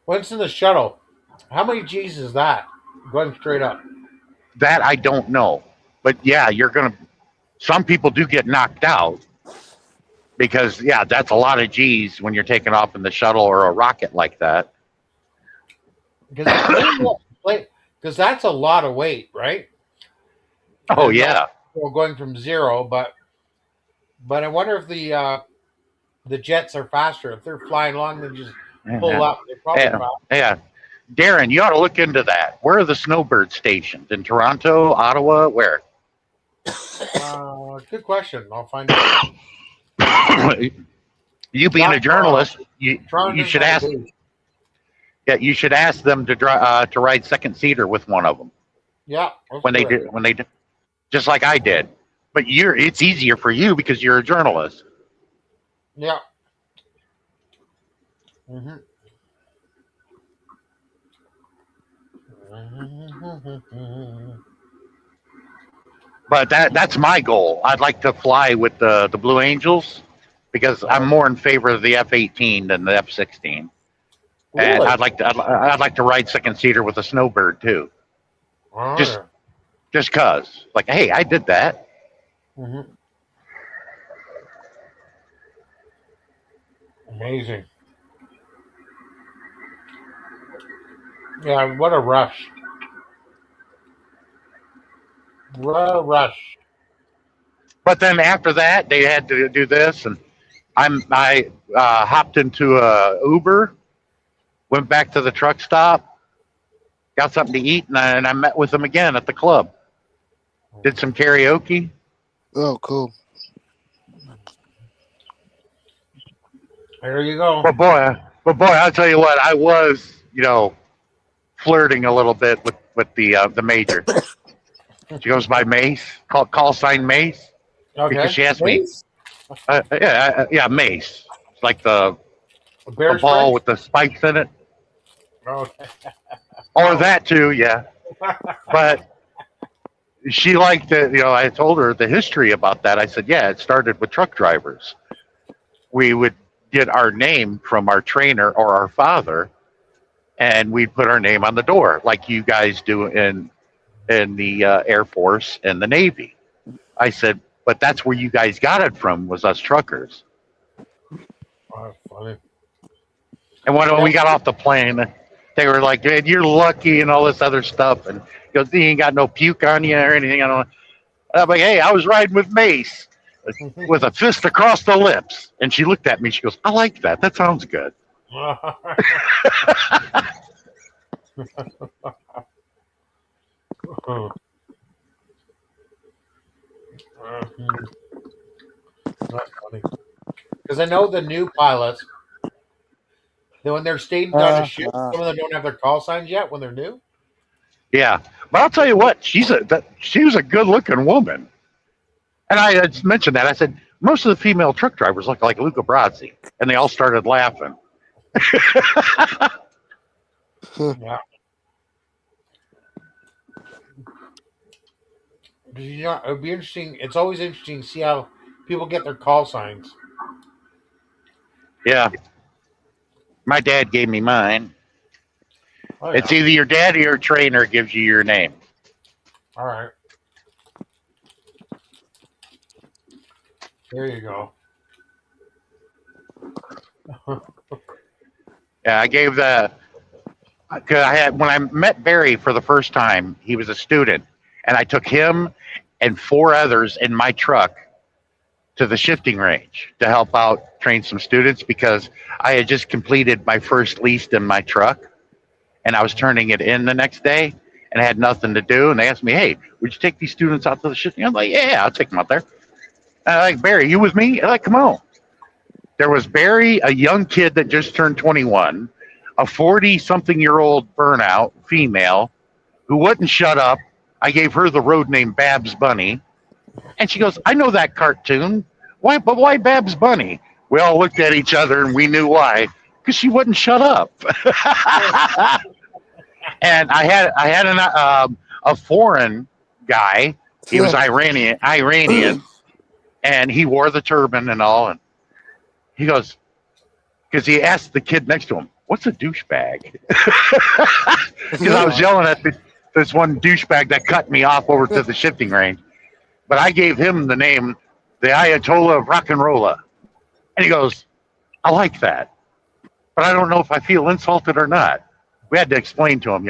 Speaker 1: Once in the shuttle, how many G's is that going straight up?
Speaker 4: That I don't know. But yeah, you're going to, some people do get knocked out because, yeah, that's a lot of G's when you're taking off in the shuttle or a rocket like that.
Speaker 1: Because because that's a lot of weight, right?
Speaker 4: Oh,
Speaker 1: And
Speaker 4: yeah.
Speaker 1: going from zero, but I wonder if the jets are faster. If they're flying along, they just pull
Speaker 4: Yeah.
Speaker 1: up. They're probably
Speaker 4: Yeah.
Speaker 1: fast.
Speaker 4: Yeah. Darren, you ought to look into that. Where are the snowbirds stationed? In Toronto, Ottawa? Where?
Speaker 1: Good question. I'll find out.
Speaker 4: You being a journalist, you
Speaker 1: Toronto
Speaker 4: should
Speaker 1: doesn't have
Speaker 4: ask.
Speaker 1: a base.
Speaker 4: Yeah, you should ask them to ride second seater with one of them
Speaker 1: Yeah, let's
Speaker 4: when they
Speaker 1: do it.
Speaker 4: do just like I did. But it's easier for you because you're a journalist.
Speaker 1: Yeah. Mm-hmm.
Speaker 4: But that's my goal. I'd like to fly with the Blue Angels because I'm more in favor of the F-18 than the F-16. And
Speaker 1: Really?
Speaker 4: I'd like to ride second seater with a Snowbird too.
Speaker 1: Oh,
Speaker 4: Just
Speaker 1: yeah.
Speaker 4: just cause, like, hey, I did that.
Speaker 1: Mm-hmm. Amazing. Yeah, what a rush. What a rush.
Speaker 4: But then after that, they had to do this, and I hopped into a Uber, went back to the truck stop, got something to eat, and I met with them again at the club. Did some karaoke.
Speaker 5: Oh, cool.
Speaker 1: There you go.
Speaker 4: But boy, I'll tell you what, I was, flirting a little bit with the major. She goes by Mace, call sign Mace, because
Speaker 1: Okay.
Speaker 4: she asked me,
Speaker 1: Base?
Speaker 4: yeah, Mace. It's like the
Speaker 1: Bear
Speaker 4: ball
Speaker 1: stripes?
Speaker 4: with the spikes in it,
Speaker 1: Okay.
Speaker 4: or that too, yeah. But she liked it. I told her the history about that. I said, yeah, it started with truck drivers. We would get our name from our trainer or our father, and we'd put our name on the door, like you guys do in the Air Force and the Navy. I said, but that's where you guys got it from, was us truckers.
Speaker 1: Oh, funny.
Speaker 4: And when
Speaker 1: Yeah.
Speaker 4: we got off the plane, they were like, "Man, you're lucky," and all this other stuff. And he goes, "You ain't got no puke on you or anything." I don't. I'm like, "Hey, I was riding with Mace with a fist across the lips," and she looked at me. She goes, "I like that. That sounds good."
Speaker 1: That's funny. Because I know the new pilots, when they're stationed on a ship, some of them don't have their call signs yet when they're new.
Speaker 4: Yeah, but I'll tell you what, she was a good-looking woman, and I had mentioned that. I said most of the female truck drivers look like Luca Brasi, and they all started laughing.
Speaker 1: Yeah. It would be interesting. It's always interesting to see how people get their call signs.
Speaker 4: Yeah, my dad gave me mine.
Speaker 1: Oh,
Speaker 4: It's
Speaker 1: yeah.
Speaker 4: either your dad or your trainer gives you your name.
Speaker 1: All right. There you go.
Speaker 4: Yeah, I gave the. Cause I had when I met Barry for the first time, he was a student, and I took him and four others in my truck to the shifting range to help out train some students because I had just completed my first lease in my truck and I was turning it in the next day and I had nothing to do. And they asked me, "Hey, would you take these students out to the shifting?" I'm like, "Yeah, I'll take them out there." And I'm like, "Barry, you with me?" I'm like, "Come on." There was Barry, a young kid that just turned 21, a 40-something-year-old burnout female who wouldn't shut up. I gave her the road name Babs Bunny. And she goes, "I know that cartoon. Why? But why Babs Bunny?" We all looked at each other and we knew why. Because she wouldn't shut up. And I had a foreign guy. He was Iranian, and he wore the turban and all. And he goes, because he asked the kid next to him, "What's a douchebag?" Because I was yelling at this one douchebag that cut me off over to the shifting range. But I gave him the name, the Ayatollah of Rock and Rolla. And he goes, "I like that. But I don't know if I feel insulted or not." We had to explain to him,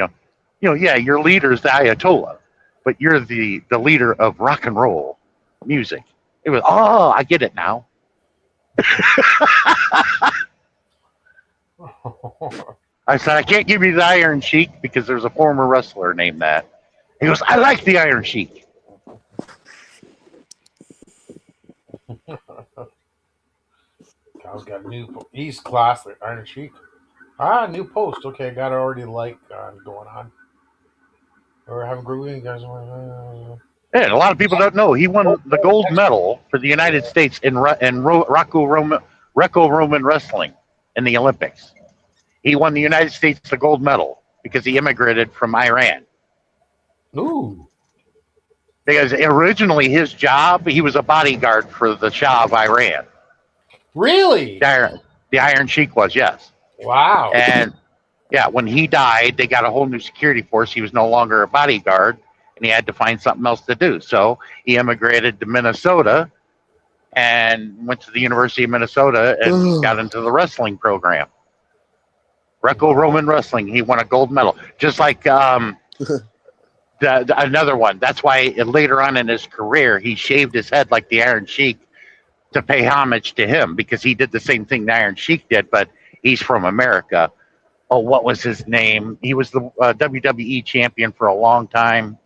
Speaker 4: yeah, your leader is the Ayatollah, but you're the leader of rock and roll music. It was, "Oh, I get it now." I said, "I can't give you the Iron Sheik because there's a former wrestler named that." He goes, "I like the Iron Sheik."
Speaker 1: Kyle's got a new. He's classic Iron Sheik. Ah, new post. Okay, got already like going on. Or have a great week, guys.
Speaker 4: And a lot of people don't know he won the gold medal for the United States in Greco-Roman wrestling in the Olympics. He won the United States the gold medal because he immigrated from Iran.
Speaker 1: Ooh.
Speaker 4: Because originally his job, he was a bodyguard for the Shah of Iran.
Speaker 1: Really?
Speaker 4: The Iron Sheik was, yes.
Speaker 1: Wow.
Speaker 4: And yeah, when he died, they got a whole new security force. He was no longer a bodyguard, and he had to find something else to do. So he immigrated to Minnesota and went to the University of Minnesota and got into the wrestling program. Greco-Roman wrestling. He won a gold medal, just like another one. That's why later on in his career, he shaved his head like the Iron Sheik to pay homage to him because he did the same thing the Iron Sheik did, but he's from America. Oh, what was his name? He was the WWE champion for a long time.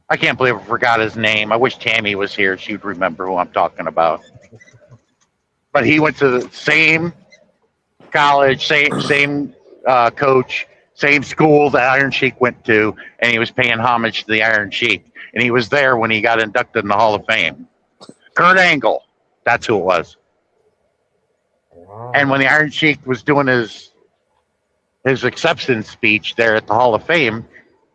Speaker 4: I can't believe I forgot his name. I wish Tammy was here. She'd remember who I'm talking about. But he went to the same college, same coach, same school that Iron Sheik went to, and he was paying homage to the Iron Sheik. And he was there when he got inducted in the Hall of Fame. Kurt Angle, that's who it was.
Speaker 1: Wow.
Speaker 4: And when the Iron Sheik was doing his acceptance speech there at the Hall of Fame,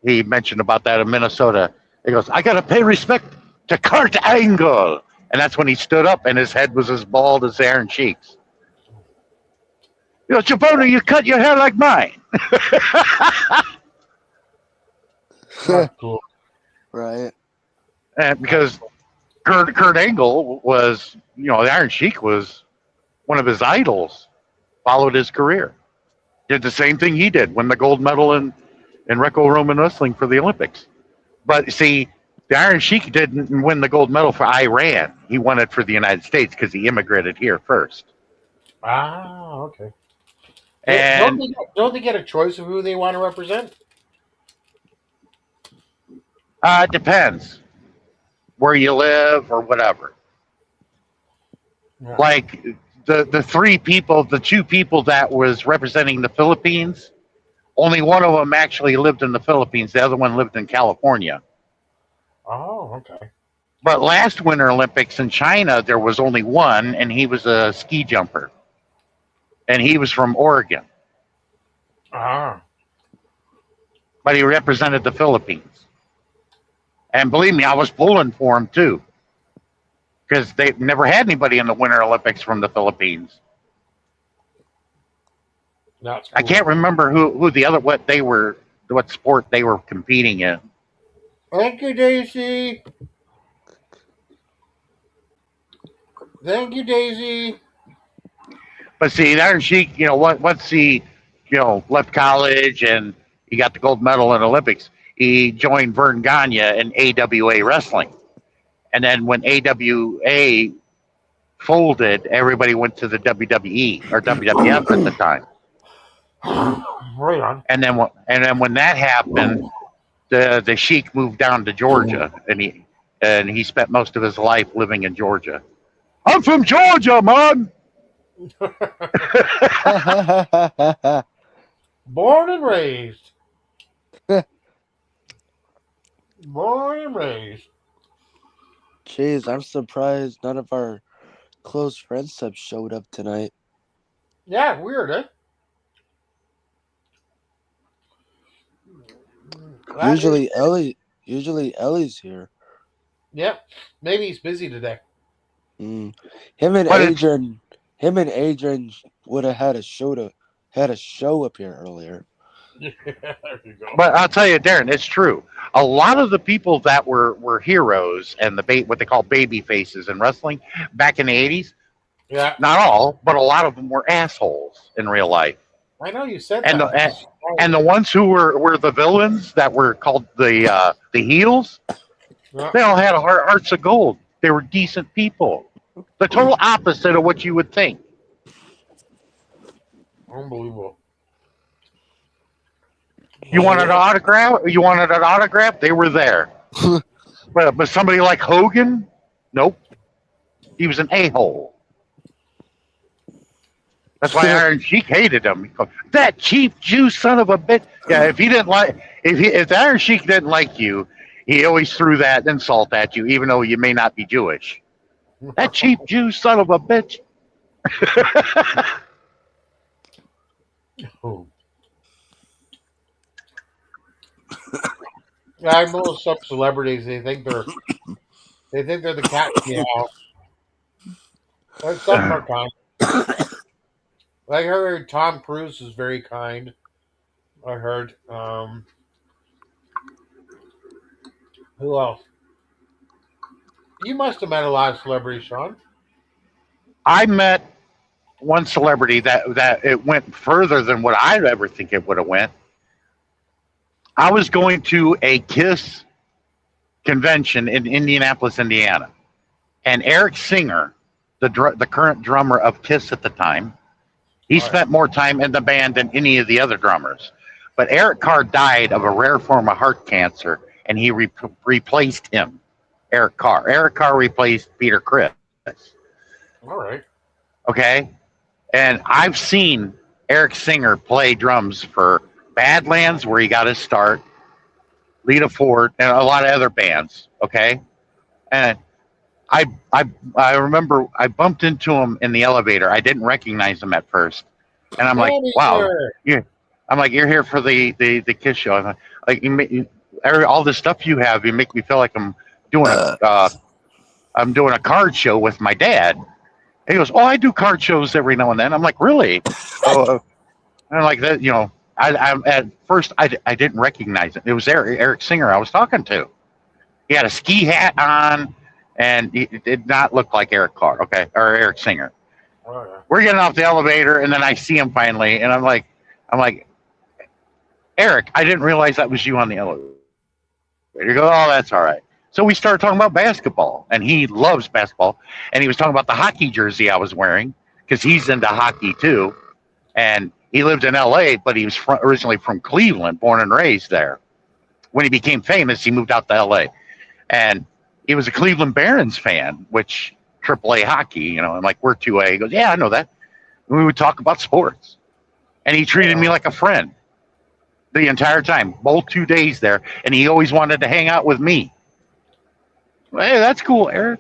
Speaker 4: he mentioned about that in Minnesota. He goes, "I got to pay respect to Kurt Angle." And that's when he stood up and his head was as bald as the Iron Sheik's. You know, "Jabona, you cut your hair like mine."
Speaker 1: Cool.
Speaker 5: Right.
Speaker 4: And because Kurt Angle was, the Iron Sheik was one of his idols, followed his career. Did the same thing he did, win the gold medal in Greco-Roman wrestling for the Olympics. But see, the Iron Sheik didn't win the gold medal for Iran. He won it for the United States because he immigrated here first.
Speaker 1: Ah, okay.
Speaker 4: And
Speaker 1: don't they get a choice of who they want to represent?
Speaker 4: it depends where you live or whatever.
Speaker 1: Yeah.
Speaker 4: Like the two people that was representing the Philippines, only one of them actually lived in the Philippines. The other one lived in California.
Speaker 1: Oh, okay.
Speaker 4: But last Winter Olympics in China, there was only one, and he was a ski jumper. And he was from Oregon.
Speaker 1: Ah.
Speaker 4: But he represented the Philippines. And believe me, I was pulling for him too. Because they've never had anybody in the Winter Olympics from the Philippines.
Speaker 1: That's cool.
Speaker 4: I can't remember what sport they were competing in.
Speaker 1: Thank you, Daisy. Thank you, Daisy.
Speaker 4: But see, the Iron Sheik, once he, left college and he got the gold medal in Olympics, he joined Vern Gagne in AWA wrestling. And then when AWA folded, everybody went to the WWE or WWF at the time.
Speaker 1: Right on.
Speaker 4: And then when that happened, the Sheik moved down to Georgia, and he spent most of his life living in Georgia. I'm from Georgia, man.
Speaker 1: Born and raised. Born and raised.
Speaker 5: Jeez, I'm surprised none of our close friends have showed up tonight.
Speaker 1: Yeah, weird, eh? That is,
Speaker 5: Usually Ellie's here.
Speaker 1: yep. Maybe he's busy today.
Speaker 5: Mm. Him and
Speaker 4: But it's
Speaker 5: Adrian would have had a show up here earlier.
Speaker 1: There you go.
Speaker 4: But I'll tell you, Darren, it's true. A lot of the people that were heroes and what they call baby faces in wrestling back in the 80s,
Speaker 1: Yeah,
Speaker 4: not all, but a lot of them were assholes in real life.
Speaker 1: I know you said
Speaker 4: And
Speaker 1: that.
Speaker 4: and the ones who were the villains that were called the heels,
Speaker 1: Yeah,
Speaker 4: they all had hearts of gold. They were decent people. The total opposite of what you would think.
Speaker 1: unbelievable.
Speaker 4: You wanted an autograph? You wanted an autograph? They were there. But somebody like Hogan, nope. He was an a-hole. That's why Iron Sheik hated him. He goes, that cheap Jew son of a bitch. Yeah, if the Iron Sheik didn't like you, he always threw that insult at you, even though you may not be Jewish. That cheap Jew son of a bitch.
Speaker 1: Oh. I know some celebrities. They think they're the cat meow. But some are kind. I heard Tom Cruise is very kind. I heard. Who else? You must have met a lot of celebrities, Sean.
Speaker 4: I met one celebrity that it went further than what I'd ever think it would have went. I was going to a KISS convention in Indianapolis, Indiana, and Eric Singer, the current drummer of KISS at the time, he spent more time in the band than any of the other drummers. But Eric Carr died of a rare form of heart cancer, and he replaced him. Eric Carr. Eric Carr replaced Peter Criss.
Speaker 1: All right.
Speaker 4: Okay, and I've seen Eric Singer play drums for Badlands, where he got his start, Lita Ford, and a lot of other bands. Okay, and I I I remember I bumped into him in the elevator. I didn't recognize him at first, and I'm like,
Speaker 1: Danny
Speaker 4: "Wow,
Speaker 1: here.
Speaker 4: I'm like, you're here for the Kiss show." I'm like all the stuff you have, you make me feel like doing I'm doing a card show with my dad. And he goes, "Oh, I do card shows every now and then." I'm like, "Really?" Oh, and like that, I at first I didn't recognize it. It was Eric Singer I was talking to. He had a ski hat on, and he did not look like Eric Carr, okay, or Eric Singer.
Speaker 1: Oh, yeah.
Speaker 4: We're getting off the elevator, and then I see him finally, and I'm like, Eric, I didn't realize that was you on the elevator. He goes, "Oh, that's all right." So we started talking about basketball, and he loves basketball, and he was talking about the hockey jersey I was wearing because he's into hockey too, and he lived in L.A., but he was originally from Cleveland, born and raised there. When he became famous, he moved out to L.A., and he was a Cleveland Barons fan, which AAA hockey, and like, we're 2A. He goes, "Yeah, I know that." And we would talk about sports, and he treated me like a friend the entire time, both 2 days there, and he always wanted to hang out with me. Hey, that's cool, Eric.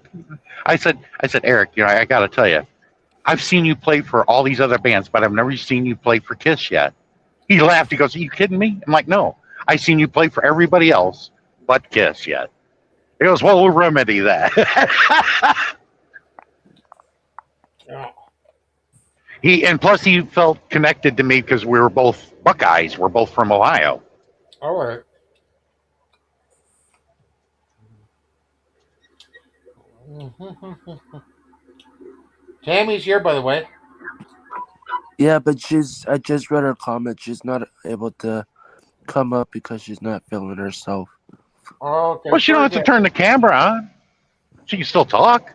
Speaker 4: I said, Eric, I got to tell you, I've seen you play for all these other bands, but I've never seen you play for KISS yet. He laughed. He goes, "Are you kidding me?" I'm like, "No, I've seen you play for everybody else but KISS yet." He goes, "Well, we'll remedy that."
Speaker 1: Yeah.
Speaker 4: And plus he felt connected to me because we were both Buckeyes. We're both from Ohio.
Speaker 1: All right. Tammy's here, by the way.
Speaker 5: Yeah, but I just read her comment. She's not able to come up because she's not feeling herself.
Speaker 1: Oh, okay.
Speaker 4: Well, she don't have to turn the camera on. She can still talk.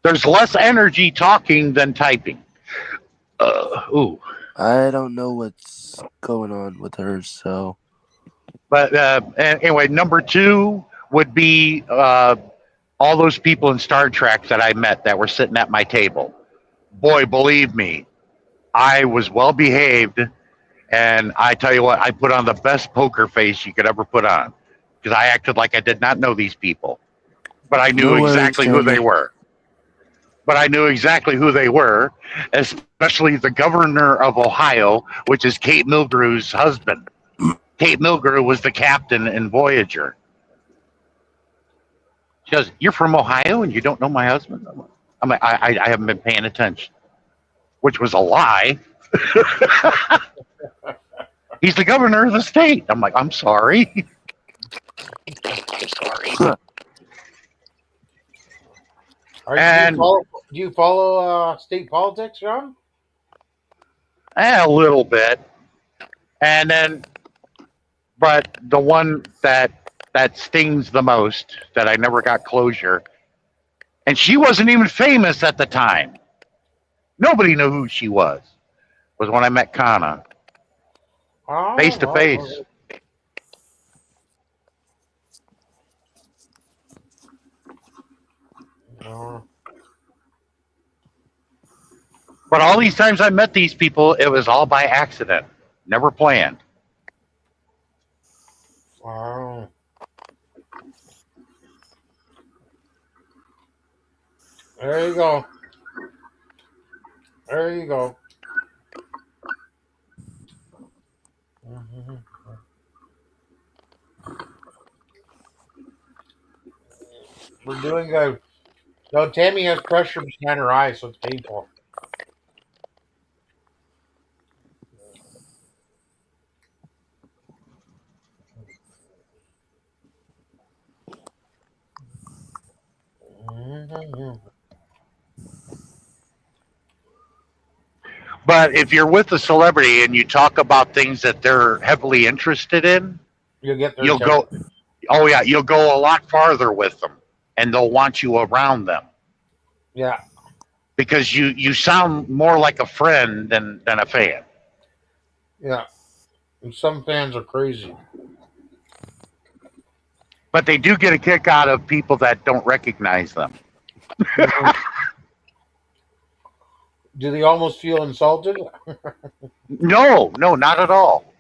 Speaker 4: There's less energy talking than typing. Ooh.
Speaker 5: I don't know what's going on with her, so.
Speaker 4: But anyway, number 2 would be all those people in Star Trek that I met that were sitting at my table. Boy, believe me, I was well behaved, and I tell you what, I put on the best poker face you could ever put on because I acted like I did not know these people, but I knew
Speaker 5: No worries,
Speaker 4: exactly who they
Speaker 5: Tammy.
Speaker 4: were. Especially the governor of Ohio, which is Kate Milgrew's husband. Kate Milgrew was the captain in Voyager. She goes, "You're from Ohio and you don't know my husband?" I'm like, I haven't been paying attention, which was a lie. He's the governor of the state. I'm like, I'm sorry. And
Speaker 1: do you follow state politics, John?
Speaker 4: a little bit. And then, but the one that stings the most, that I never got closure, and she wasn't even famous at the time. Nobody knew who she was when I met Kana. Face to face. But all these times I met these people, it was all by accident, never planned.
Speaker 1: Wow. There you go. There you go. Mm-hmm. We're doing good. No, Tammy has pressure behind her eyes, so it's painful. Mm-hmm.
Speaker 4: But if you're with a celebrity and you talk about things that they're heavily interested in, you'll go. Oh yeah, you'll go a lot farther with them, and they'll want you around them.
Speaker 1: Yeah.
Speaker 4: Because you sound more like a friend than a fan.
Speaker 1: Yeah. And some fans are crazy.
Speaker 4: But they do get a kick out of people that don't recognize them.
Speaker 1: Do they almost feel insulted?
Speaker 4: No, not at all.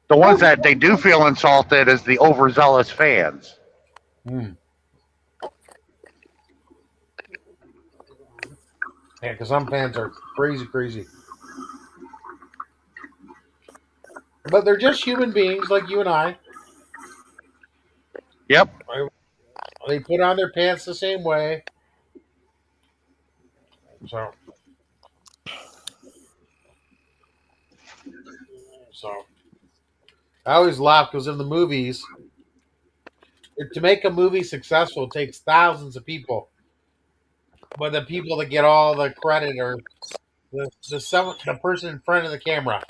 Speaker 4: The ones that they do feel insulted is the overzealous fans.
Speaker 1: Yeah, because some fans are crazy. But they're just human beings like you and I.
Speaker 4: Yep.
Speaker 1: They put on their pants the same way. So I always laugh because in the movies, to make a movie successful, it takes thousands of people. But the people that get all the credit are the person in front of the camera.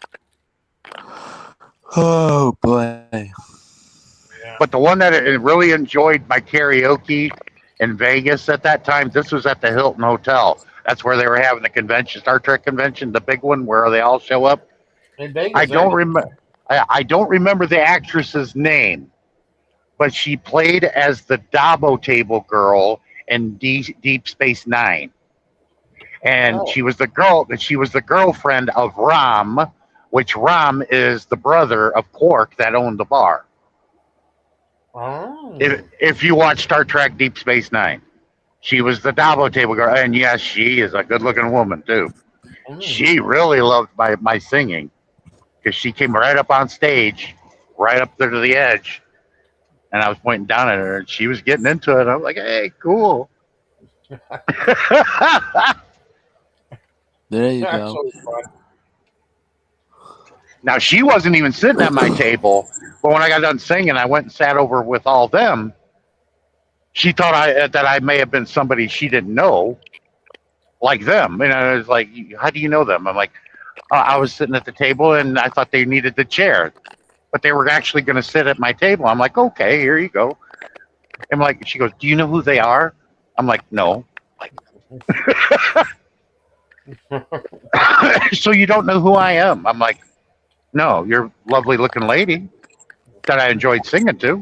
Speaker 5: Oh boy.
Speaker 1: Yeah.
Speaker 4: But the one that really enjoyed my karaoke in Vegas at that time, this was at the Hilton Hotel. That's where they were having the convention, Star Trek convention, the big one where they all show up.
Speaker 1: In Vegas,
Speaker 4: I don't remember the actress's name, but she played as the Dabo Table girl in Deep Space Nine, and she was the girlfriend of Ram, which Ram is the brother of Quark that owned the bar.
Speaker 1: Oh.
Speaker 4: If you watch Star Trek Deep Space Nine, she was the Dabo Table girl, and yes, she is a good-looking woman too. She really loved my singing because she came right up on stage, right up there to the edge, and I was pointing down at her, and she was getting into it. I was like, "Hey, cool."
Speaker 5: There you go.
Speaker 4: Now she wasn't even sitting at my table, but when I got done singing, I went and sat over with all them. she thought that I may have been somebody she didn't know, like them. And I was like, "How do you know them?" I'm like, "I was sitting at the table and I thought they needed the chair, but they were actually going to sit at my table." I'm like, "Okay, here you go." I'm like, she goes, "Do you know who they are?" I'm like, "No." So you don't know who I am? I'm like, "No, you're a lovely looking lady that I enjoyed singing to."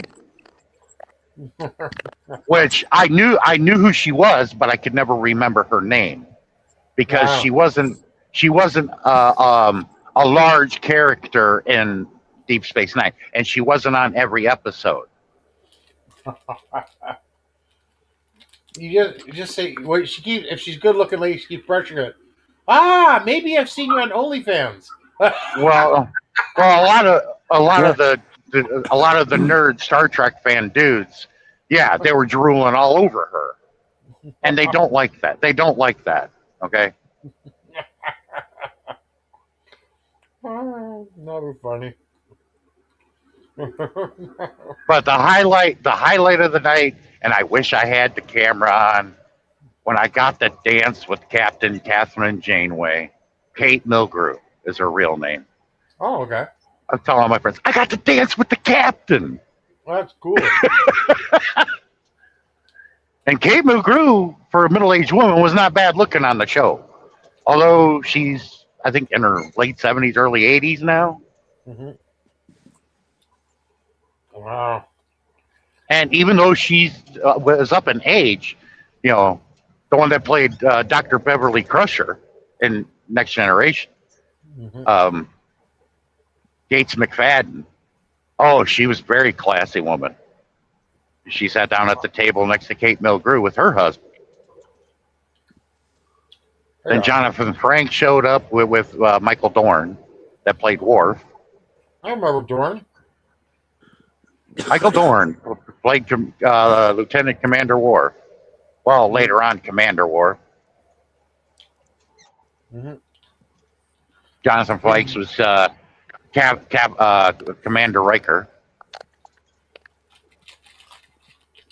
Speaker 4: Which I knew who she was, but I could never remember her name because
Speaker 1: Wow.
Speaker 4: she wasn't a large character in Deep Space Nine, and she wasn't on every episode.
Speaker 1: You just say wait. She keeps if she's good looking lady, she keeps brushing it. Ah, maybe I've seen you on OnlyFans.
Speaker 4: Well, well, a lot of the nerd Star Trek fan dudes, yeah, they were drooling all over her, and they don't like that. They don't like that. Okay.
Speaker 1: That was funny.
Speaker 4: But the highlight of the night, and I wish I had the camera on when I got to dance with Captain Catherine Janeway. Kate Milgrew is her real name.
Speaker 1: Oh, okay.
Speaker 4: I'm telling my friends, I got to dance with the captain.
Speaker 1: Well, that's cool.
Speaker 4: And Kate Milgrew, for a middle-aged woman, was not bad looking on the show. Although she's, I think, in her late 70s, early 80s now.
Speaker 1: Mm-hmm. Wow.
Speaker 4: And even though she was up in age, you know, the one that played Dr. Beverly Crusher in Next Generation,
Speaker 1: Mm-hmm.
Speaker 4: Gates McFadden. Oh, she was a very classy woman. She sat down at the table next to Kate Milgrew with her husband.
Speaker 1: Yeah.
Speaker 4: And Jonathan Frank showed up with Michael Dorn, that played Worf.
Speaker 1: I remember Dorn.
Speaker 4: Michael Dorn played Lieutenant Commander Worf. Well, later on, Commander Worf.
Speaker 1: Mm-hmm.
Speaker 4: Jonathan Frakes was Commander Riker.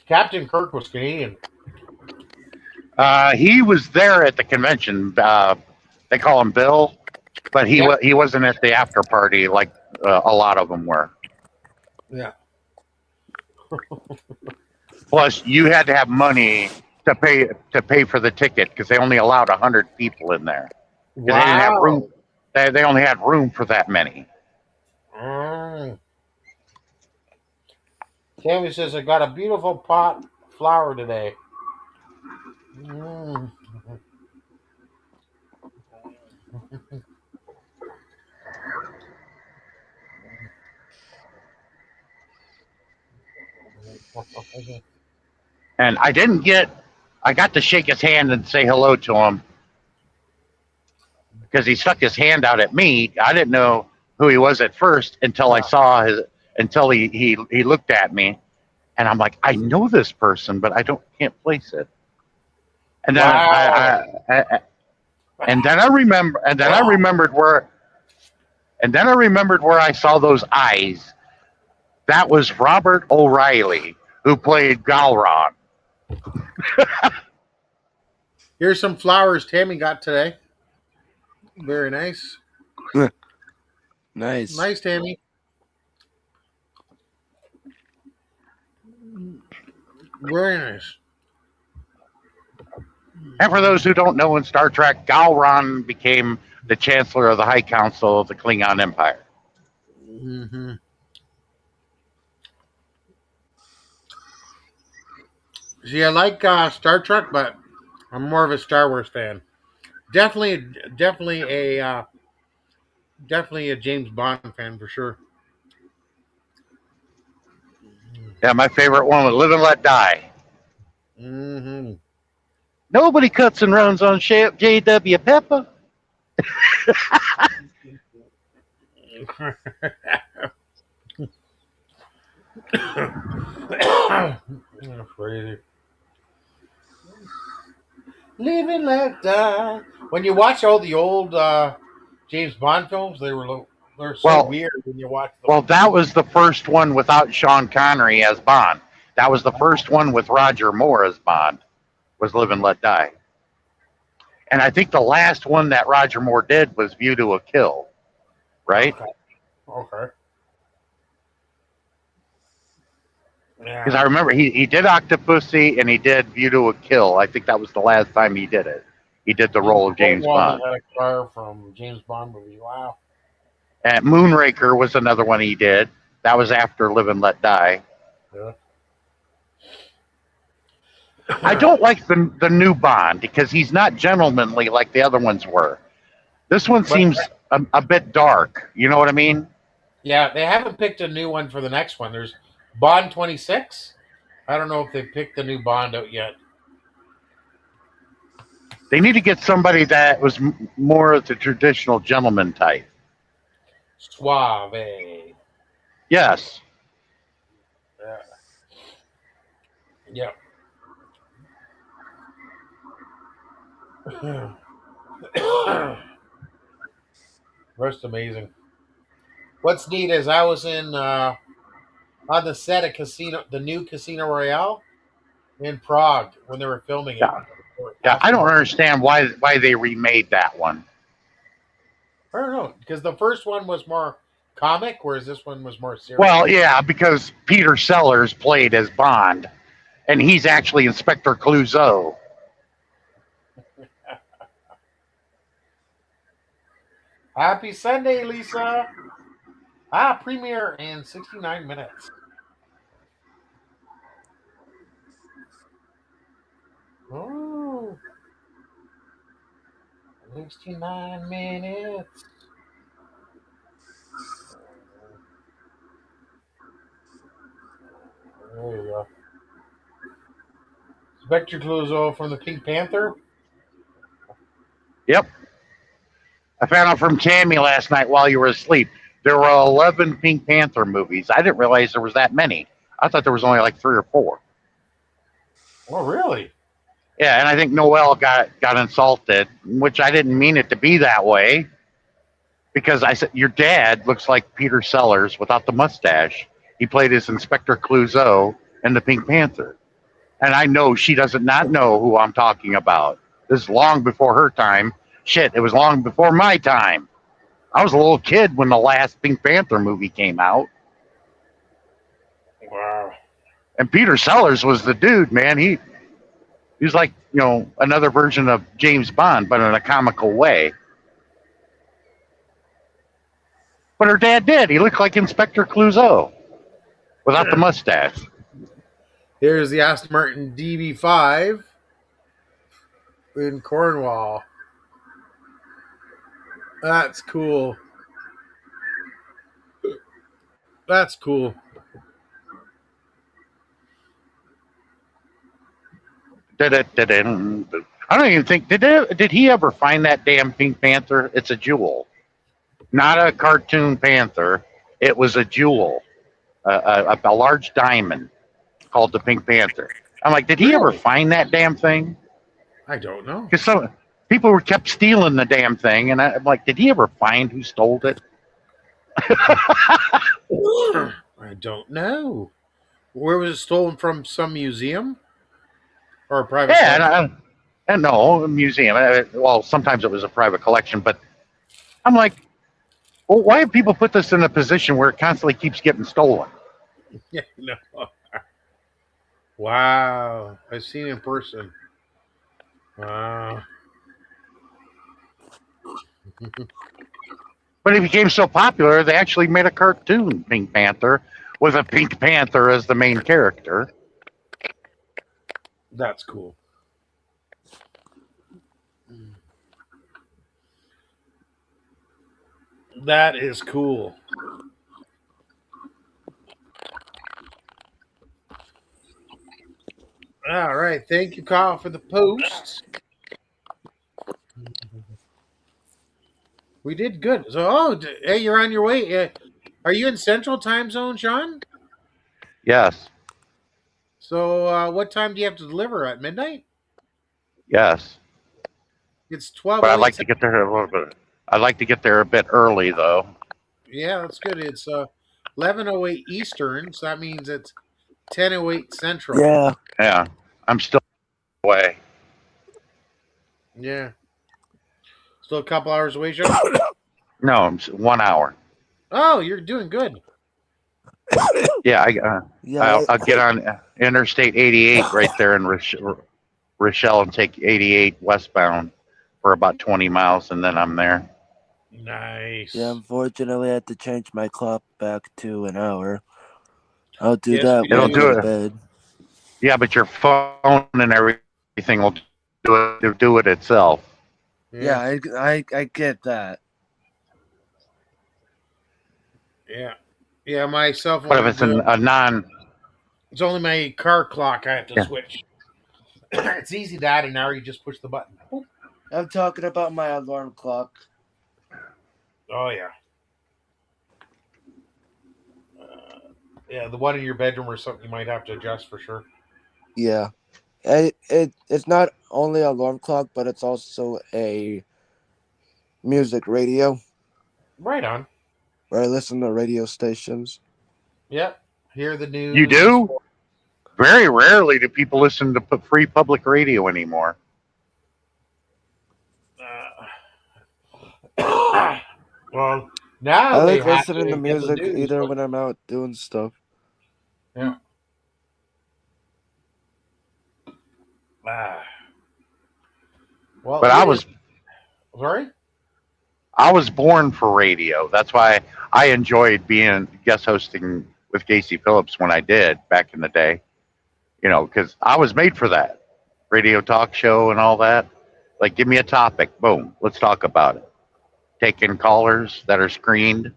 Speaker 1: Captain Kirk was Canadian.
Speaker 4: He was there at the convention. They call him Bill, but he wasn't at the after party like a lot of them were.
Speaker 1: Yeah.
Speaker 4: Plus, you had to have money to pay for the ticket because they only allowed 100 people in there.
Speaker 1: Wow.
Speaker 4: They didn't have room. They only had room for that many.
Speaker 1: Tammy says, I got a beautiful pot flower today. Mm.
Speaker 4: And I got to shake his hand and say hello to him because he stuck his hand out at me. I didn't know who he was at first until I saw until he looked at me, and I'm like, I know this person, but I can't place it. And then I remembered where I saw those eyes. That was Robert O'Reilly, who played Galron.
Speaker 1: Here's some flowers Tammy got today. Very nice.
Speaker 5: Nice.
Speaker 1: Nice, Tammy. Very nice.
Speaker 4: And for those who don't know, in Star Trek, Galron became the Chancellor of the High Council of the Klingon Empire.
Speaker 1: Mm-hmm. See, I like Star Trek, but I'm more of a Star Wars fan. Definitely a James Bond fan for sure.
Speaker 4: Yeah, my favorite one was Live and Let Die.
Speaker 1: Mm-hmm.
Speaker 4: Nobody cuts and runs on J.W. Pepper.
Speaker 1: Crazy. Live and let die. When you watch all the old James Bond films, they're so weird when you watch them.
Speaker 4: Well, that was the first one without Sean Connery as Bond. That was the first one with Roger Moore as Bond. Was Live and Let Die. And I think the last one that Roger Moore did was View to a Kill, right?
Speaker 1: Okay.
Speaker 4: Because I remember he did Octopussy and he did View to a Kill. I think that was the last time he did it. He did the role of James Bond.
Speaker 1: Had a car from James Bond movie. Wow.
Speaker 4: And Moonraker was another one he did. That was after Live and Let Die.
Speaker 1: Yeah.
Speaker 4: I don't like the new Bond because he's not gentlemanly like the other ones were. This one seems a bit dark. You know what I mean?
Speaker 1: Yeah, they haven't picked a new one for the next one. There's Bond 26. I don't know if they picked the new Bond out yet.
Speaker 4: They need to get somebody that was more of the traditional gentleman type.
Speaker 1: Suave.
Speaker 4: Yes.
Speaker 1: Yeah. Most amazing. What's neat is I was in on the set of the new Casino Royale in Prague when they were filming it.
Speaker 4: Yeah, I don't understand why they remade that one.
Speaker 1: I don't know, because the first one was more comic, whereas this one was more serious.
Speaker 4: Well, yeah, because Peter Sellers played as Bond, and he's actually Inspector Clouseau.
Speaker 1: Happy Sunday, Lisa. Premiere in 69 minutes. Oh, 69 minutes. There you go. Inspector Clouseau from the Pink Panther.
Speaker 4: Yep. I found out from Tammy last night while you were asleep. There were 11 Pink Panther movies. I didn't realize there was that many. I thought there was only like 3 or 4.
Speaker 1: Oh, really?
Speaker 4: Yeah, and I think Noel got insulted, which I didn't mean it to be that way. Because I said, your dad looks like Peter Sellers without the mustache. He played as Inspector Clouseau in the Pink Panther. And I know she does not know who I'm talking about. This is long before her time. Shit, it was long before my time. I was a little kid when the last Pink Panther movie came out.
Speaker 1: Wow.
Speaker 4: And Peter Sellers was the dude, man. He was like, another version of James Bond, but in a comical way. But her dad did. He looked like Inspector Clouseau without the mustache.
Speaker 1: Here's the Aston Martin DB5 in Cornwall. That's cool. That's cool.
Speaker 4: I don't even think did he ever find that damn Pink Panther? It's a jewel, not a cartoon panther. It was a jewel, a large diamond called the Pink Panther. I'm like, did he ever find that damn thing?
Speaker 1: I don't know.
Speaker 4: Because some people kept stealing the damn thing, and I'm like, did he ever find who stole it?
Speaker 1: I don't know. Where was it stolen from? Some museum or a private?
Speaker 4: Yeah, and no, a museum. Well, sometimes it was a private collection, but I'm like, well, why have people put this in a position where it constantly keeps getting stolen?
Speaker 1: Yeah, no. Wow, I've seen it in person. Wow.
Speaker 4: But it became so popular, they actually made a cartoon Pink Panther with a Pink Panther as the main character.
Speaker 1: That's cool. That is cool. All right. Thank you, Kyle, for the post. We did good. So, hey, you're on your way. Are you in Central Time Zone, Sean?
Speaker 4: Yes.
Speaker 1: So, what time do you have to deliver? At midnight?
Speaker 4: Yes.
Speaker 1: It's 12.
Speaker 4: But I'd like to get there a little bit. I'd like to get there a bit early, though.
Speaker 1: Yeah, that's good. It's 11:08 Eastern, so that means it's 10:08 Central.
Speaker 5: Yeah.
Speaker 4: Yeah, I'm still away.
Speaker 1: Yeah. Still a couple hours away, Sean?
Speaker 4: No, I'm 1 hour.
Speaker 1: Oh, you're doing good.
Speaker 4: Yeah,
Speaker 5: Yeah.
Speaker 4: I'll get on Interstate 88 right there in Rochelle and take 88 westbound for about 20 miles, and then I'm there.
Speaker 1: Nice.
Speaker 5: Yeah, unfortunately, I had to change my clock back to an hour. I'll do
Speaker 1: Yes,
Speaker 5: that
Speaker 1: we
Speaker 5: when I
Speaker 4: It'll
Speaker 1: do.
Speaker 5: go
Speaker 4: do
Speaker 5: to
Speaker 4: it.
Speaker 5: bed.
Speaker 4: Yeah, but your phone and everything will do it itself.
Speaker 5: Yeah,
Speaker 1: Yeah.
Speaker 5: I get that.
Speaker 1: Yeah. Yeah, my cell phone
Speaker 4: But if
Speaker 1: will
Speaker 4: it's
Speaker 1: do it.
Speaker 4: a non,
Speaker 1: It's only my car clock I have to
Speaker 4: yeah,
Speaker 1: switch. It's easy to add an hour. You just push the button. Boop.
Speaker 5: I'm talking about my alarm clock.
Speaker 1: Oh, yeah. Yeah, the one in your bedroom or something you might have to adjust for sure.
Speaker 5: Yeah. It's not only alarm clock, but it's also a music radio
Speaker 1: Right on.
Speaker 5: where I listen to radio stations.
Speaker 1: Yep. Hear the
Speaker 4: you
Speaker 1: news and
Speaker 4: do.
Speaker 1: sport.
Speaker 4: Very rarely do people listen to free public radio anymore.
Speaker 1: Well, now
Speaker 5: I
Speaker 1: they
Speaker 5: like
Speaker 1: have
Speaker 5: listening to
Speaker 1: to get the
Speaker 5: music
Speaker 1: news.
Speaker 5: either
Speaker 1: But,
Speaker 5: when I'm out doing stuff.
Speaker 1: yeah. Ah. Well,
Speaker 4: But
Speaker 1: it is. Sorry?
Speaker 4: I was born for radio. That's why I enjoyed being guest hosting with Casey Phillips when I did back in the day. You know, because I was made for that radio talk show and all that. Like, give me a topic, boom, let's talk about it. Taking callers that are screened,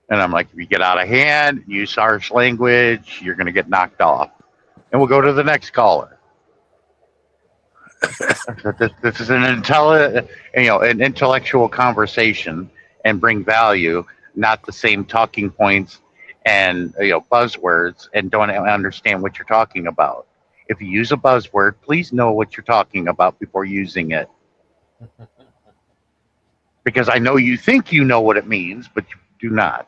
Speaker 4: and I'm like, if you get out of hand, use harsh language, you're going to get knocked off, and we'll go to the next caller. This is an intellectual conversation, and bring value, not the same talking points and buzzwords, and don't understand what you're talking about. If you use a buzzword, please know what you're talking about before using it, because I know you think you know what it means, but you do not.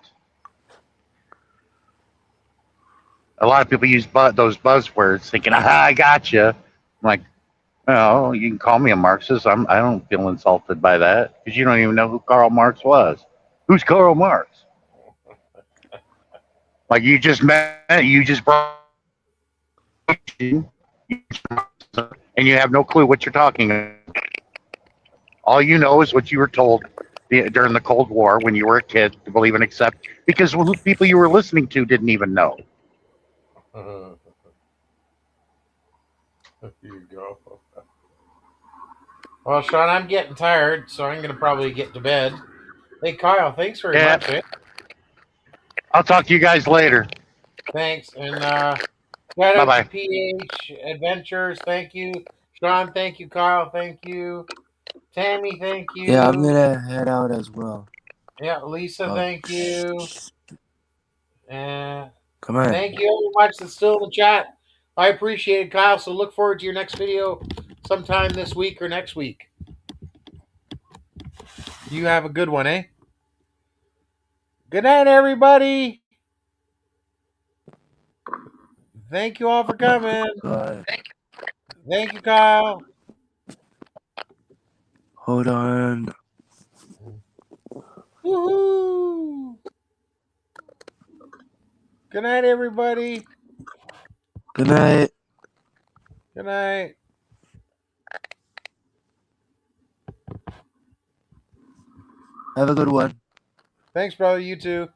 Speaker 4: A lot of people use those buzzwords thinking, "Aha, I gotcha." I'm like, oh, you can call me a Marxist. I don't feel insulted by that because you don't even know who Karl Marx was. Who's Karl Marx? Like you just brought and you have no clue what you're talking about. All you know is what you were told during the Cold War when you were a kid to believe and accept because the people you were listening to didn't even know.
Speaker 1: Here you go. Well, Sean, I'm getting tired, so I'm going to probably get to bed. Hey, Kyle, thanks very
Speaker 4: Yeah,
Speaker 1: much. Eh?
Speaker 4: I'll talk to you guys later.
Speaker 1: Thanks. And shout
Speaker 4: Bye
Speaker 1: out to
Speaker 4: bye.
Speaker 1: PH Adventures. Thank you. Sean, thank you. Kyle, thank you. Tammy, thank
Speaker 5: Yeah, I'm
Speaker 1: you.
Speaker 5: gonna head out as well.
Speaker 1: Yeah, Lisa,
Speaker 5: Oh,
Speaker 1: thank you. And
Speaker 5: come on.
Speaker 1: thank you very much that's still in the chat. I appreciate it, Kyle. So look forward to your next video sometime this week or next week. You have a good one, eh? Good night, everybody. Thank you all for coming.
Speaker 5: God.
Speaker 1: Thank you, Kyle.
Speaker 5: Hold on.
Speaker 1: Woohoo! Good night, everybody.
Speaker 5: Good night.
Speaker 1: Good night.
Speaker 5: Have a good one.
Speaker 1: Thanks, brother. You too.